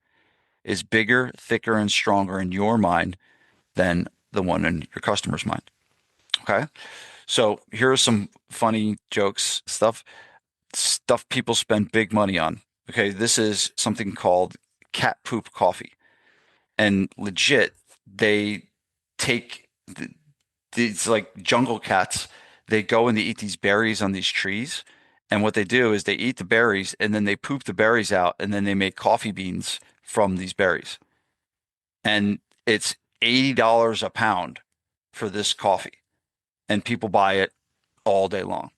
is bigger, thicker, and stronger in your mind than the one in your customer's mind. Okay. So here are some funny jokes, stuff people spend big money on. Okay, this is something called cat poop coffee. And legit, they take these like jungle cats, they go and they eat these berries on these trees. And what they do is they eat the berries and then they poop the berries out and then they make coffee beans from these berries. And it's $80 a pound for this coffee. And people buy it all day long.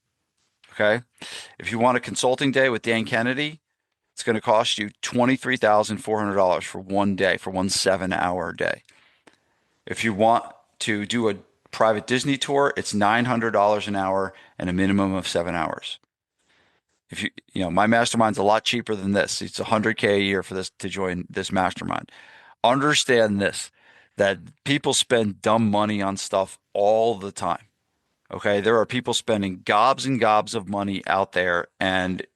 Okay. If you want a consulting day with Dan Kennedy, it's going to cost you $23,400 for one day, for one 7 hour day. If you want to do a private Disney tour, it's $900 an hour and a minimum of 7 hours. If my mastermind's a lot cheaper than this. It's 100K a year for this to join this mastermind. Understand this, that people spend dumb money on stuff all the time. Okay, there are people spending gobs and gobs of money out there and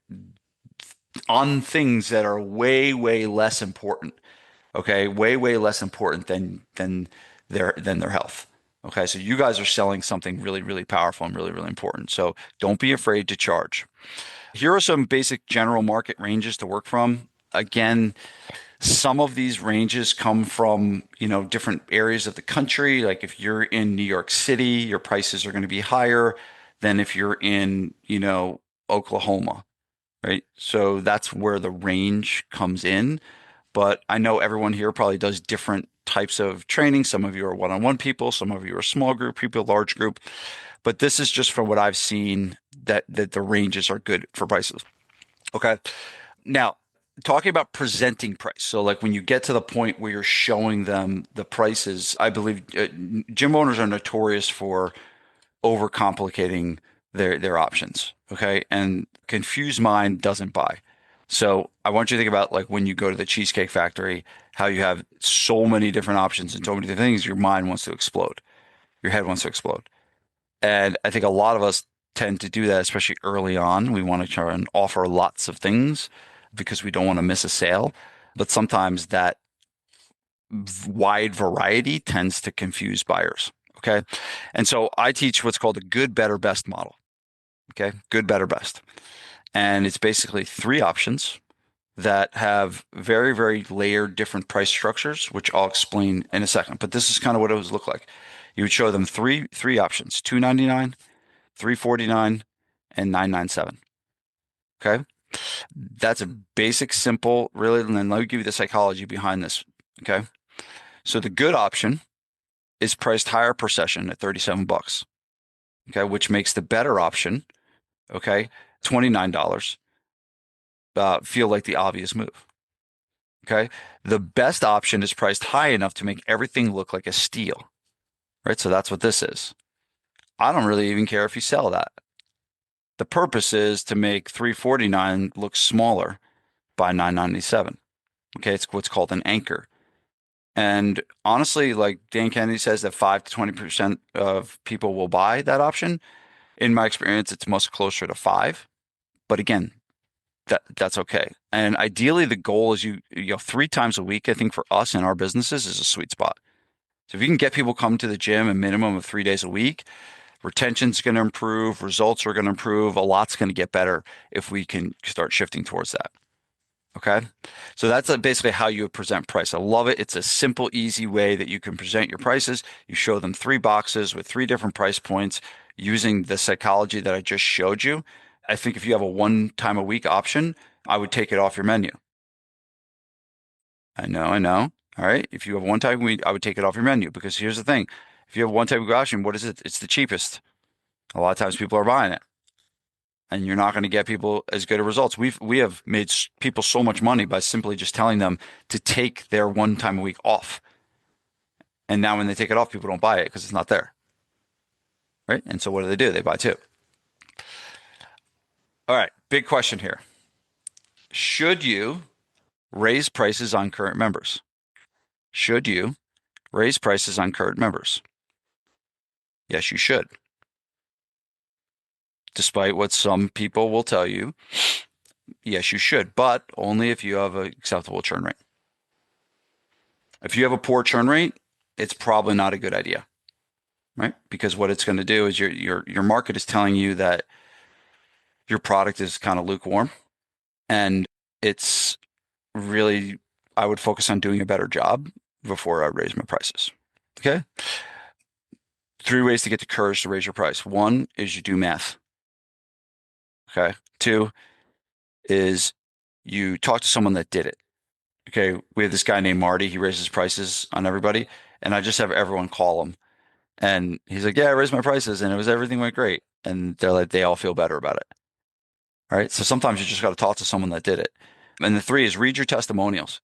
on things that are way, way less important. Okay, way, way less important than their health. Okay, so you guys are selling something really, really powerful and really, really important. So don't be afraid to charge. Here are some basic general market ranges to work from. Again, some of these ranges come from, different areas of the country. Like if you're in New York City, your prices are going to be higher than if you're in, Oklahoma, right? So that's where the range comes in. But I know everyone here probably does different types of training. Some of you are one-on-one people, some of you are small group people, large group. But this is just from what I've seen that the ranges are good for prices. Okay. Now, talking about presenting price. So like when you get to the point where you're showing them the prices, I believe gym owners are notorious for overcomplicating their options. Okay. And confused mind doesn't buy. So I want you to think about like when you go to the Cheesecake Factory, how you have so many different options and so many different things, your mind wants to explode. Your head wants to explode. And I think a lot of us tend to do that, especially early on. We want to try and offer lots of things because we don't want to miss a sale. But sometimes that wide variety tends to confuse buyers. Okay. And so I teach what's called a good, better, best model. Okay. Good, better, best. And it's basically three options that have very, very layered different price structures, which I'll explain in a second. But this is kind of what it would look like. You would show them three options, 299, 349, and 997. Okay. That's a basic, simple, really. And then let me give you the psychology behind this. Okay. So the good option is priced higher per session at 37 bucks. Okay. Which makes the better option, okay, $29, feel like the obvious move. Okay. The best option is priced high enough to make everything look like a steal. Right. So that's what this is. I don't really even care if you sell that. The purpose is to make 349 look smaller by 997. Okay, it's what's called an anchor. And honestly, like Dan Kennedy says that 5 to 20% of people will buy that option. In my experience, it's much closer to 5. But again, that's okay. And ideally the goal is you know 3 times a week, I think for us in our businesses is a sweet spot. So if you can get people come to the gym a minimum of 3 days a week, retention's going to improve, results are going to improve, a lot's going to get better if we can start shifting towards that. Okay. So that's basically how you would present price. I love it. It's a simple, easy way that you can present your prices. You show them 3 boxes with 3 different price points using the psychology that I just showed you. I think if you have a 1 time a week option, I would take it off your menu. I know, I know. All right. If you have 1 time a week, I would take it off your menu because here's the thing. If you have 1 time a week option, what is it? It's the cheapest. A lot of times people are buying it. And you're not going to get people as good of results. We have made people so much money by simply just telling them to take their 1 time a week off. And now when they take it off, people don't buy it because it's not there, right? And so what do? They buy two. All right, big question here. Should you raise prices on current members? Should you raise prices on current members? Yes, you should. Despite what some people will tell you, yes, you should, but only if you have an acceptable churn rate. If you have a poor churn rate, it's probably not a good idea, right? Because what it's going to do is your market is telling you that your product is kind of lukewarm, and it's really, I would focus on doing a better job before I raise my prices. Okay. Three ways to get the courage to raise your price. One is you do math. Okay. Two is you talk to someone that did it. Okay. We have this guy named Marty. He raises prices on everybody, and I just have everyone call him. And he's like, "Yeah, I raised my prices, and everything went great." And they're like, they all feel better about it. All right. So sometimes you just got to talk to someone that did it. And the three is read your testimonials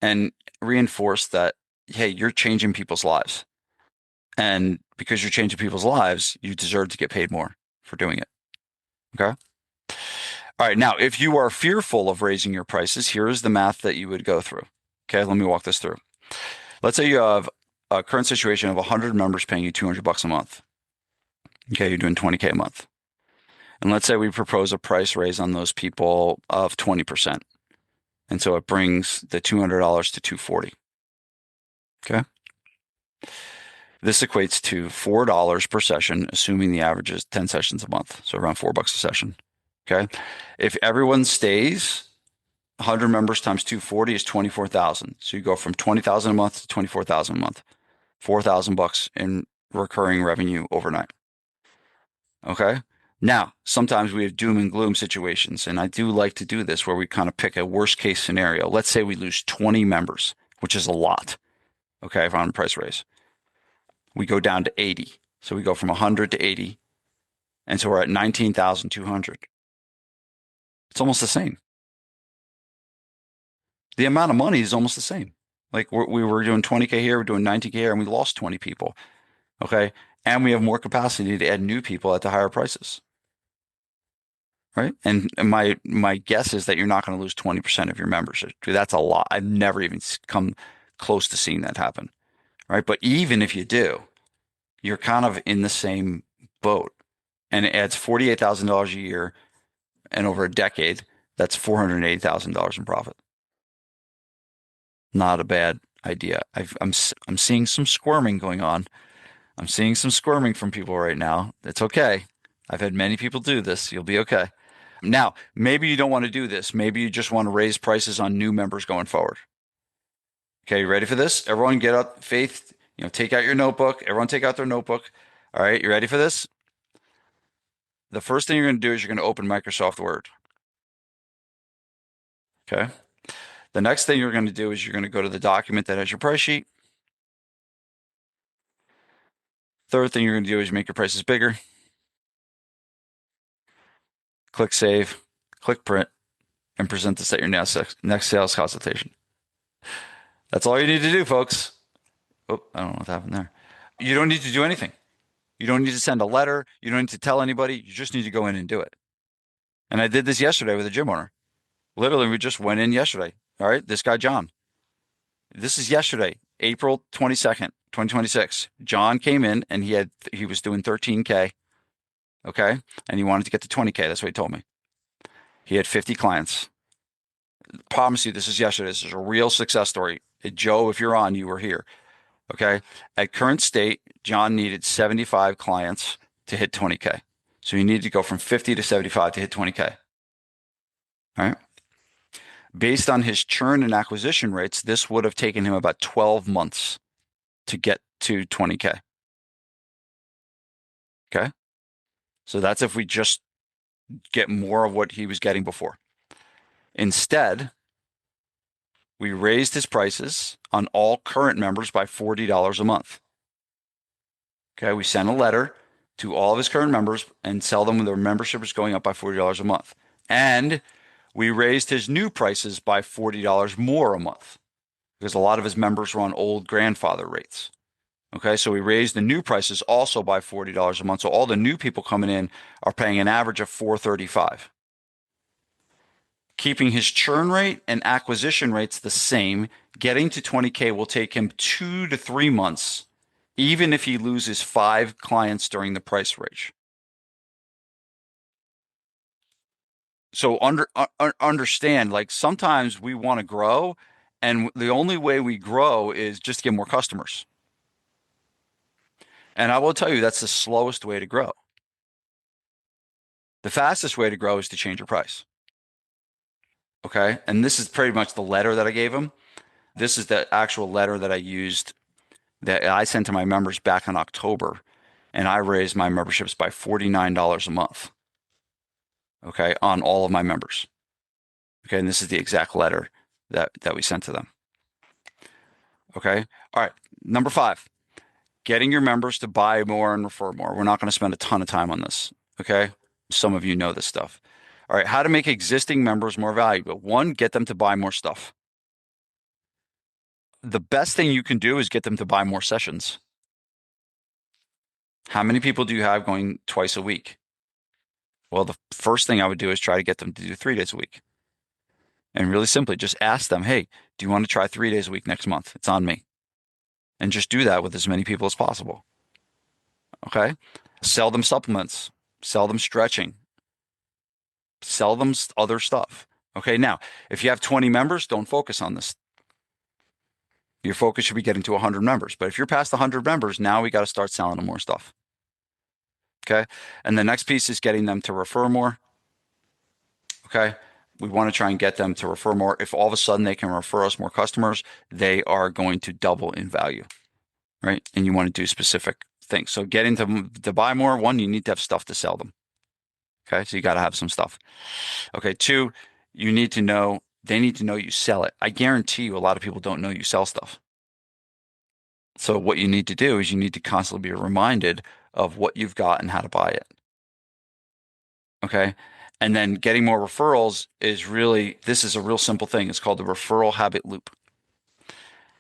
and reinforce that, hey, you're changing people's lives. And because you're changing people's lives, you deserve to get paid more for doing it. Okay. All right. Now, if you are fearful of raising your prices, here's the math that you would go through. Okay. Let me walk this through. Let's say you have a current situation of 100 members paying you $200 a month. Okay. You're doing 20K a month. And let's say we propose a price raise on those people of 20%. And so it brings the $200 to 240. Okay. This equates to $4 per session, assuming the average is 10 sessions a month. So around $4 a session. Okay. If everyone stays, 100 members times 240 is 24,000. So you go from 20,000 a month to 24,000 a month, $4,000 in recurring revenue overnight. Okay. Now, sometimes we have doom and gloom situations, and I do like to do this where we kind of pick a worst case scenario. Let's say we lose 20 members, which is a lot. Okay. On a price raise, we go down to 80. So we go from 100 to 80. And so we're at 19,200. It's almost the same. The amount of money is almost the same. Like we were doing 20K here, we're doing 90K here, and we lost 20 people. Okay. And we have more capacity to add new people at the higher prices. Right. And my guess is that you're not going to lose 20% of your membership. That's a lot. I've never even come close to seeing that happen. Right. But even if you do, you're kind of in the same boat. And it adds $48,000 a year, and over a decade, that's $480,000 in profit. Not a bad idea. I'm seeing some squirming going on. I'm seeing some squirming from people right now. It's okay. I've had many people do this. You'll be okay. Now, maybe you don't want to do this. Maybe you just want to raise prices on new members going forward. Okay, you ready for this? Everyone get up, Faith, take out your notebook. Everyone take out their notebook. All right, you ready for this? The first thing you're going to do is you're going to open Microsoft Word. Okay. The next thing you're going to do is you're going to go to the document that has your price sheet. Third thing you're going to do is make your prices bigger. Click save, click print, and present this at your next sales consultation. That's all you need to do, folks. Oh, I don't know what happened there. You don't need to do anything. You don't need to send a letter. You don't need to tell anybody. You just need to go in and do it. And I did this yesterday with a gym owner. Literally, we just went in yesterday. All right, this guy, John. This is yesterday, April 22nd, 2026. John came in and he was doing 13K. Okay. And he wanted to get to 20K. That's what he told me. He had 50 clients. Promise you, this is yesterday. This is a real success story. Joe, if you're on, you were here. Okay. At current state, John needed 75 clients to hit 20K. So you need to go from 50 to 75 to hit 20K. All right. Based on his churn and acquisition rates, this would have taken him about 12 months to get to 20K. Okay. So that's if we just get more of what he was getting before. Instead, we raised his prices on all current members by $40 a month. Okay. We sent a letter to all of his current members and tell them their membership is going up by $40 a month. And we raised his new prices by $40 more a month because a lot of his members were on old grandfather rates. Okay, so we raised the new prices also by $40 a month. So all the new people coming in are paying an average of $435. Keeping his churn rate and acquisition rates the same, getting to 20K will take him 2 to 3 months, even if he loses 5 clients during the price range. So understand, like sometimes we want to grow, and the only way we grow is just to get more customers. And I will tell you that's the slowest way to grow. The fastest way to grow is to change your price. Okay. And this is pretty much the letter that I gave him. This is the actual letter that I used that I sent to my members back in October. And I raised my memberships by $49 a month. Okay. On all of my members. Okay. And this is the exact letter that we sent to them. Okay. All right. Number 5, getting your members to buy more and refer more. We're not going to spend a ton of time on this. Okay. Some of you know this stuff. All right. How to make existing members more valuable. 1, get them to buy more stuff. The best thing you can do is get them to buy more sessions. How many people do you have going twice a week? Well, the first thing I would do is try to get them to do 3 days a week. And really simply, just ask them, hey, do you want to try 3 days a week next month? It's on me. And just do that with as many people as possible. Okay. Sell them supplements, sell them stretching, sell them other stuff. Okay. Now, if you have 20 members, don't focus on this. Your focus should be getting to 100 members. But if you're past 100 members, now we got to start selling them more stuff. Okay. And the next piece is getting them to refer more. Okay. We want to try and get them to refer more. If all of a sudden they can refer us more customers, they are going to double in value, right? And you want to do specific things. So getting to buy more, 1, you need to have stuff to sell them. Okay. So you got to have some stuff. Okay. 2, you need to know, they need to know you sell it. I guarantee you a lot of people don't know you sell stuff. So what you need to do is you need to constantly be reminded of what you've got and how to buy it. Okay. And then getting more referrals is really, this is a real simple thing. It's called the referral habit loop.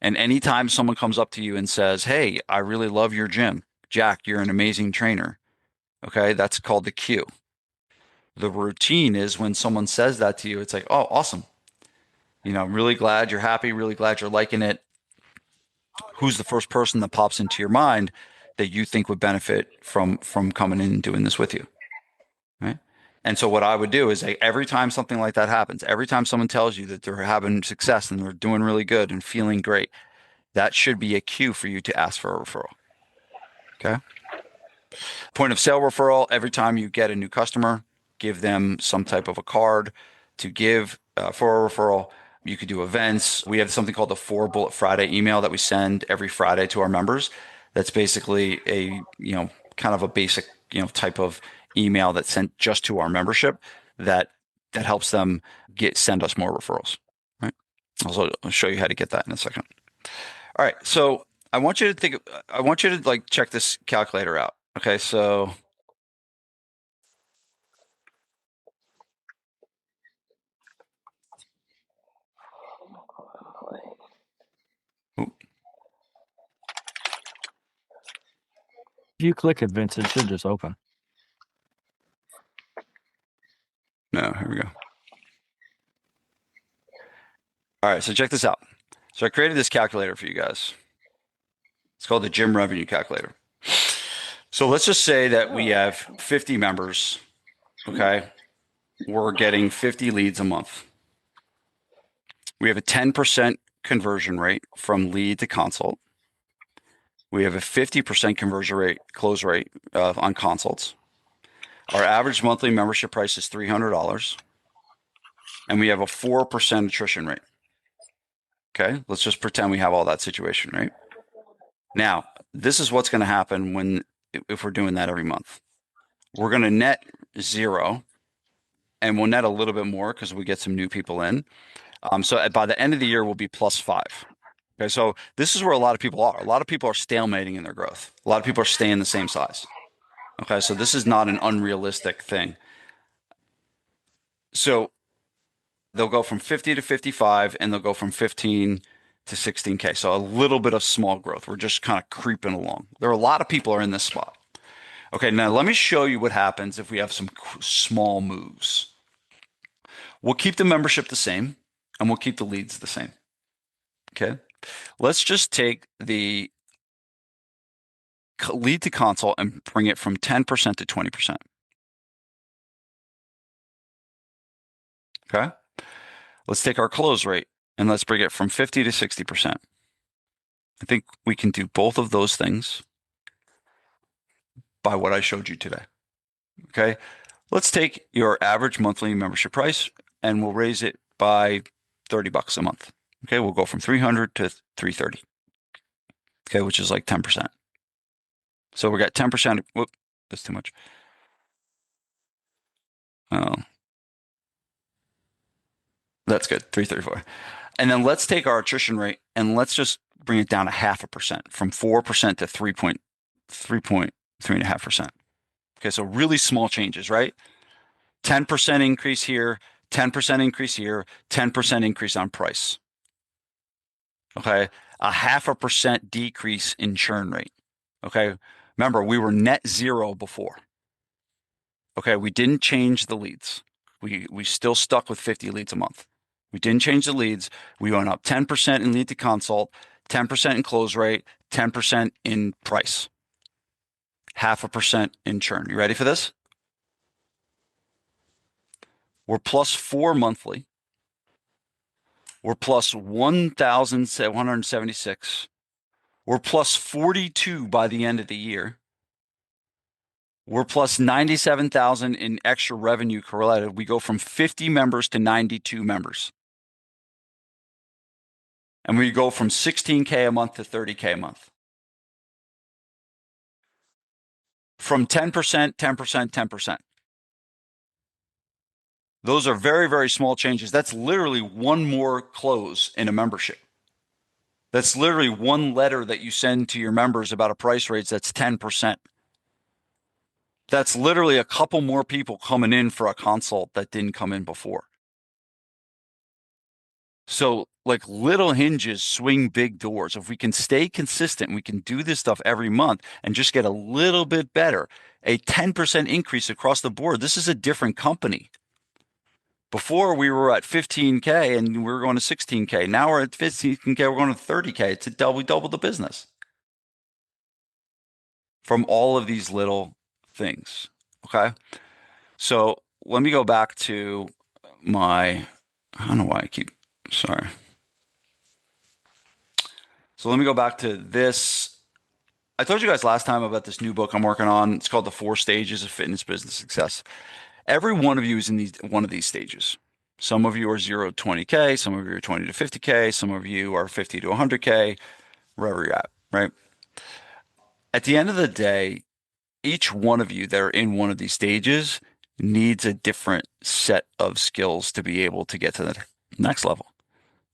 And anytime someone comes up to you and says, hey, I really love your gym. Jack, you're an amazing trainer. Okay. That's called the cue. The routine is when someone says that to you, it's like, oh, awesome. I'm really glad you're happy, really glad you're liking it. Who's the first person that pops into your mind that you think would benefit from coming in and doing this with you? Right. And so what I would do is like every time something like that happens, every time someone tells you that they're having success and they're doing really good and feeling great, that should be a cue for you to ask for a referral. Okay. Point of sale referral, every time you get a new customer, give them some type of a card to give for a referral. You could do events. We have something called the 4 Bullet Friday email that we send every Friday to our members. That's basically a, kind of a basic, type of email that's sent just to our membership that helps them send us more referrals, right? I'll show you how to get that in a second. All right. So I want you to like check this calculator out. Okay. So If you click it, Vince, it should just open. no, here we go. All right. So check this out. So I created this calculator for you guys. It's called the gym revenue calculator. So let's just say that we have 50 members. Okay. We're getting 50 leads a month. We have a 10% conversion rate from lead to consult. We have a 50% conversion rate, close rate on consults. Our average monthly membership price is $300, and we have a 4% attrition rate. Okay, let's just pretend we have all that situation, right? Now, this is what's going to happen if we're doing that every month. We're going to net 0, and we'll net a little bit more because we get some new people in. So by the end of the year, we'll be +5. Okay, so this is where a lot of people are. A lot of people are stalemating in their growth. A lot of people are staying the same size. Okay, so this is not an unrealistic thing. So they'll go from 50 to 55, and they'll go from 15 to 16K. So a little bit of small growth. We're just kind of creeping along. There are a lot of people are in this spot. Okay, now let me show you what happens if we have some small moves. We'll keep the membership the same, and we'll keep the leads the same. Okay, let's just take the lead to consult and bring it from 10% to 20%. Okay, let's take our close rate and let's bring it from 50 to 60%. I think we can do both of those things by what I showed you today. Okay. Let's take your average monthly membership price and we'll raise it by $30 a month. Okay. We'll go from 300 to 330. Okay. Which is like 10%. So we got 10%. Whoop, that's too much. Oh, that's good. 334. And then let's take our attrition rate and let's just bring it down to 0.5% from 4% to 3.5%. Okay. So really small changes, right? 10% increase here, 10% increase here, 10% increase on price. Okay. 0.5% decrease in churn rate. Okay. Remember, we were net zero before. Okay. We didn't change the leads. We still stuck with 50 leads a month. We didn't change the leads. We went up 10% in lead to consult, 10% in close rate, 10% in price, 0.5% in churn. You ready for this? We're +4 monthly. We're plus 1,776. We're plus 42 by the end of the year. We're plus 97,000 in extra revenue correlated. We go from 50 members to 92 members. And we go from 16K a month to 30K a month. From 10%, 10%, 10%. Those are very, very small changes. That's literally one more close in a membership. That's literally one letter that you send to your members about a price raise that's 10%. That's literally a couple more people coming in for a consult that didn't come in before. So like little hinges swing big doors. If we can stay consistent, we can do this stuff every month and just get a little bit better. A 10% increase across the board. This is a different company. Before we were at 15K and we were going to 16K. Now we're at 15K, we're going to 30K. It's double the business from all of these little things. Okay. So let me go back to I don't know why sorry. So let me go back to this. I told you guys last time about this new book I'm working on. It's called The 4 Stages of Fitness Business Success. Every one of you is in one of these stages. Some of you are 0 to 20K, some of you are 20 to 50K, some of you are 50 to 100K, wherever you're at, right? At the end of the day, each one of you that are in one of these stages needs a different set of skills to be able to get to the next level.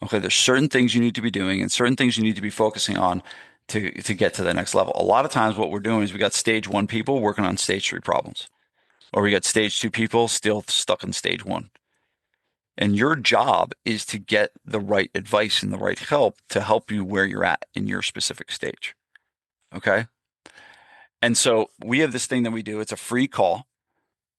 Okay, there's certain things you need to be doing and certain things you need to be focusing on to get to the next level. A lot of times what we're doing is we got stage 1 people working on stage 3 problems, or we got stage 2 people still stuck in stage 1. And your job is to get the right advice and the right help to help you where you're at in your specific stage. Okay. And so we have this thing that we do. It's a free call.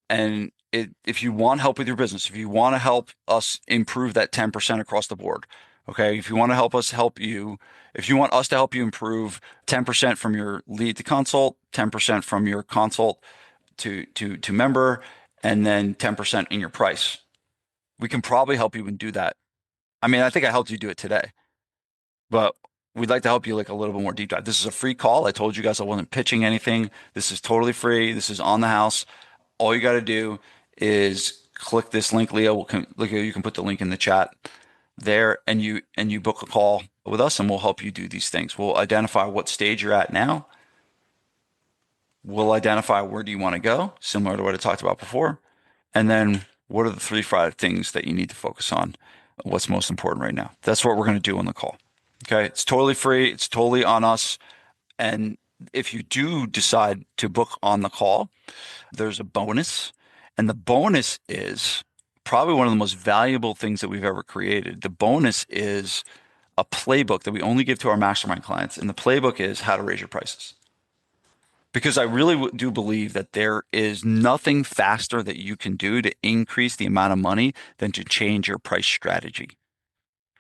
And if you want help with your business, if you want to help us improve that 10% across the board, okay, if you want to help us help you, if you want us to help you improve 10% from your lead to consult, 10% from your consult to member, and then 10% in your price, we can probably help you and do that. I mean, I think I helped you do it today, but we'd like to help you like a little bit more deep dive. This is a free call. I told you guys I wasn't pitching anything. This is totally free. This is on the house. All you got to do is click this link. Leo, you can put the link in the chat there, and you book a call with us, and we'll help you do these things. We'll identify what stage you're at now. We'll identify where do you want to go, similar to what I talked about before, and then what are the 3 5 things that you need to focus on? What's most important right now? That's what we're going to do on the call. Okay, it's totally free. It's totally on us. And if you do decide to book on the call, there's a bonus. And the bonus is probably one of the most valuable things that we've ever created. The bonus is a playbook that we only give to our mastermind clients. And the playbook is how to raise your prices. Because I really do believe that there is nothing faster that you can do to increase the amount of money than to change your price strategy.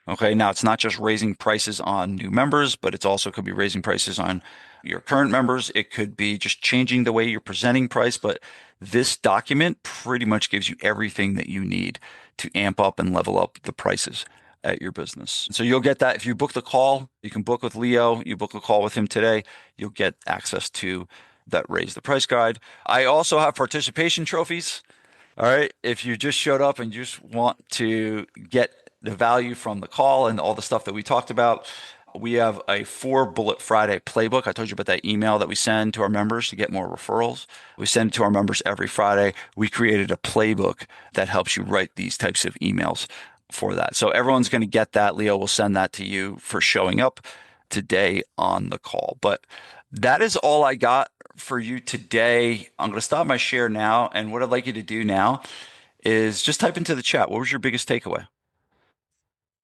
Okay, now it's not just raising prices on new members, but it's also could be raising prices on your current members. It could be just changing the way you're presenting price. But this document pretty much gives you everything that you need to amp up and level up the prices at your business. So you'll get that if you book the call. You can book with Leo. You book a call with him today. You'll get access to that raise the price guide. I also have participation trophies. All right. If you just showed up and you just want to get the value from the call and all the stuff that we talked about, we have a 4 Bullet Friday playbook. I told you about that email that we send to our members to get more referrals. We send it to our members every Friday. We created a playbook that helps you write these types of emails for that. So everyone's going to get that. Leo will send that to you for showing up today on the call. But that is all I got for you today. I'm going to stop my share now. And what I'd like you to do now is just type into the chat. What was your biggest takeaway?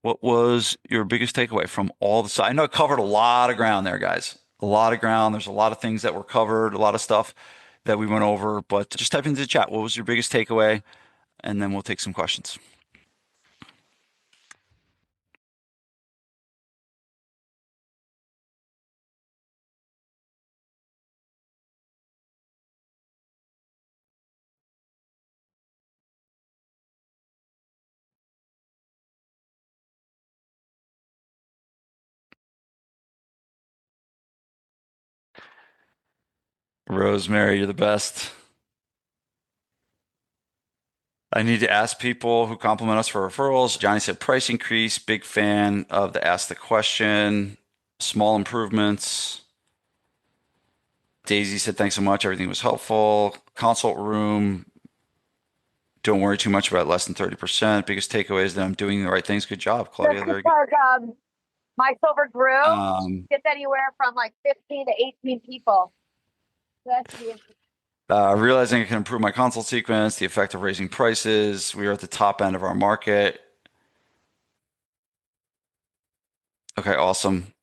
What was your biggest takeaway from all the I know I covered a lot of ground there, guys. A lot of ground. There's a lot of things that were covered, a lot of stuff that we went over, but just type into the chat. What was your biggest takeaway? And then we'll take some questions. Rosemary, you're the best. I need to ask people who compliment us for referrals. Johnny said price increase. Big fan of the ask the question. Small improvements. Daisy said thanks so much. Everything was helpful. Consult room. Don't worry too much about less than 30%. Biggest takeaway is that I'm doing the right things. Good job, Claudia. Just Very good. because my silver group Um, gets anywhere from like 15 to 18 people. So that should be interesting. Realizing I can improve my consult sequence, the effect of raising prices. We are at the top end of our market. Okay, awesome.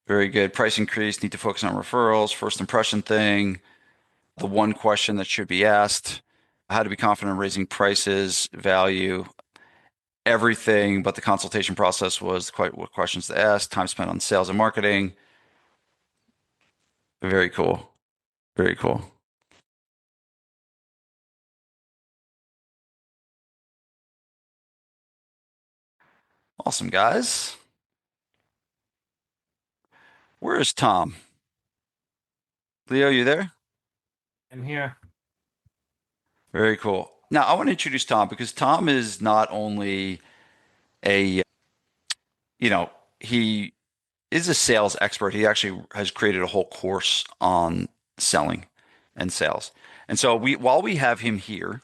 Very good. Price increase. Need to focus on referrals. First impression thing. The one question that should be asked. How to be confident in raising prices, value, everything, but the consultation process was quite what questions to ask. Time spent on sales and marketing. Very cool. Very cool. Awesome, guys. Where is Tom? Leo, you there? I'm here. Very cool. Now, I want to introduce Tom because Tom is not only a, he is a sales expert. He actually has created a whole course on selling and sales. And so while we have him here,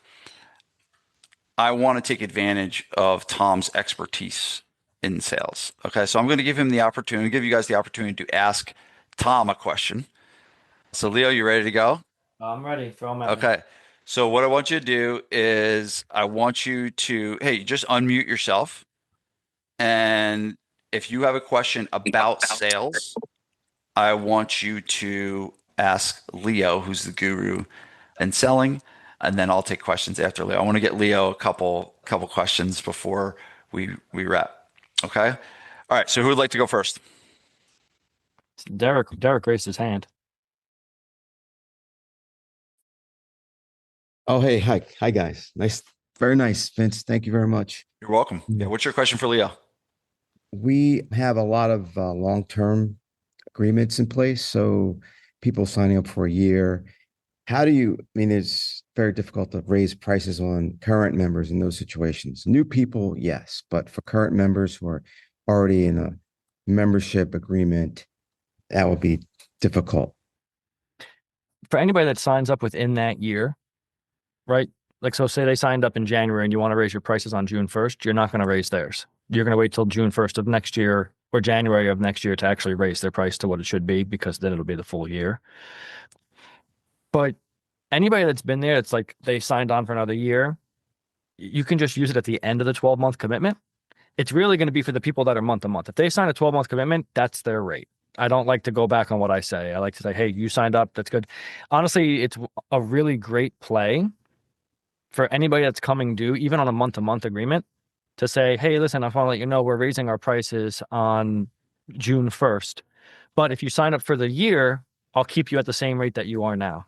I want to take advantage of Tom's expertise in sales. Okay, so I'm going to give him the opportunity, give you guys the opportunity to ask Tom a question. So Leo, you ready to go? I'm ready. Throw 'em at me. Okay. So what I want you to do is I want you to, hey, just unmute yourself. And if you have a question about sales, I want you to ask Leo, who's the guru in selling, and then I'll take questions after Leo. I want to get Leo a couple questions before we wrap. Okay? All right, so who would like to go first? Derek raised his hand. Oh, hey, hi, guys. Nice, very nice, Vince. Thank you very much. You're welcome. Yeah, what's your question for Leo? We have a lot of long-term agreements in place, so people signing up for a year. How do you, I mean, it's very difficult to raise prices on current members in those situations. New people, yes, but for current members who are already in a membership agreement, that would be difficult. For anybody that signs up within that year, right? Like, so say they signed up in January and you want to raise your prices on June 1st, you're not going to raise theirs. You're going to wait till June 1st of next year or January of next year to actually raise their price to what it should be, because then it'll be the full year. But anybody that's been there, it's like they signed on for another year, you can just use it at the end of the 12-month commitment. It's really going to be for the people that are month to month. If they sign a 12-month commitment, that's their rate. I don't like to go back on what I say. I like to say, hey, you signed up. That's good. Honestly, it's a really great play for anybody that's coming due, even on a month-to-month agreement, to say, hey, listen, I want to let you know we're raising our prices on June 1st. But if you sign up for the year, I'll keep you at the same rate that you are now.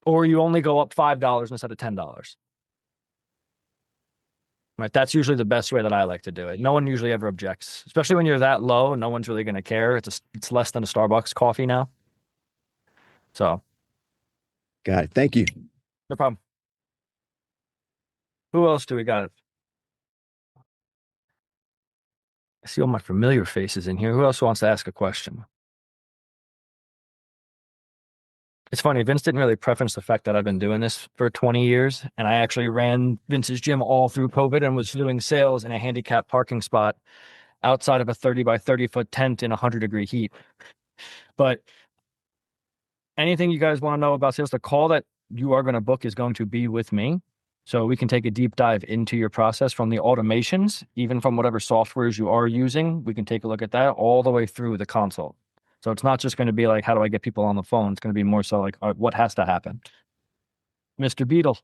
Or you only go up $5 instead of $10. Right. That's usually the best way that I like to do it. No one usually ever objects, especially when you're that low. No one's really going to care. It's less than a Starbucks coffee now. So Got it. Thank you. no problem. Who else do we got? I see all my familiar faces in here. Who else wants to ask a question? It's funny, Vince didn't really preference the fact that I've been doing this for 20 years, and I actually ran Vince's gym all through COVID and was doing sales in a handicapped parking spot outside of a 30 by 30-foot tent in 100-degree heat. But anything you guys want to know about sales, the call that you are going to book is going to be with me. So we can take a deep dive into your process from the automations, even from whatever softwares you are using. We can take a look at that all the way through the consult. So it's not just going to be like, how do I get people on the phone? It's going to be more so like, what has to happen? Mr. Beetle.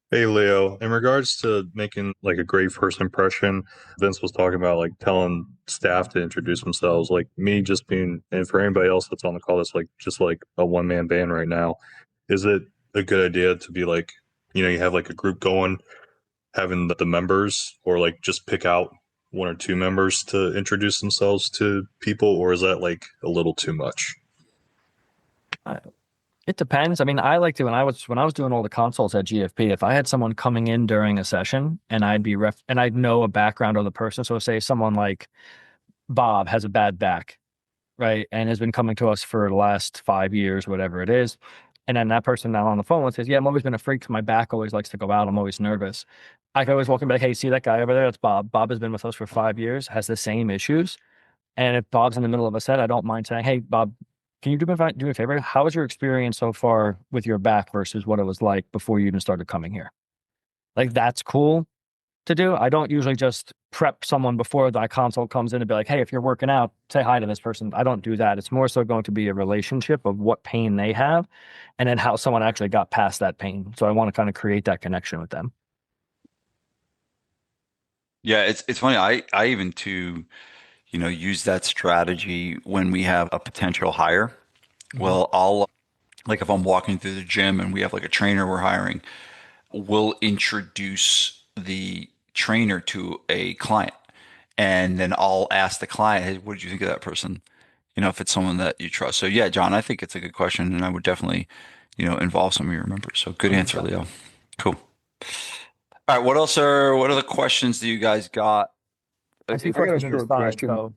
Hey Leo, in regards to making like a great first impression, Vince was talking about like telling staff to introduce themselves, like me just being, and for anybody else that's on the call that's like just like a one-man band right now, is it a good idea to be like, you have like a group going, having the members, or like just pick out one or two members to introduce themselves to people, or is that like a little too much? It depends. I mean, I like to when I was doing all the consults at GFP, if I had someone coming in during a session and I'd know a background of the person. So say someone like Bob has a bad back, right? And has been coming to us for the last 5 years, whatever it is. And then that person now on the phone says, yeah, I'm always been a freak. My back always likes to go out. I'm always nervous. I can always walk in and be like, hey, see that guy over there? That's Bob. Bob has been with us for 5 years, has the same issues. And if Bob's in the middle of a set, I don't mind saying, hey, Bob, can you do me a favor? How was your experience so far with your back versus what it was like before you even started coming here? Like, that's cool to do. I don't usually just prep someone before the consult comes in and be like, hey, if you're working out, say hi to this person. I don't do that. It's more so going to be a relationship of what pain they have and then how someone actually got past that pain. So I want to kind of create that connection with them. Yeah, it's funny. I even use that strategy when we have a potential hire. Well, I'll like if I'm walking through the gym and we have like a trainer we're hiring, we'll introduce the trainer to a client. And then I'll ask the client, hey, what did you think of that person? If it's someone that you trust. So yeah, John, I think it's a good question, and I would definitely, involve some of your members. So good answer, 100%. Leo. Cool. All right, what other questions do you guys got? I see I got a questions in the short side. question. So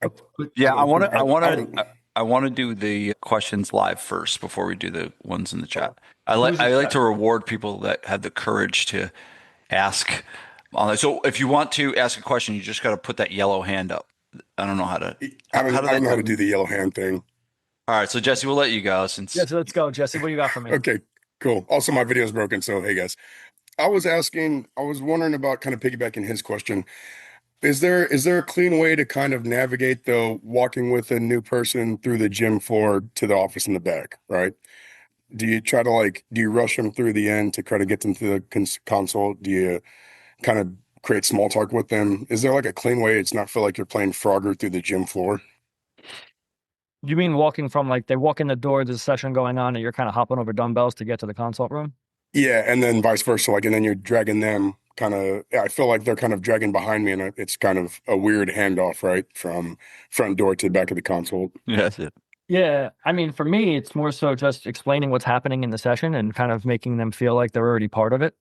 I, Yeah, I want to, I want I to, I want to do the questions live first before we do the ones in the chat. who's I this like guy? to reward people that have the courage to ask on it. So if you want to ask a question, you just got to put that yellow hand up. I don't know how to. How do I they don't know do how it? to do the yellow hand thing. All right, so Jesse, we'll let you go since. Yes, let's go. Jesse, what do you got for me? Okay, cool. Also, my video's broken, so hey guys. I was wondering about kind of piggybacking his question. Is there a clean way to kind of navigate the walking with a new person through the gym floor to the office in the back, right? Do you rush them through the end to try to get them to the console? Do you kind of create small talk with them? Is there like a clean way it's not feel like you're playing Frogger through the gym floor? You mean walking from like they walk in the door, there's a session going on, and you're kind of hopping over dumbbells to get to the consult room? Yeah, and then vice versa, like, and then you're dragging them kind of, yeah, I feel like they're kind of dragging behind me, and it's kind of a weird handoff, right? From front door to the back of the console. Yes. Yeah. Yeah, I mean, for me, it's more so just explaining what's happening in the session and kind of making them feel like they're already part of it.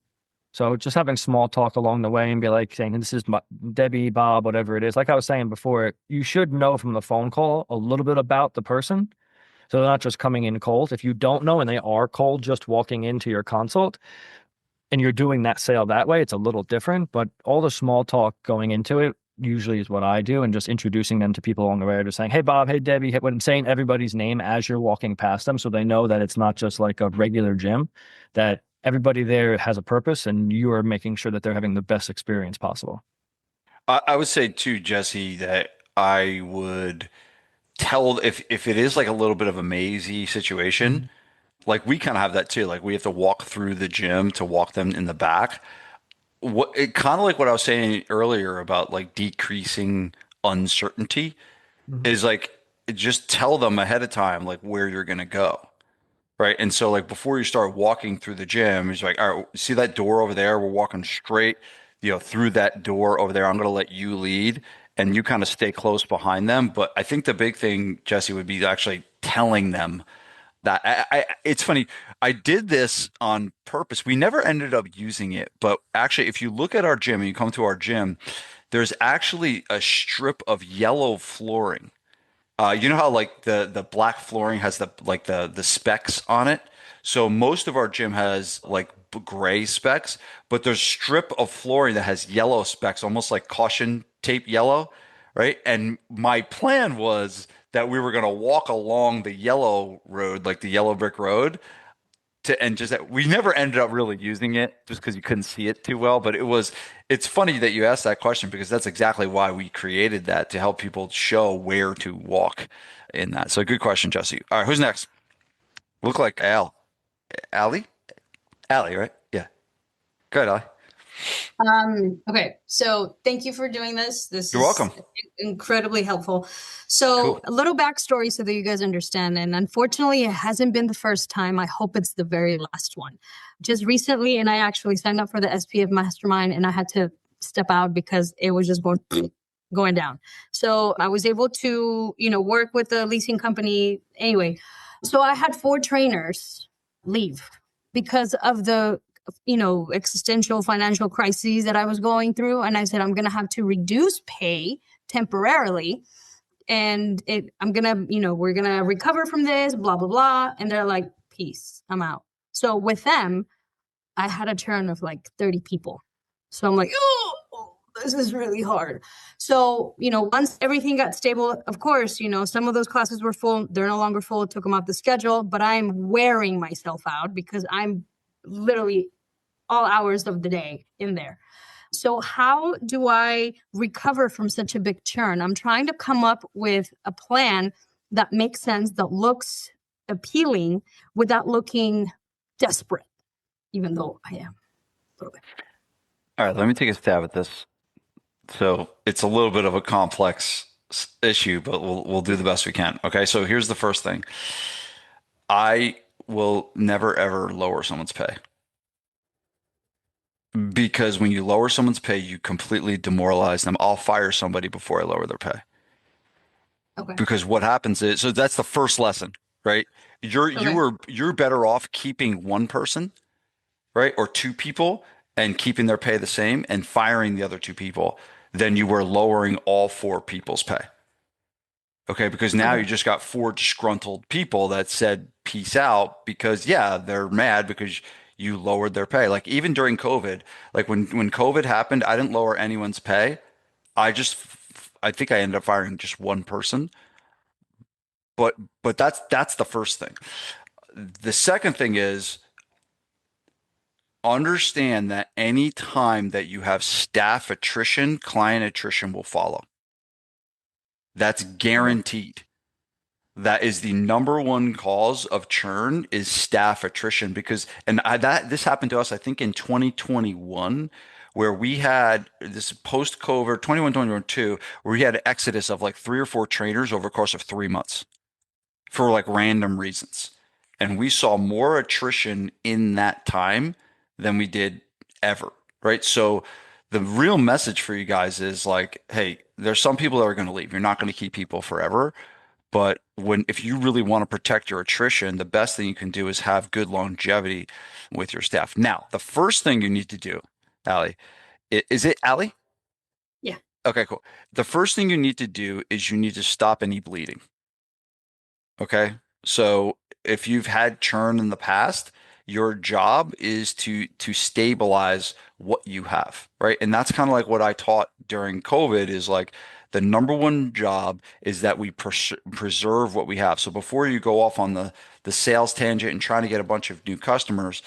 So just having small talk along the way and be like saying, this is Debbie, Bob, whatever it is. Like I was saying before, you should know from the phone call a little bit about the person. So they're not just coming in cold. If you don't know and they are cold, just walking into your consult and you're doing that sale that way, it's a little different. But all the small talk going into it usually is what I do, and just introducing them to people along the way, just saying, hey, Bob, hey, Debbie, hey, when saying everybody's name as you're walking past them. So they know that it's not just like a regular gym, that everybody there has a purpose and you are making sure that they're having the best experience possible. I would say too, Jesse, that I would tell if it is like a little bit of a mazy situation, Mhm. like we kind of have that too. Like we have to walk through the gym to walk them in the back. What it kind of like what I was saying earlier about like decreasing uncertainty Mhm. is like just tell them ahead of time like where you're gonna go. right? And so like before you start walking through the gym, it's like, all right, see that door over there? We're walking straight, through that door over there. I'm going to let you lead and you kind of stay close behind them. But I think the big thing, Jesse, would be actually telling them that it's funny. I did this on purpose. We never ended up using it, but actually, if you look at our gym and you come to our gym, there's actually a strip of yellow flooring. You know how like the black flooring has the specks on it? So most of our gym has like gray specks, but there's strip of flooring that has yellow specks, almost like caution tape yellow, right? And my plan was that we were going to walk along the yellow road, like the yellow brick road, and just that we never ended up really using it just because you couldn't see it too well. But it's funny that you asked that question because that's exactly why we created that to help people show where to walk in that. So good question, Jesse. All right, who's next? Look like Allie, Allie, right? Yeah. Good, Allie. Okay, so thank you for doing this. This You're is welcome. incredibly helpful. So Cool. a little backstory so that you guys understand. And unfortunately, it hasn't been the first time. I hope it's the very last one. Just recently, and I actually signed up for the SPF Mastermind and I had to step out because it was just going down. So I was able to, work with the leasing company. Anyway, so I had 4 trainers leave because of the existential financial crises that I was going through. And I said, I'm going to have to reduce pay temporarily. And we're going to recover from this, blah, blah, blah. And they're like, peace, I'm out. So with them, I had a churn of like 30 people. So I'm like, oh, this is really hard. So, once everything got stable, of course, some of those classes were full. They're no longer full. Took them off the schedule, but I'm wearing myself out because I'm literally all hours of the day in there. So how do I recover from such a big churn? I'm trying to come up with a plan that makes sense, that looks appealing without looking desperate, even though I am a little bit. All right, let me take a stab at this. So it's a little bit of a complex issue, but we'll do the best we can. Okay, so here's the first thing. I will never ever lower someone's pay. Because when you lower someone's pay, you completely demoralize them. I'll fire somebody before I lower their pay. Okay. Because what happens is, so that's the first lesson, right? You're better off keeping one person, right? Or 2 people and keeping their pay the same and firing the other 2 people than you were lowering all 4 people's pay. Okay, because now you just got 4 disgruntled people that said peace out because yeah, they're mad because you lowered their pay. Like even during COVID, like when COVID happened, I didn't lower anyone's pay. I think I ended up firing just one person. But that's the first thing. The second thing is understand that any time that you have staff attrition, client attrition will follow. That's guaranteed. That is the number one cause of churn is staff attrition because this happened to us I think in 2021 where we had this post COVID 21-22 where we had an exodus of like 3 or 4 trainers over the course of 3 months for like random reasons. And we saw more attrition in that time than we did ever, right? So the real message for you guys is like, hey, there's some people that are going to leave. You're not going to keep people forever. But if you really want to protect your attrition, the best thing you can do is have good longevity with your staff. Now, the first thing you need to do, Allie, is it Allie? Yeah. Okay, cool. The first thing you need to do is you need to stop any bleeding. Okay. So if you've had churn in the past, your job is to stabilize what you have, right? And that's kind of like what I taught during COVID is like the number one job is that we preserve what we have. So before you go off on the sales tangent and trying to get a bunch of new customers,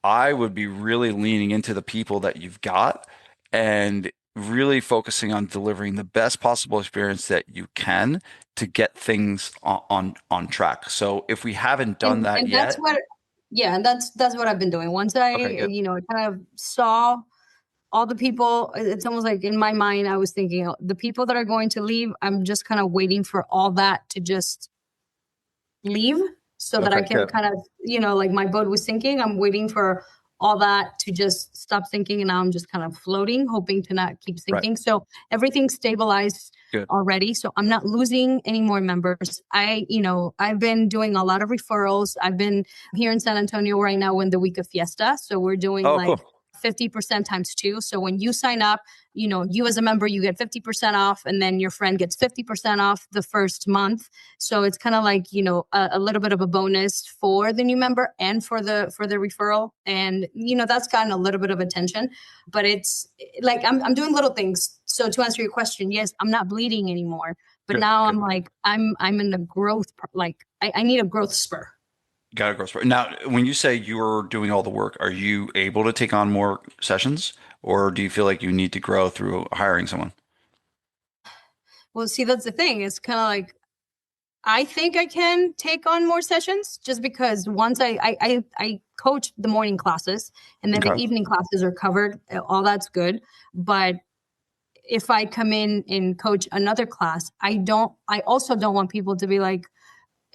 I would be really leaning into the people that you've got and really focusing on delivering the best possible experience that you can to get things on track. So if we haven't done that And yet, and that's what I've been doing. Once I, okay, good. kind of saw all the people, it's almost like in my mind, I was thinking the people that are going to leave, I'm just kind of waiting for all that to just leave so that I Okay, can good. kind of, like my boat was sinking. I'm waiting for all that to just stop sinking. And now I'm just kind of floating, hoping to not keep Right. sinking. So everything's stabilized Good. already. So I'm not losing any more members. I've been doing a lot of referrals. I've been here in San Antonio right now in the week of Fiesta. So we're doing Oh, like cool. 50% times two. So when you sign up, you as a member, you get 50% off, and then your friend gets 50% off the first month. So it's kind of like, a little bit of a bonus for the new member and for the referral. And, that's gotten a little bit of attention, but it's like, I'm doing little things. So to answer your question, yes, I'm not bleeding anymore, but Good. now Good. I'm like, I'm in the growth, like I need a growth spur. Got to grow spurt. Now, when you say you're doing all the work, are you able to take on more sessions, or do you feel like you need to grow through hiring someone? Well, see, that's the thing. It's kind of like, I think I can take on more sessions just because once I coach the morning classes, and then the Okay. evening classes are covered. All that's good. But if I come in and coach another class, I also don't want people to be like,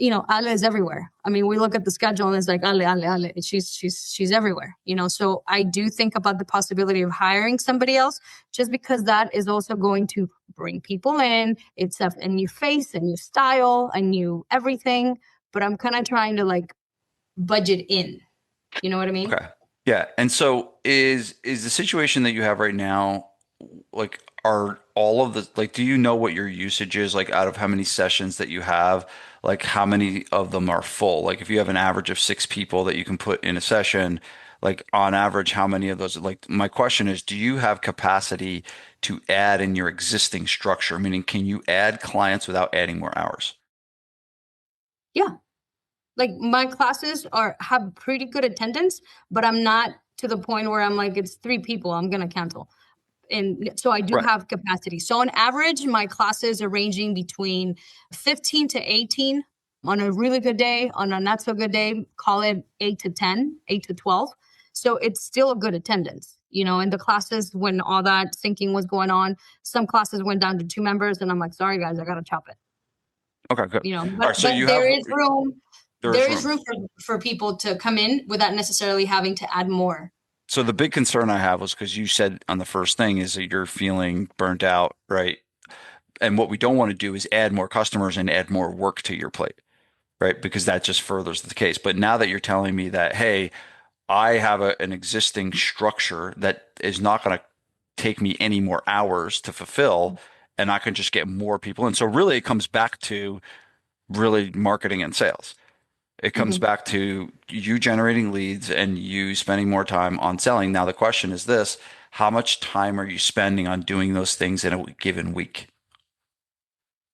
Ale is everywhere. I mean, we look at the schedule and it's like Ale. She's everywhere. So I do think about the possibility of hiring somebody else, just because that is also going to bring people in. It's a new face, a new style, a new everything. But I'm kind of trying to like budget in. You know what I mean? Okay. Yeah. And so is the situation that you have right now, like, are all of the, like, do you know what your usage is, like, out of how many sessions that you have? Like, how many of them are full? Like, if you have an average of 6 people that you can put in a session, like, on average, how many of those, like, my question is, do you have capacity to add in your existing structure? Meaning, can you add clients without adding more hours? Yeah. Like my classes have pretty good attendance, but I'm not to the point where I'm like, it's 3 people, I'm gonna cancel. And so I do Right. have capacity. So on average, my classes are ranging between 15 to 18 on a really good day. On a not so good day, call it 8 to 10, 8 to 12. So it's still a good attendance. In the classes when all that syncing was going on, some classes went down to 2 members, and I'm like, sorry guys, I gotta chop it. Okay, good. All right. But So you there have, is room. there's There is room. room for people to come in without necessarily having to add more. So the big concern I have was because you said on the first thing is that you're feeling burnt out, right? And what we don't want to do is add more customers and add more work to your plate, right? Because that just furthers the case. But now that you're telling me that, hey, I have an existing structure that is not going to take me any more hours to fulfill, and I can just get more people in. So really, it comes back to really marketing and sales. It comes Mhm. back to you generating leads and you spending more time on selling. Now, the question is this: how much time are you spending on doing those things in a given week?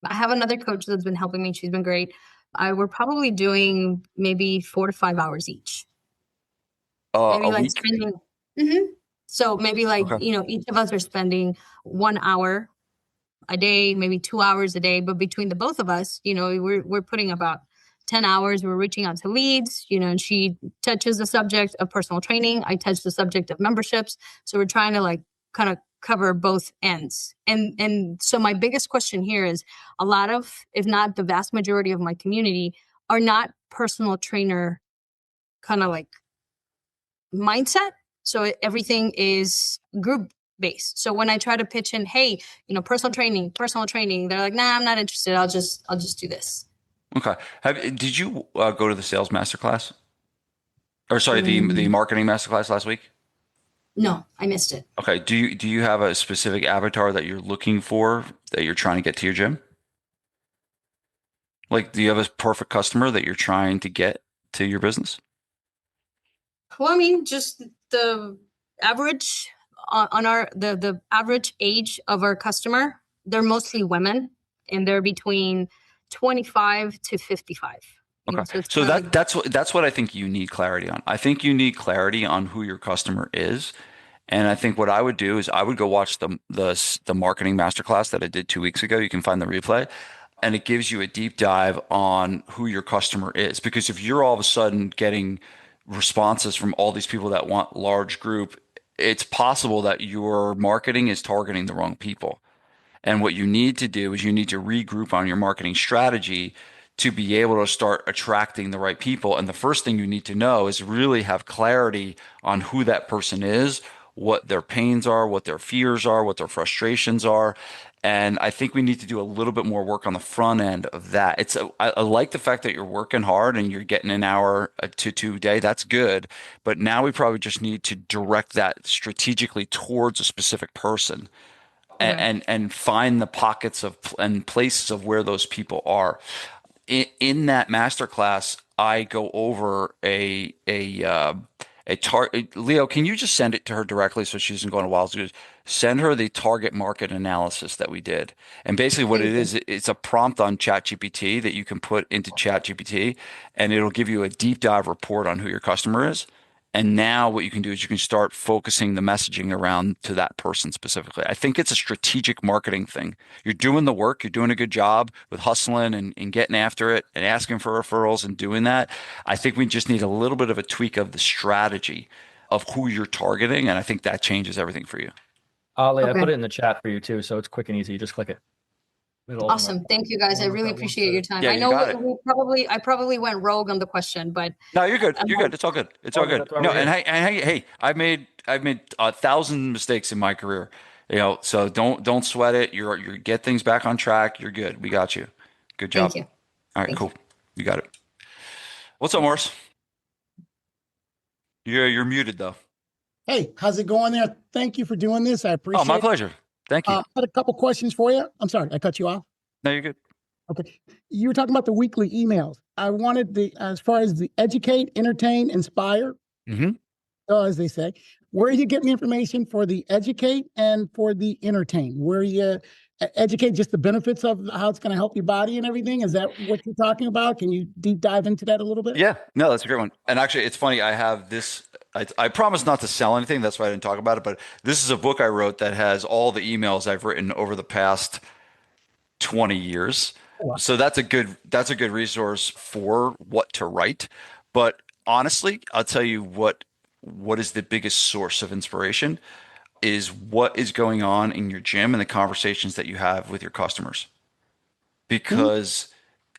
I have another coach that's been helping me. She's been great. We're probably doing maybe 4 to 5 hours each. Maybe A like week? spending. Mhm. So maybe like, Okay. each of us are spending 1 hour a day, maybe 2 hours a day. But between the both of us, we're putting about 10 hours. We're reaching out to leads, and she touches the subject of personal training. I touch the subject of memberships. So we're trying to like kind of cover both ends. And so my biggest question here is a lot of, if not the vast majority of my community are not personal trainer kind of like mindset. So everything is group based. So when I try to pitch in, hey, personal training, they're like, nah, I'm not interested. I'll just do this. Okay. Did you go to the sales masterclass? Or sorry, the Mm, marketing masterclass last week? no, I missed it. Okay. Do you have a specific avatar that you're looking for that you're trying to get to your gym? Like, do you have a perfect customer that you're trying to get to your business? Well, I mean, just the average on our the average age of our customer, they're mostly women, and they're between 25 to 55. Okay. So it's So kind of like, that's what I think you need clarity on. I think you need clarity on who your customer is. And I think what I would do is I would go watch the marketing masterclass that I did 2 weeks ago. You can find the replay, and it gives you a deep dive on who your customer is. Because if you're all of a sudden getting responses from all these people that want large group, it's possible that your marketing is targeting the wrong people. And what you need to do is you need to regroup on your marketing strategy to be able to start attracting the right people. And the first thing you need to know is really have clarity on who that person is, what their pains are, what their fears are, what their frustrations are. And I think we need to do a little bit more work on the front end of that. I like the fact that you're working hard and you're getting an hour to two a day. That's good. But now we probably just need to direct that strategically towards a specific person Right. and find the pockets of and places of where those people are. In that masterclass, I go over a target. Leo, can you just send it to her directly so she doesn't go on a wild goose? Send her the target market analysis that we did. And basically what it is, it's a prompt on ChatGPT that you can put into ChatGPT, and it'll give you a deep dive report on who your customer is. And now what you can do is you can start focusing the messaging around to that person specifically. I think it's a strategic marketing thing. You're doing the work, you're doing a good job with hustling and getting after it and asking for referrals and doing that. I think we just need a little bit of a tweak of the strategy of who you're targeting. And I think that changes everything for you. Ollie, I Okay. put it in the chat for you too, so it's quick and easy. You just click it. It'll Awesome. Thank you guys. I I'll really work that appreciate once your time. Yeah, I you know got it. I probably went rogue on the question, but No, you're good. You're good. It's all good. It's all All good. good. That's why No, we're and here. hey, I've made 1,000 mistakes in my career. So don't sweat it. You get things back on track. You're good. We got you. Good job. thank you. All right, Thank cool. You got it. What's up, Morris? You're muted though. Hey, how's it going there? Thank you for doing this. I Oh, my appreciate it. pleasure. Thank you. I had a couple questions for you. I'm sorry, I cut you off. No, you're good. Okay. You were talking about the weekly emails. I wanted as far as the educate, entertain, inspire, Mm-hmm. as they say, where are you getting the information for the educate and for the entertain? Where you educate just the benefits of how it's going to help your body and everything? Is that what you're talking about? Can you deep dive into that a little bit? Yeah, no, that's a great one. And actually, it's funny. I have this. I promise not to sell anything. That's why I didn't talk about it. But this is a book I wrote that has all the emails I've written over the past 20 years. Wow. So that's a good resource for what to write. But honestly, I'll tell you what is the biggest source of inspiration is what is going on in your gym and the conversations that you have with your customers. Because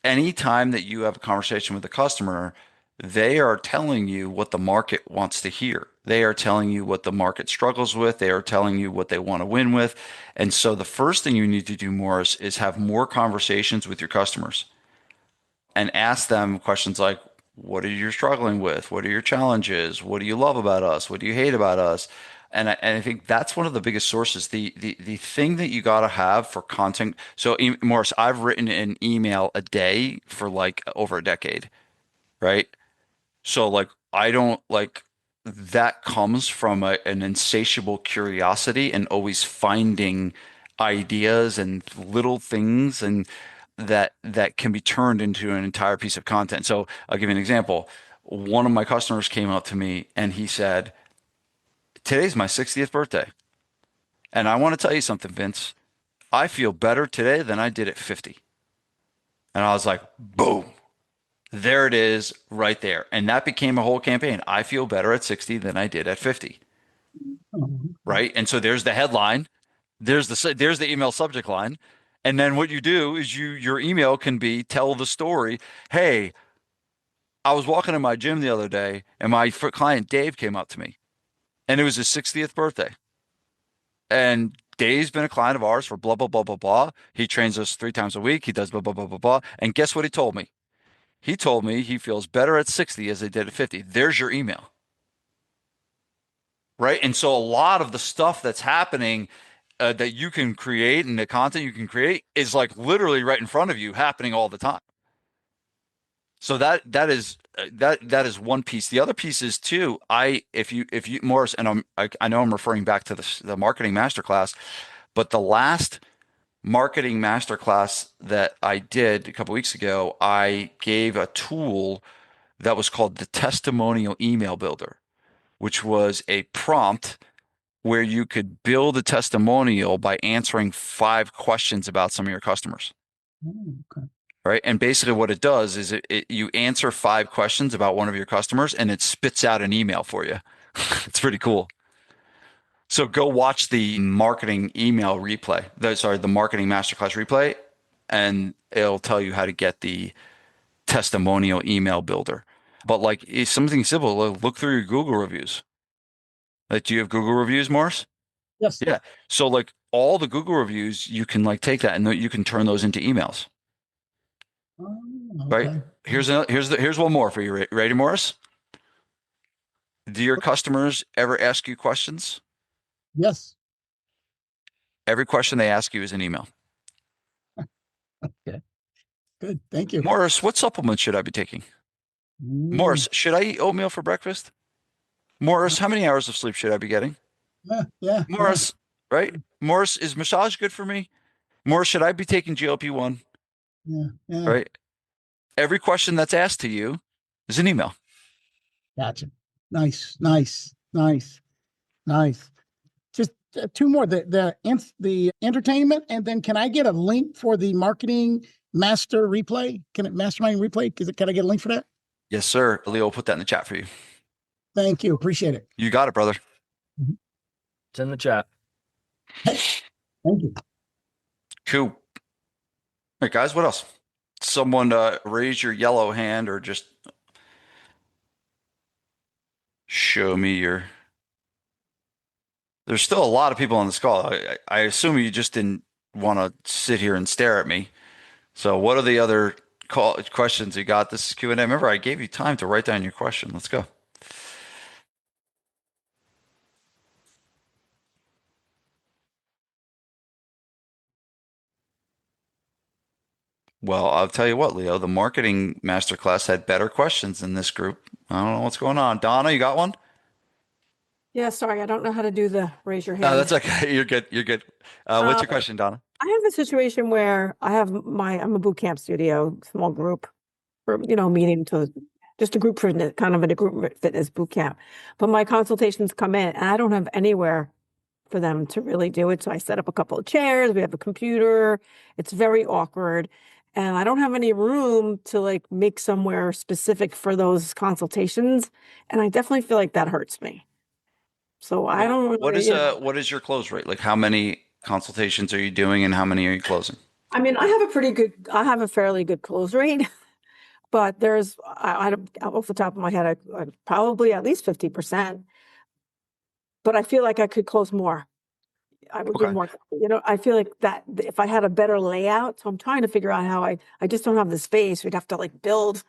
anytime that you have a conversation with a customer, they are telling you what the market wants to hear. They are telling you what the market struggles with. They are telling you what they want to win with. And so the first thing you need to do more is have more conversations with your customers and ask them questions like, what are you struggling with? What are your challenges? What do you love about us? What do you hate about us? And I think that's one of the biggest sources. The thing that you got to have for content. So, Morris, I've written an email a day for like over a decade, right? So like I don't like that comes from an insatiable curiosity and always finding ideas and little things and that can be turned into an entire piece of content. So I'll give you an example. One of my customers came up to me and he said, "Today's my 60th birthday. And I want to tell you something, Vince. I feel better today than I did at 50." And I was like, boom. There it is right there. And that became a whole campaign. I feel better at 60 than I did at 50. Right. And so there's the headline. There's the email subject line. And then what you do is your email can be tell the story. Hey, I was walking in my gym the other day and my client Dave came up to me and it was his 60th birthday. And Dave's been a client of ours for blah, blah, blah, blah, blah. He trains us 3 times a week. He does blah, blah, blah, blah, blah. And guess what he told me? He told me he feels better at 60 as he did at 50. There's your email. Right. And so a lot of the stuff that's happening that you can create and the content you can create is like literally right in front of you happening all the time. So that is one piece. The other piece is too, if you Morris, and I know I'm referring back to the marketing masterclass, but the last marketing masterclass that I did a couple weeks ago, I gave a tool that was called the testimonial email builder, which was a prompt where you could build a testimonial by answering 5 questions about some of your customers. Okay. Right. And basically what it does is you answer 5 questions about one of your customers and it spits out an email for you. It's pretty cool. So go watch the marketing email replay. The marketing masterclass replay, and it'll tell you how to get testimonial email builder. But like it's something simple. Look through your Google reviews. Like, do you have Google reviews, Morris? Yes. Yeah. So like all the Google reviews, you can like take that and you can turn those into emails, Oh, right? okay. Here's one more for you. Ready, Morris? Do your customers ever ask you questions? Yes. Every question they ask you is an email. Okay. Good. Thank you. Morris, what supplements should I be taking? Mm, Morris, should I eat oatmeal for breakfast? Morris, how many hours of sleep should I be getting? yeah. Yeah. Yeah. Morris, right? Morris, is massage good for me? Morris, should I be taking GLP-1? Yeah. Yeah. Right? Every question that's asked to you is an email. Gotcha. Nice. Nice. Nice. Nice. Just two more. The entertainment, and then can I get a link for the marketing master replay? Can it mastermind replay? Can I get a link for that? Yes, sir. Leo will put that in the chat for you. Thank you. Appreciate it. You got it, brother. It's in the chat. Thank you. Cool. All right, guys, what else? Someone raise your yellow hand or just show me your. There's still a lot of people on this call. I assume you just didn't want to sit here and stare at me. So what are the other questions you got? This is Q&A. Remember, I gave you time to write down your question. Let's go. Well, I'll tell you what, Leo, the marketing masterclass had better questions in this group. I don't know what's going on. Donna, you got one? Yeah, sorry, I don't know how to do the raise your hand. No, that's okay. You're good. You're good. What's your question, Donna? I have a situation where I'm a boot camp studio, small group, for meeting to just a group fitness, kind of a group fitness boot camp. But my consultations come in, and I don't have anywhere for them to really do it. So I set up a couple of chairs. We have a computer. It's very awkward, and I don't have any room to like make somewhere specific for those consultations. And I definitely feel like that hurts me. So I don't really, What is your close rate? Like how many consultations are you doing and how many are you closing? I mean, I have a fairly good close rate, but I don't, off the top of my head, I probably at least 50%, but I feel like I could close more. I would Okay. do more, I feel like that if I had a better layout, so I'm trying to figure out how I just don't have the space. We'd have to like build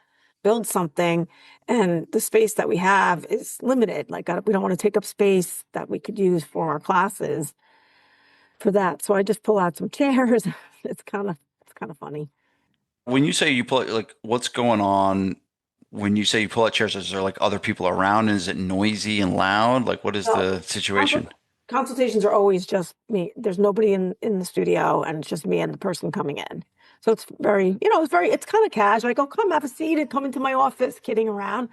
something, and the space that we have is limited. Like we don't want to take up space that we could use for our classes for that. So I just pull out some chairs. It's kind of funny. When you say you pull, like what's going on when you say you pull out chairs? Is there like other people around? Is it noisy and loud? Like what is the situation? Consultations are always just me. There's nobody in the studio, and it's just me and the person coming in. So it's very, it's kind of casual. I go, come have a seat and come into my office, kidding around.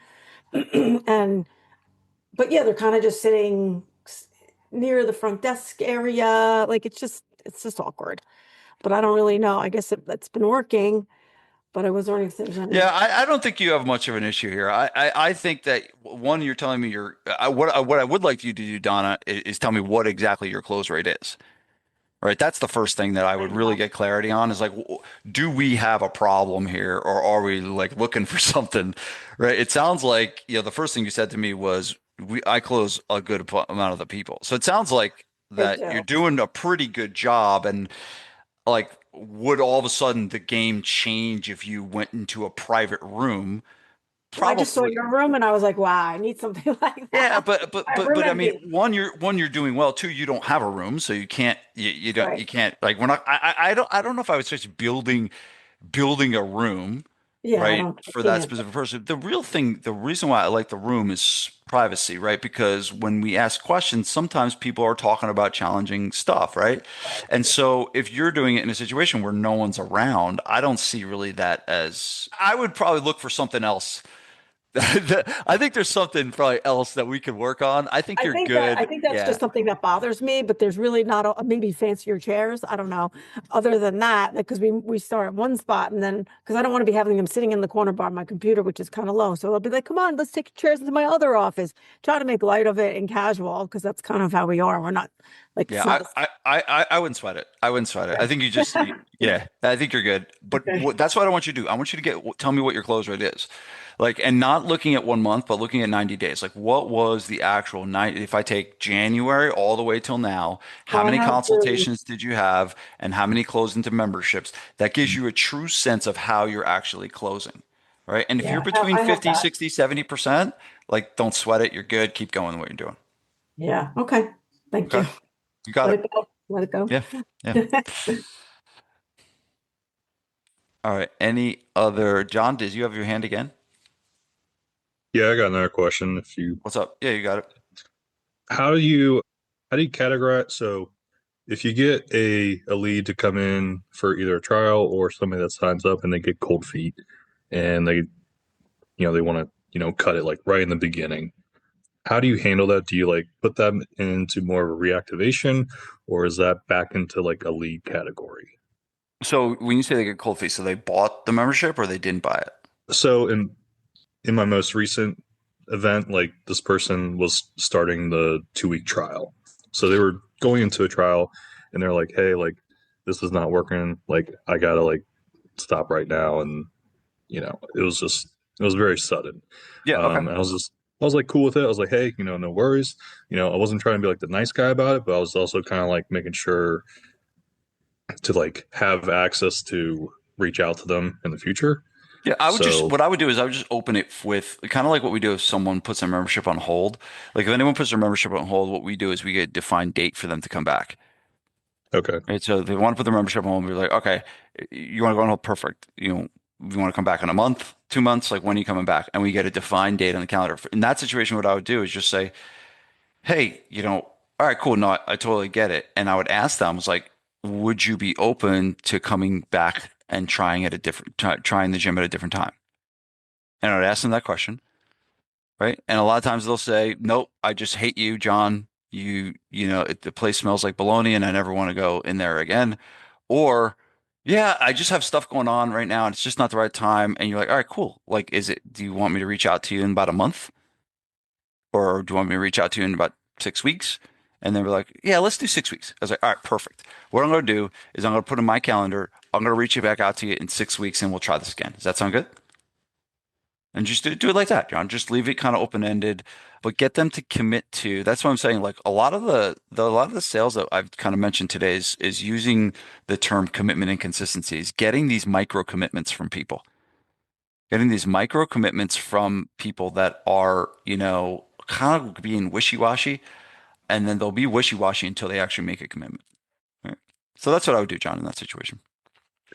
But yeah, they're kind of just sitting near the front desk area. Like it's just awkward. But I don't really know. I guess that's been working. But I was wondering if there's any. Yeah, I don't think you have much of an issue here. I think that one, you're telling me what I would like you to do, Donna, is tell me what exactly your close rate is. Right. That's the first thing that I would really get clarity on is like, do we have a problem here or are we like looking for something? Right. It sounds like, the first thing you said to me was I close a good amount of the people. So it sounds like that you're doing a pretty good job. And like, would all of a sudden the game change if you went into a private room? Probably. I just saw your room and I was like, wow, I need something like that. Yeah, but I mean, one, you're doing well. Two, you don't have a room, so you can't you don't Right. you can't like we're not. I don't know if I would suggest building a room, Yeah, right, for that specific person. The reason why I like the room is privacy, right? Because when we ask questions, sometimes people are talking about challenging stuff, right? And so if you're doing it in a situation where no one's around, I don't see really that as. I would probably look for something else. I think there's something probably else that we could work on. I think you're good. I think that's just something that bothers me, but there's really not maybe fancier chairs. I don't know. Other than that, because we start at one spot and then because I don't want to be having them sitting in the corner by my computer, which is kind of low. So I'll be like, come on, let's take chairs into my other office. Try to make light of it and casual because that's kind of how we are. We're not like I wouldn't sweat it. I wouldn't sweat it. I think Yeah, I think you're good. But Okay. that's what I want you to do. I want you to tell me what your close rate is. Like, and not looking at 1 month, but looking at 90 days. Like, what was the actual night? If I take January all the way till now, how Well, I many have to, consultations did you have and how many closed into memberships? That gives you a true sense of how you're actually closing, right? And if you're yeah, between I have 50, that. 60, 70%, like, don't sweat it. You're good. Keep going what you're doing. Yeah. Okay. Thank Okay. you. You got Let it. it go. Let it go. Yeah. Yeah. All right. Any other, John, did you have your hand again? Yeah, I got another question. If you, What's up? Yeah, you got it. how do you, how do you categorize? So if you get a lead to come in for either a trial or somebody that signs up and they get cold feet and they want to, cut it like right in the beginning. How do you handle that? Do you like put them into more of a reactivation or is that back into like a lead category? So when you say they get cold feet, so they bought the membership or they didn't buy it? So in my most recent event, like this person was starting the 2 week trial. So they were going into a trial and they're like, hey, like this is not working. Like I gotta like stop right now. And it was very sudden. Yeah, okay. I was like cool with it. I was like, hey, no worries. I wasn't trying to be like the nice guy about it, but I was also kind of like making sure to like have access to reach out to them in the future. Yeah, So, what I would do is I would just open it with kind of like what we do if someone puts their membership on hold. Like if anyone puts their membership on hold, what we do is we get a defined date for them to come back. okay. Right. So if they want to put their membership on hold, we're like, okay, you want to go on hold? Perfect. You want to come back in a month, 2 months, like when are you coming back? And we get a defined date on the calendar. In that situation, what I would do is just say, hey, all right, cool. No, I totally get it. And I would ask them, I was like, would you be open to coming back and trying the gym at a different time? And I would ask them that question, right? And a lot of times they'll say, nope, I just hate you, John. The place smells like bologna and I never want to go in there again. Or, yeah, I just have stuff going on right now and it's just not the right time. And you're like, all right, cool. Like, do you want me to reach out to you in about a month? Or do you want me to reach out to you in about 6 weeks? And they were like, yeah, let's do 6 weeks. I was like, all right, perfect. What I'm going to do is I'm going to put in my calendar, I'm going to reach you back out to you in 6 weeks and we'll try this again. Does that sound good? And just do it like that, John. Just leave it kind of open-ended, but get them to commit to. That's what I'm saying. Like a lot of the sales that I've kind of mentioned today is using the term commitment and consistency, is getting these micro commitments from people. Getting these micro commitments from people that are, kind of being wishy-washy, and then they'll be wishy-washy until they actually make a commitment. Right? So that's what I would do, John, in that situation.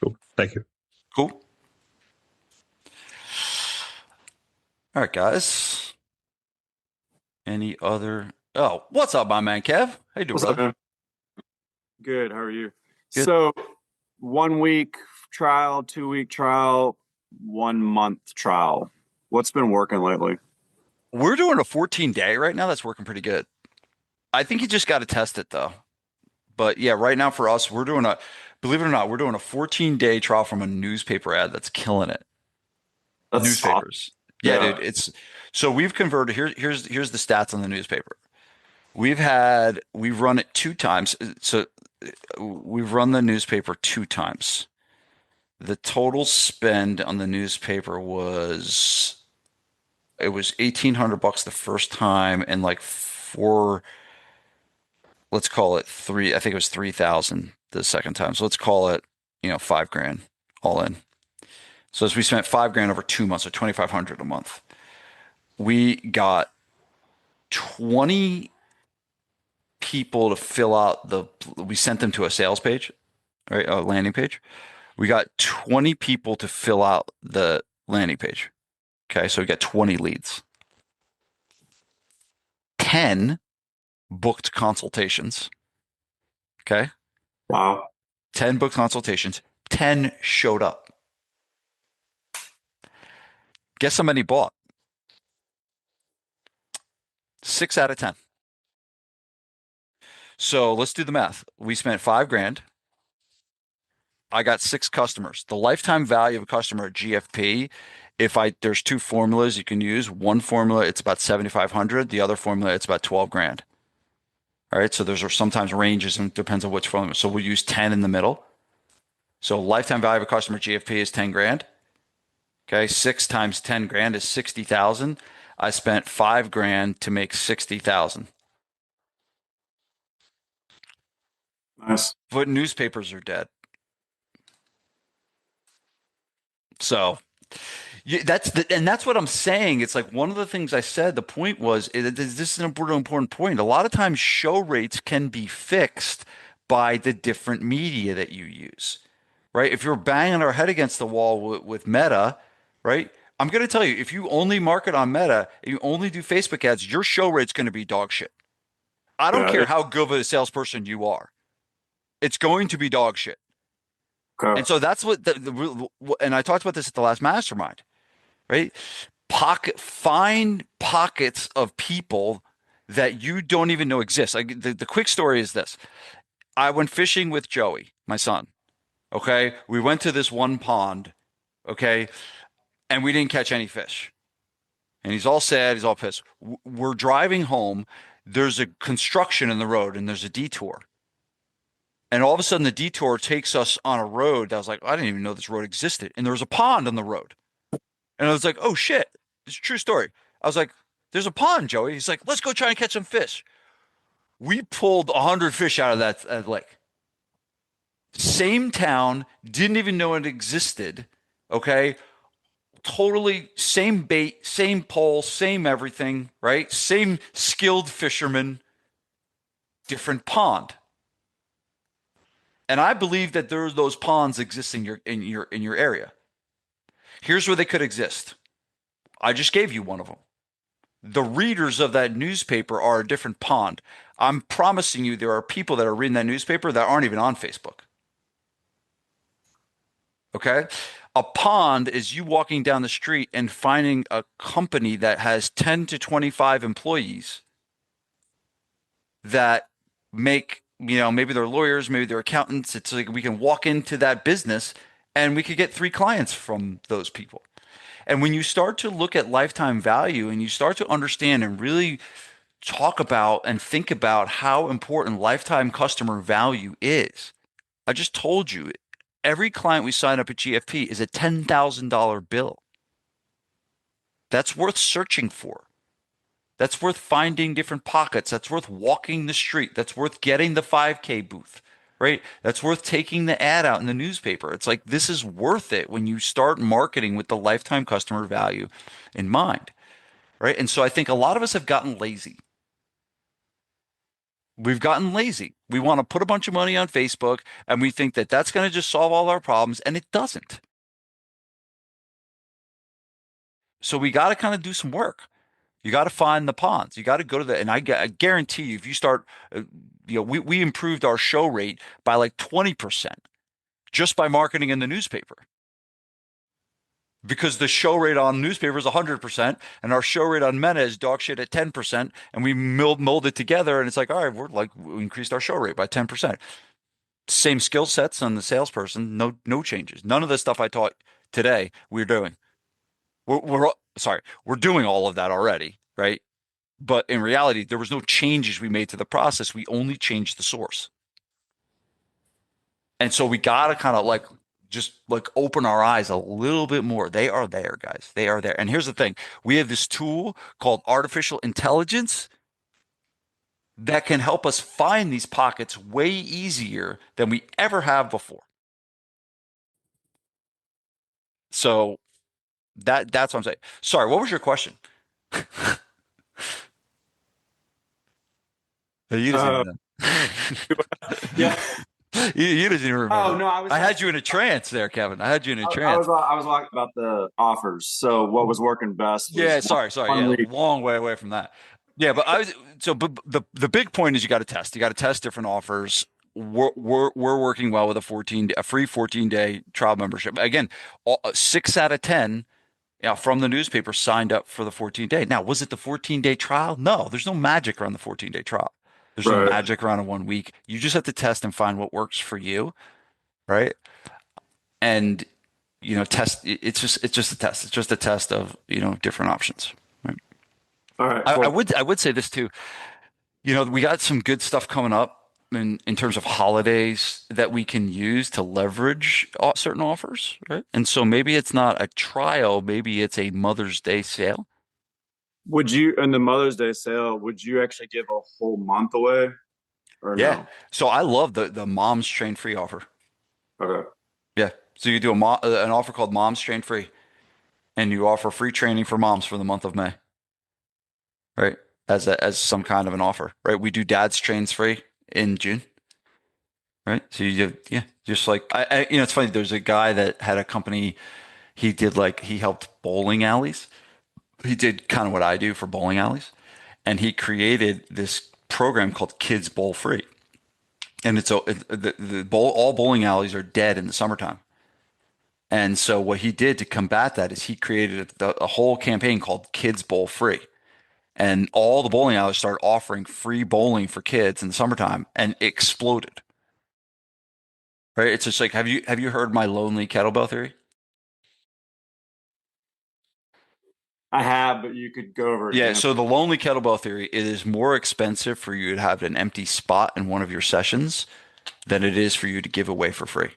Cool. Thank you. Cool. All right, guys. Any other? Oh, what's up, my man, Kev? How you doing, What's up, brother? man? Good. How are you? Good. So, 1 week trial, 2 week trial, 1 month trial. What's been working lately? We're doing a 14-day right now. That's working pretty good. I think you just got to test it though. But yeah, right now for us, believe it or not, we're doing a 14-day trial from a newspaper ad that's killing it. That's Newspapers. Yeah, Yeah. dude. So we've converted. Here's the stats on the newspaper. We've run it 2 times. So we've run the newspaper 2 times. The total spend on the newspaper was 1,800 bucks the first time and like let's call it three. I think it was 3,000 the second time. So let's call it, 5 grand all in. So as we spent 5 grand over 2 months, so 2,500 a month. We got 20 people to fill out we sent them to a sales page, right? A landing page. We got 20 people to fill out the landing page. Okay. So we got 20 leads, 10 booked consultations. Okay. Wow. 10 booked consultations, 10 showed up. Guess how many bought? 6 out of 10. So let's do the math. We spent 5 grand. I got 6 customers. The lifetime value of a customer at GFP, there's 2 formulas you can use. One formula, it's about 7,500. The other formula, it's about 12 grand. All right. So those are sometimes ranges and it depends on which formula. So we'll use 10 in the middle. So lifetime value of a customer GFP is 10 grand. Okay, 6 times 10 grand is 60,000. I spent 5 grand to make 60,000. Nice. But newspapers are dead. So that's what I'm saying. It's like one of the things I said. The point was this is an important point. A lot of times, show rates can be fixed by the different media that you use, right? If you're banging our head against the wall with Meta, right? I'm going to tell you, if you only market on Meta, you only do Facebook ads, your show rate's going to be dog shit. I don't care how good of a salesperson you are. It's going to be dog shit. Okay. And so that's what and I talked about this at the last mastermind, right? Find pockets of people that you don't even know exist. Like the quick story is this. I went fishing with Joey, my son. Okay. We went to this one pond. Okay. And we didn't catch any fish. And he's all sad. He's all pissed. We're driving home. There's a construction in the road and there's a detour. And all of a sudden, the detour takes us on a road that I was like, I didn't even know this road existed. And there was a pond on the road. And I was like, oh, shit. It's a true story. I was like, there's a pond, Joey. He's like, let's go try and catch some fish. We pulled 100 fish out of that lake. Same town, didn't even know it existed. Okay. Totally same bait, same pole, same everything, right? Same skilled fisherman, different pond. And I believe that there's those ponds existing in your area. Here's where they could exist. I just gave you one of them. The readers of that newspaper are a different pond. I'm promising you there are people that are reading that newspaper that aren't even on Facebook. Okay? A pond is you walking down the street and finding a company that has 10 to 25 employees that make, maybe they're lawyers, maybe they're accountants. It's like we can walk into that business and we could get 3 clients from those people. And when you start to look at lifetime value and you start to understand and really talk about and think about how important lifetime customer value is, I just told you, every client we sign up at GFP is a $10,000 bill. That's worth searching for. That's worth finding different pockets. That's worth walking the street. That's worth getting the 5K booth, right? That's worth taking the ad out in the newspaper. It's like this is worth it when you start marketing with the lifetime customer value in mind, right? And so I think a lot of us have gotten lazy. We've gotten lazy. We want to put a bunch of money on Facebook and we think that that's going to just solve all our problems, and it doesn't. So we got to kind of do some work. You got to find the ponds. You got to go to and I guarantee you, if you start, we improved our show rate by like 20% just by marketing in the newspaper. Because the show rate on newspaper is 100% and our show rate on Meta is dog shit at 10%, and we mold it together and it's like, all right, we increased our show rate by 10%. Same skill sets on the salesperson, no changes. None of the stuff I taught today we're doing. We're doing all of that already, right? But in reality, there was no changes we made to the process. We only changed the source. And so we got to kind of just open our eyes a little bit more. They are there, guys. They are there. And here's the thing. We have this tool called artificial intelligence that can help us find these pockets way easier than we ever have before. So that's what I'm saying. Sorry, what was your question? You just Yeah. you didn't even remember. Oh no, I had you in a trance there, Kevin. I had you in a trance. I was talking about the offers. So what was working best? Yeah, sorry. Yeah, long way away from that. Yeah, but but the big point is you got to test. You got to test different offers. We're working well with a free 14-day trial membership. Again, 6 out of 10 from the newspaper signed up for the 14-day. Now, was it the 14-day trial? No, there's no magic around the 14-day trial. There's no magic around a 1 week. You just have to test and find what works for you, right? And test. It's just a test. It's just a test of different options. Right? All right. I would say this too. We got some good stuff coming up. in terms of holidays that we can use to leverage certain offers, right? And so maybe it's not a trial, maybe it's a Mother's Day sale. Would you, in the Mother's Day sale, would you actually give a whole month away or Yeah. no? So I love the Moms Train Free offer. Okay. Yeah. So you do an offer called Moms Train Free, and you offer free training for moms for the month of May, right? As some kind of an offer, right? We do Dad's Trains Free in June, right? So yeah, just like it's funny. There's a guy that had a company. He helped bowling alleys. He did kind of what I do for bowling alleys, and he created this program called Kids Bowl Free. And all bowling alleys are dead in the summertime. And so what he did to combat that is he created a whole campaign called Kids Bowl Free. And all the bowling alleys started offering free bowling for kids in the summertime, and it exploded. Right? It's just like, have you heard my lonely kettlebell theory? I have, but you could go over it Yeah, again. so the lonely kettlebell theory, it is more expensive for you to have an empty spot in one of your sessions than it is for you to give away for free.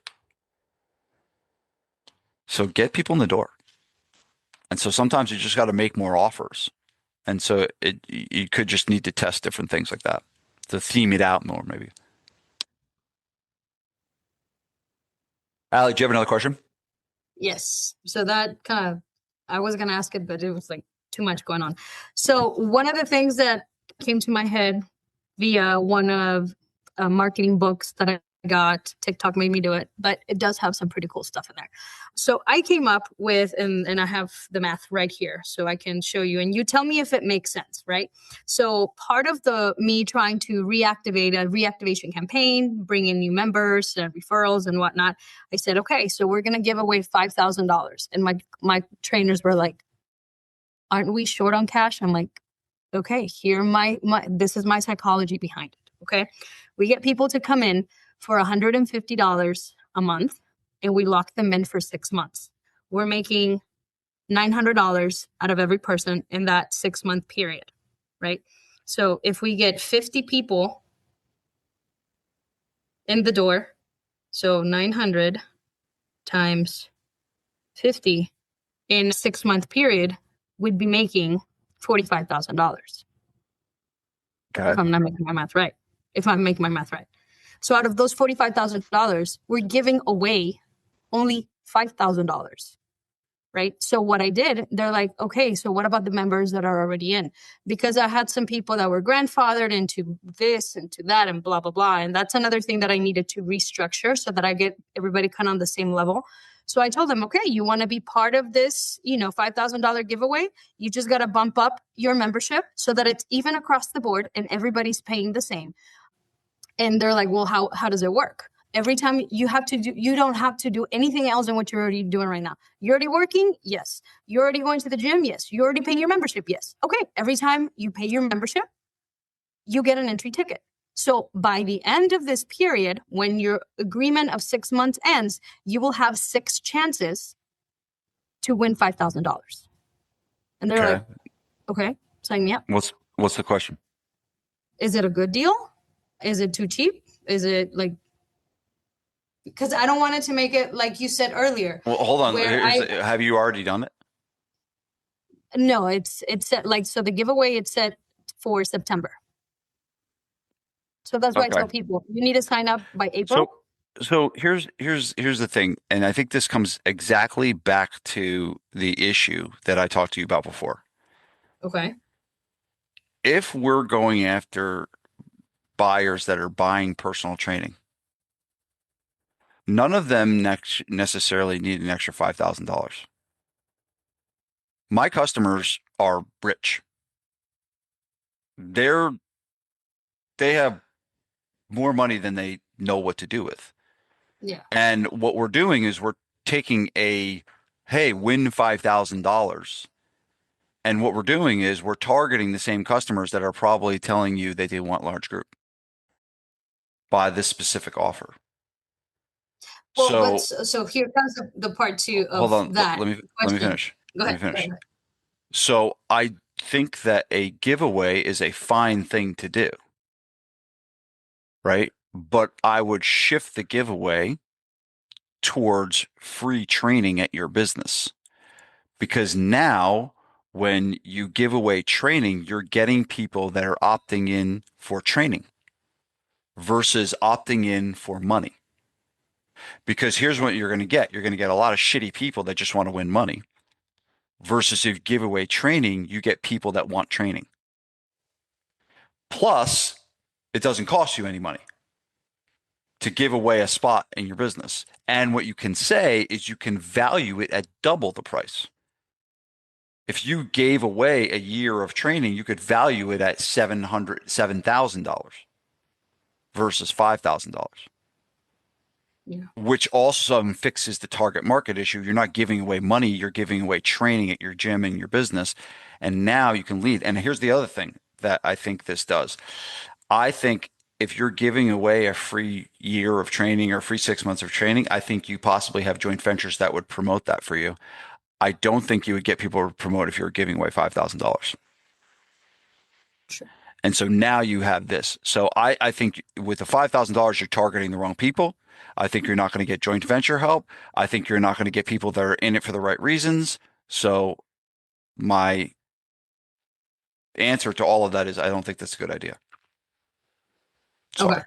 So get people in the door. And so sometimes you just got to make more offers. And so you could just need to test different things like that to theme it out more, maybe. Allie, do you have another question? Yes. So that kind of, I was going to ask it, but it was like too much going on. So one of the things that came to my head via one of marketing books that I got, TikTok made me do it, but it does have some pretty cool stuff in there. So I came up with, and I have the math right here, so I can show you, and you tell me if it makes sense, right? So part of me trying to reactivate a reactivation campaign, bring in new members and referrals and whatnot, I said, okay, so we're going to give away $5,000. And my trainers were like, aren't we short on cash? I'm like, okay, this is my psychology behind it. Okay. We get people to come in for $150 a month, and we lock them in for 6 months. We're making $900 out of every person in that 6-month period, right? So if we get 50 people in the door, so 900 times 50 in a 6-month period, we'd be making $45,000. Okay. If I'm not making my math right. If I'm making my math right. So out of those $45,000, we're giving away only $5,000. Right. So what I did, they're like, okay, so what about the members that are already in? Because I had some people that were grandfathered into this and to that and blah, blah, blah. And that's another thing that I needed to restructure so that I get everybody kind of on the same level. So I told them, okay, you want to be part of this, $5,000 giveaway? You just got to bump up your membership so that it's even across the board and everybody's paying the same. And they're like, well, how does it work? Every time you don't have to do anything else than what you're already doing right now. You're already working? Yes. You're already going to the gym? Yes. You're already paying your membership? Yes. Okay. Every time you pay your membership, you get an entry ticket. So by the end of this period, when your agreement of 6 months ends, you will have 6 chances to win $5,000. And they're like, okay, sign me up. What's the question? Is it a good deal? Is it too cheap? Is it like, because I don't want it to make it like you said earlier. Well, hold on. Have you already done it? No, it's set like, so the giveaway it's set for September. So that's why I tell people you need to sign up by April. So here's the thing, and I think this comes exactly back to the issue that I talked to you about before. Okay. If we're going after buyers that are buying personal training, none of them necessarily need an extra $5,000. My customers are rich. They have more money than they know what to do with. Yeah. And what we're doing is we're taking hey, win $5,000. And what we're doing is we're targeting the same customers that are probably telling you that they want large group by this specific offer. Well, so here comes the part 2 of hold on, that. let me finish. Go ahead. Let me finish. So I think that a giveaway is a fine thing to do, right? but I would shift the giveaway towards free training at your business. Because now when you give away training, you're getting people that are opting in for training versus opting in for money. Because here's what you're going to get. You're going to get a lot of shitty people that just want to win money versus if you give away training, you get people that want training. Plus, it doesn't cost you any money to give away a spot in your business. And what you can say is you can value it at double the price. If you gave away a year of training, you could value it at $7,000 versus $5,000. Yeah. Which also fixes the target market issue. You're not giving away money, you're giving away training at your gym and your business. And now you can lead. And here's the other thing that I think this does. I think if you're giving away a free year of training or free 6 months of training, I think you possibly have joint ventures that would promote that for you. I don't think you would get people to promote if you were giving away $5,000. Sure. And so now you have this. So I think with the $5,000, you're targeting the wrong people. I think you're not going to get joint venture help. I think you're not going to get people that are in it for the right reasons. So my answer to all of that is I don't think that's a good idea. Sorry. Okay.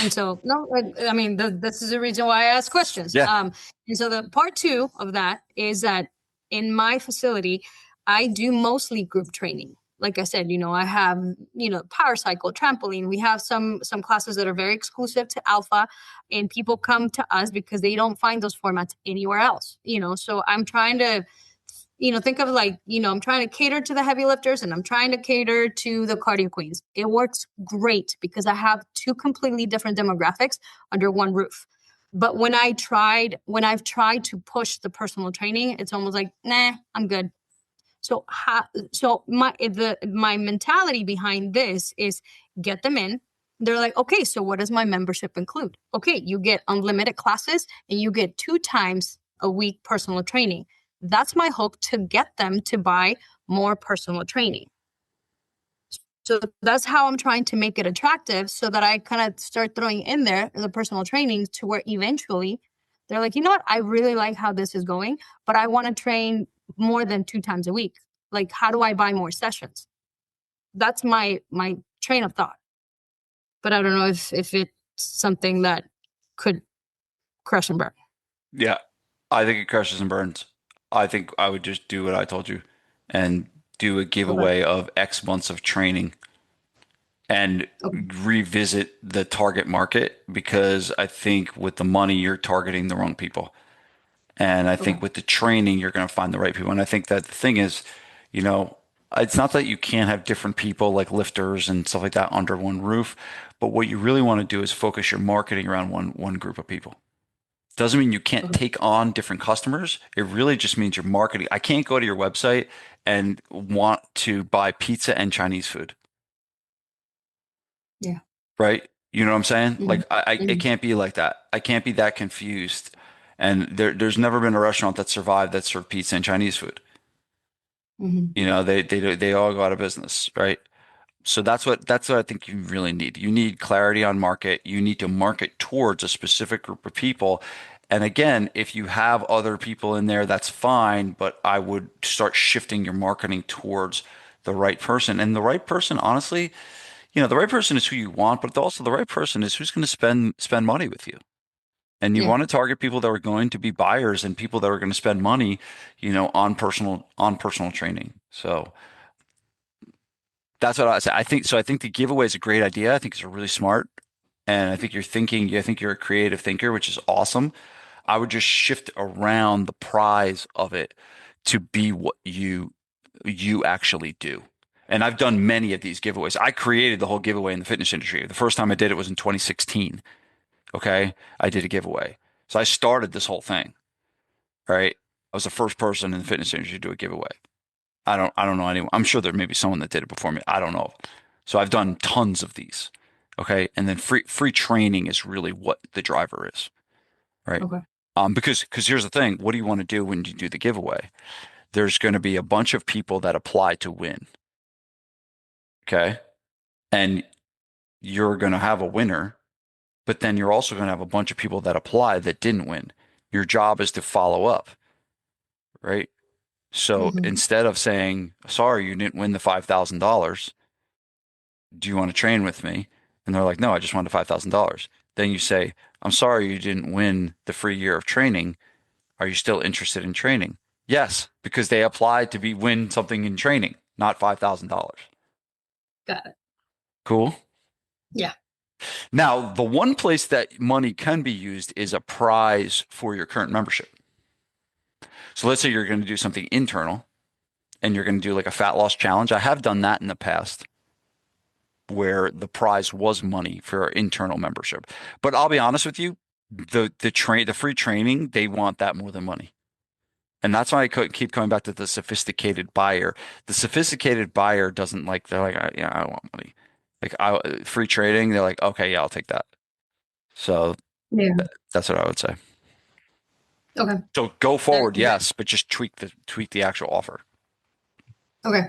And so, no, I mean, this is the reason why I ask questions. Yeah. And so the part two of that is that in my facility, I do mostly group training. Like I said, I have, power cycle, trampoline. We have some classes that are very exclusive to Alpha, and people come to us because they don't find those formats anywhere else. So I'm trying to, think of like, I'm trying to cater to the heavy lifters and I'm trying to cater to the cardio queens. It works great because I have two completely different demographics under one roof. But when I've tried to push the personal training, it's almost like, nah, I'm good. So my mentality behind this is get them in. They're like, okay, so what does my membership include? Okay, you get unlimited classes and you get 2 times a week personal training. That's my hope, to get them to buy more personal training. So that's how I'm trying to make it attractive, so that I kind of start throwing in there the personal trainings to where eventually they're like, you know what? I really like how this is going, but I want to train more than 2 times a week. Like, how do I buy more sessions? That's my train of thought. But I don't know if it's something that could crush and burn. Yeah. I think it crushes and burns. I think I would just do what I told you and do a giveaway of X months of training and revisit the target market, because I think with the money, you're targeting the wrong people. And I think with the training, you're going to find the right people. And I think that the thing is, it's not that you can't have different people like lifters and stuff like that under one roof, but what you really want to do is focus your marketing around one group of people. Doesn't mean you can't take on different customers. It really just means your marketing. I can't go to your website and want to buy pizza and Chinese food. Yeah. Right? You know what I'm saying? Mm-hmm. Like it can't be like that. I can't be that confused. And there's never been a restaurant that survived that served pizza and Chinese food. Mm-hmm. They all go out of business, right? So that's what I think you really need. You need clarity on market. You need to market towards a specific group of people. And again, if you have other people in there, that's fine, but I would start shifting your marketing towards the right person. And the right person, honestly, the right person is who you want, but also the right person is who's going to spend money with you. And you want to target people that are going to be buyers and people that are going to spend money, on personal training. So that's what I say. I think the giveaway is a great idea. I think it's really smart. And I think you're a creative thinker, which is awesome. I would just shift around the prize of it to be what you actually do. And I've done many of these giveaways. I created the whole giveaway in the fitness industry. The first time I did it was in 2016. Okay. I did a giveaway. So I started this whole thing, right? I was the first person in the fitness industry to do a giveaway. I don't know anyone. I'm sure there may be someone that did it before me. I don't know. So I've done tons of these. Okay. And then free training is really what the driver is, right? Okay. Because here's the thing. What do you want to do when you do the giveaway? There's going to be a bunch of people that apply to win. Okay. And you're going to have a winner but then you're also going to have a bunch of people that apply that didn't win. Your job is to follow up, right? So Mhm. instead of saying, sorry, you didn't win the $5,000, do you want to train with me? And they're like, no, I just wanted $5,000. Then you say, I'm sorry, you didn't win the free year of training. Are you still interested in training? Yes, because they applied to win something in training, not $5,000. Got it. Cool. Yeah. Now, the one place that money can be used is a prize for your current membership. So let's say you're going to do something internal and you're going to do like a fat loss challenge. I have done that in the past where the prize was money for our internal membership. But I'll be honest with you, the free training, they want that more than money. And that's why keep coming back to the sophisticated buyer. The sophisticated buyer doesn't like, they're like, yeah, I don't want money. Like free trading, they're like, okay, yeah, I'll take that. So Yeah. that's what I would say. Okay. So go forward, Yeah. yes, but just tweak the actual offer. Okay.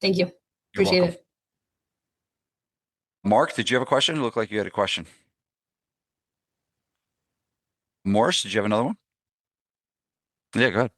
Thank you. You're Appreciate welcome. it. Mark, did you have a question? It looked like you had a question. Morris, did you have another one? Yeah, go ahead.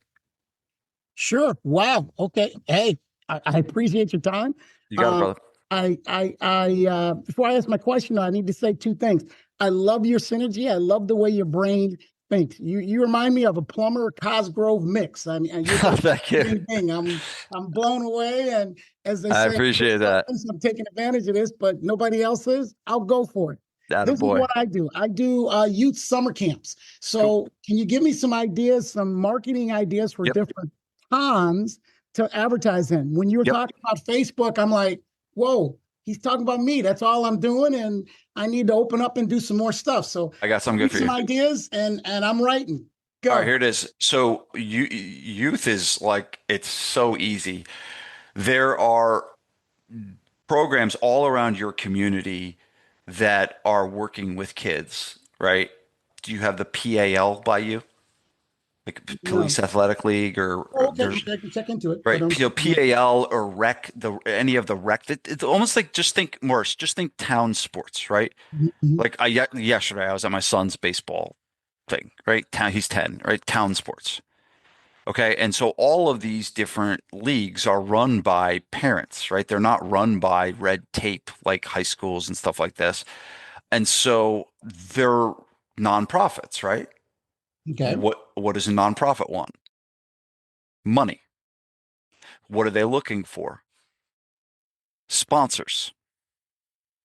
Sure. Wow. Okay. Hey, I appreciate your time. You got it, brother. Before I ask my question, I need to say two things. I love your synergy. I love the way your brain thinks. You remind me of a plumber Cosgrove mix. I mean, you're doing Thank the you. same thing. I'm blown away. And as they I say, appreciate that. I'm taking advantage of this, but nobody else is. I'll go for it. This is Attaboy. what I do. I do youth summer camps. So Cool. can you give me some ideas, some marketing ideas for Yep. different ponds to advertise in? When you were Yep. talking about Facebook, I'm like, whoa, he's talking about me. That's all I'm doing. And I need to open up and do some more stuff. So I got something give good me for you. some ideas and I'm writing. Go. All right, here it is. So youth is like, it's so easy. There are programs all around your community that are working with kids, right? Do you have the PAL by you? Like No. Police Athletic League or Oh, okay. there's Okay, I can check into it. right, But PAL or rec, any of the rec. It's almost like just think Morris, just think town sports, right? Mhm. Like yesterday I was at my son's baseball thing, right? He's 10, right? Town sports. Okay. And so all of these different leagues are run by parents, right? They're not run by red tape like high schools and stuff like this. And so they're nonprofits, right? Okay. What does a nonprofit want? Money. What are they looking for? Sponsors.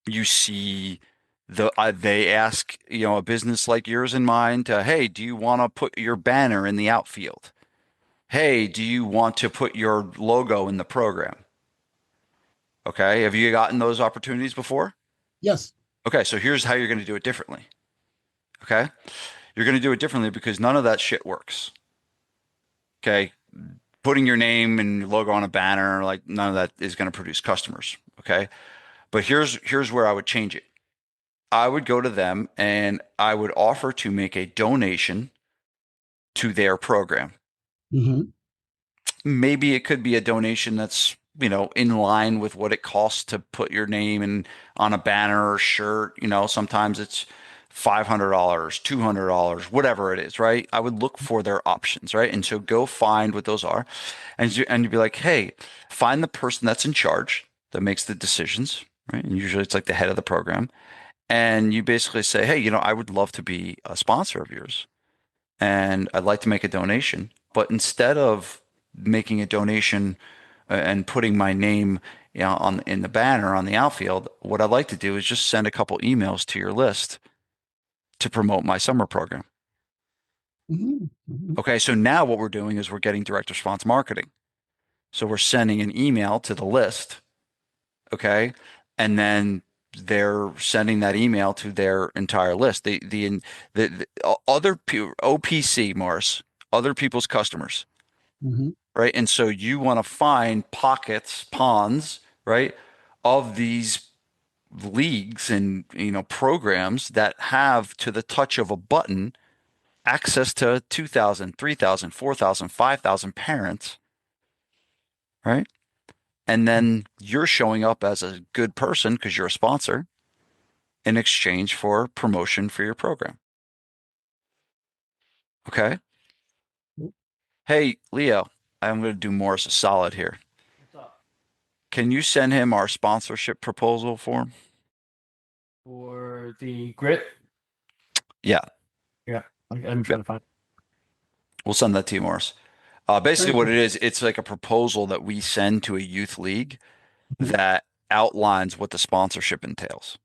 You see they ask, a business like yours in mind, hey, do you want to put your banner in the outfield? Hey, do you want to put your logo in the program? Okay. Have you gotten those opportunities before? Yes. Okay. So here's how you're going to do it differently. Okay. You're going to do it differently because none of that shit works. Okay. Putting your name and your logo on a banner, like none of that is going to produce customers. Okay. But here's where I would change it. I would go to them and I would offer to make a donation to their program. Mm-hmm. Maybe it could be a donation that's, in line with what it costs to put your name in on a banner or shirt. Sometimes it's $500, $200, whatever it is, right? I would look for their options, right? And so go find what those are. And you'd be like, hey, find the person that's in charge that makes the decisions, right? And usually it's like the head of the program. And you basically say, hey, I would love to be a sponsor of yours and I'd like to make a donation. But instead of making a donation and putting my name, in the banner on the outfield, what I'd like to do is just send a couple emails to your list to promote my summer program. Mm-hmm. Mm-hmm. Okay, so now what we're doing is we're getting direct response marketing. So we're sending an email to the list, okay, and then they're sending that email to their entire list. The other OPC, Morris, other people's customers, Mm-hmm. right? And so you want to find ponds, right, of these leagues and programs that have to the touch of a button access to 2,000, 3,000, 4,000, 5,000 parents, right? And then you're showing up as a good person because you're a sponsor, in exchange for promotion for your program. Okay. Hey, Leo, I'm going to do Morris a solid here. What's up? Can you send him our sponsorship proposal form? For the grit? Yeah, Yeah, I'm trying to find. we'll send that to you, Morris. Basically, Thank what you. it is, it's like a proposal that we send to a youth league Mhm. that outlines what the sponsorship entails.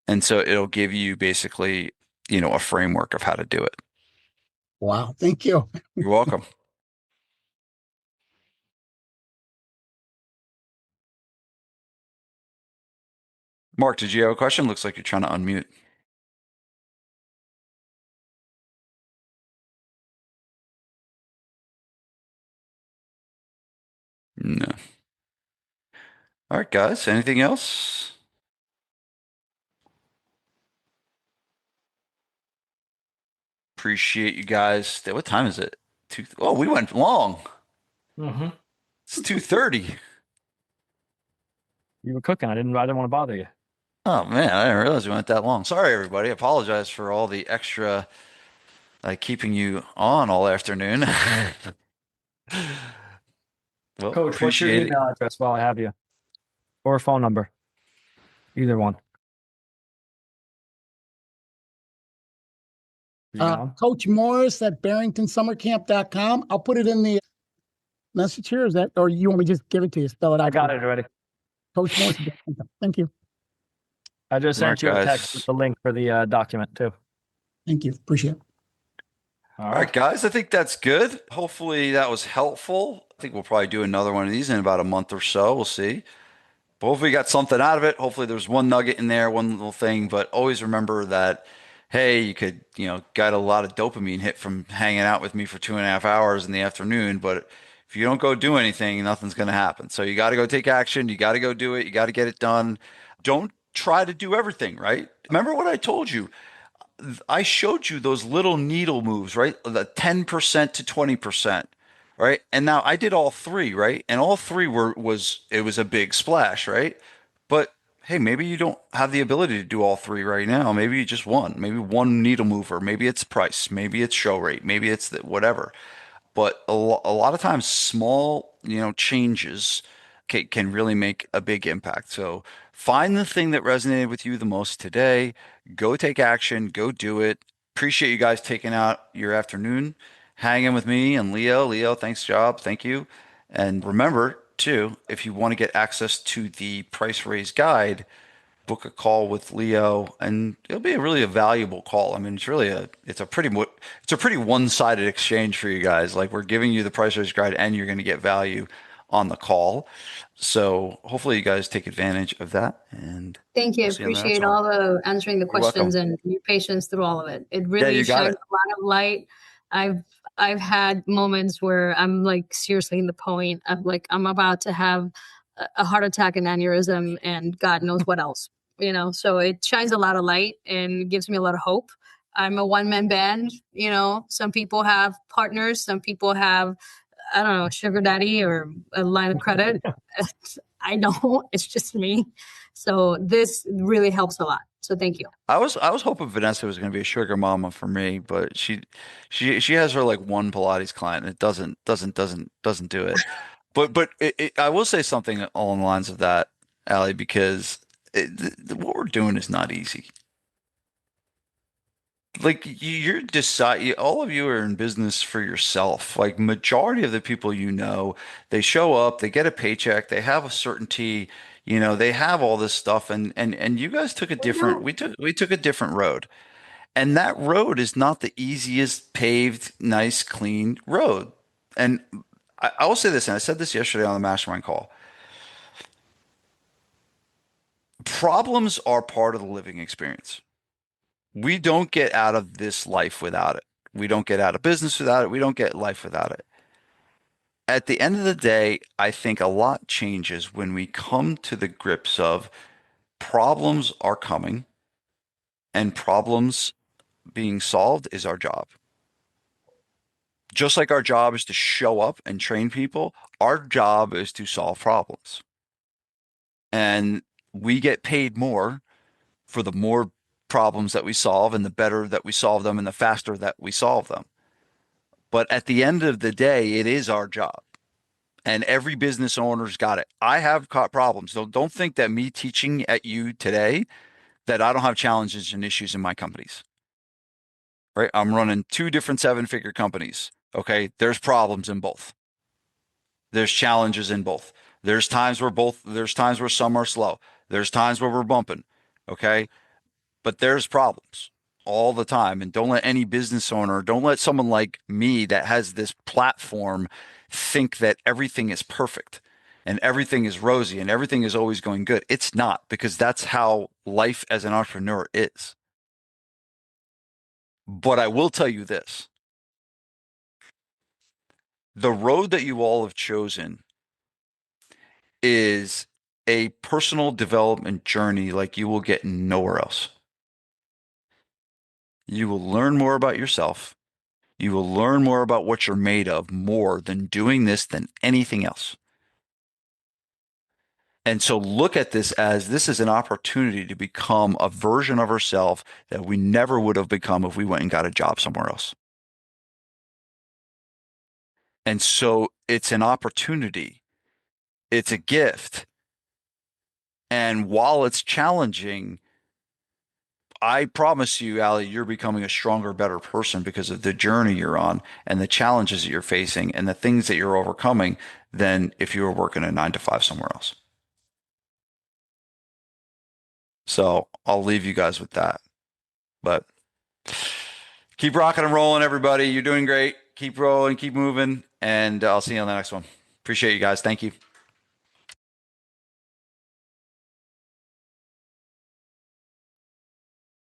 And so it'll give you basically, a framework of how to do it. Wow. Thank you. You're welcome. Mark, did you have a question? Looks like you're trying to unmute. No. All right, guys. Anything else? Appreciate you guys. What time is it? Oh, we went long. Mm-hmm. It's 2:30. You were cooking. I didn't want to bother you. Oh man, I didn't realize we went that long. Sorry, everybody. I apologize for all the extra keeping you on all afternoon. Well, Coach, what's your appreciate it. email address while I have you? Or phone number? Either one. You got 'em? Coach Morris at barringtonsummercamp.com. I'll put it in the message here. Is that, or you want me to just give it to you? Spell it out. I got it already. Coach Morris. Thank you. I just All right, sent you a text with guys. the link for the document too. Thank you. Appreciate it. All All right, guys. I think that's good. Hopefully that was helpful. I think we'll probably do another one of these in about a month or so. We'll see. But hopefully you got something out of it. Hopefully there's one nugget in there, one little thing. But always remember that, hey, you could, got a lot of dopamine hit from hanging out with me for 2.5 hours in the afternoon. But if you don't go do anything, nothing's going to happen. So you got to go take action. You got to go do it. You got to get it done. Don't try to do everything, right? Remember what I told you. I showed you those little needle moves, right? The 10% to 20%, right? And now I did all three, right? And all three was a big splash, right? But hey, maybe you don't have the ability to do all three right now. Maybe you just one, maybe one needle mover, maybe it's price, maybe it's show rate, maybe it's whatever. But a lot of times, small, changes can really make a big impact. So find the thing that resonated with you the most today. Go take action. Go do it. Appreciate you guys taking out your afternoon, hanging with me and Leo. Leo, thanks, job. Thank you. And remember, too, if you want to get access to the price raise guide, book a call with Leo, and it'll be a valuable call. I mean, it's a pretty one-sided exchange for you guys. Like we're giving you the price range guide, and you're going to get value on the call. So hopefully you guys take advantage of that, and Thank you. I we'll see you on the next appreciate one. all the answering the You're welcome. questions and your patience through all of it. It Yeah, really you got shines it. a lot of light. I've I've had moments where I'm like seriously in the point. I'm about to have a heart attack and aneurysm and God knows what else. So it shines a lot of light and gives me a lot of hope. I'm a one-man band. Some people have partners, some people have, I don't know, sugar daddy or a line of credit. I don't. It's just me. So this really helps a lot. So thank you. I was hoping Vanessa was going to be a sugar mama for me, but she has her like one Pilates client, and it doesn't do it. But I will say something along the lines of that, Ali, because what we're doing is not easy. Like you're decide all of you are in business for yourself. Like majority of the people they show up, they get a paycheck, they have a certainty, they have all this stuff, and you guys took a different we took a different road. And that road is not the easiest paved, nice, clean road. And I will say this, and I said this yesterday on the mastermind call. Problems are part of the living experience. We don't get out of this life without it. We don't get out of business without it. We don't get life without it. At the end of the day, I think a lot changes when we come to the grips of problems are coming and problems being solved is our job. Just like our job is to show up and train people, our job is to solve problems. And we get paid more for the more problems that we solve and the better that we solve them and the faster that we solve them. But at the end of the day, it is our job. And every business owner's got it. I have caught problems. So don't think that me teaching at you today that I don't have challenges and issues in my companies. Right? I'm running 2 different 7-figure companies. Okay? There's problems in both. There's challenges in both. There's times where some are slow. There's times where we're bumping. Okay? But there's problems all the time. And don't let any business owner, don't let someone like me that has this platform think that everything is perfect and everything is rosy and everything is always going good. It's not, because that's how life as an entrepreneur is. But I will tell you this. The road that you all have chosen is a personal development journey like you will get nowhere else. You will learn more about yourself. You will learn more about what you're made of more than doing this than anything else. And so look at this is an opportunity to become a version of ourselves that we never would have become if we went and got a job somewhere else. And so it's an opportunity. It's a gift. And while it's challenging, I promise you, Allie, you're becoming a stronger, better person because of the journey you're on and the challenges that you're facing and the things that you're overcoming than if you were working a 9 to 5 somewhere else. So I'll leave you guys with that. But keep rocking and rolling, everybody. You're doing great. Keep rolling, keep moving, and I'll see you on the next one. Appreciate you guys. Thank you.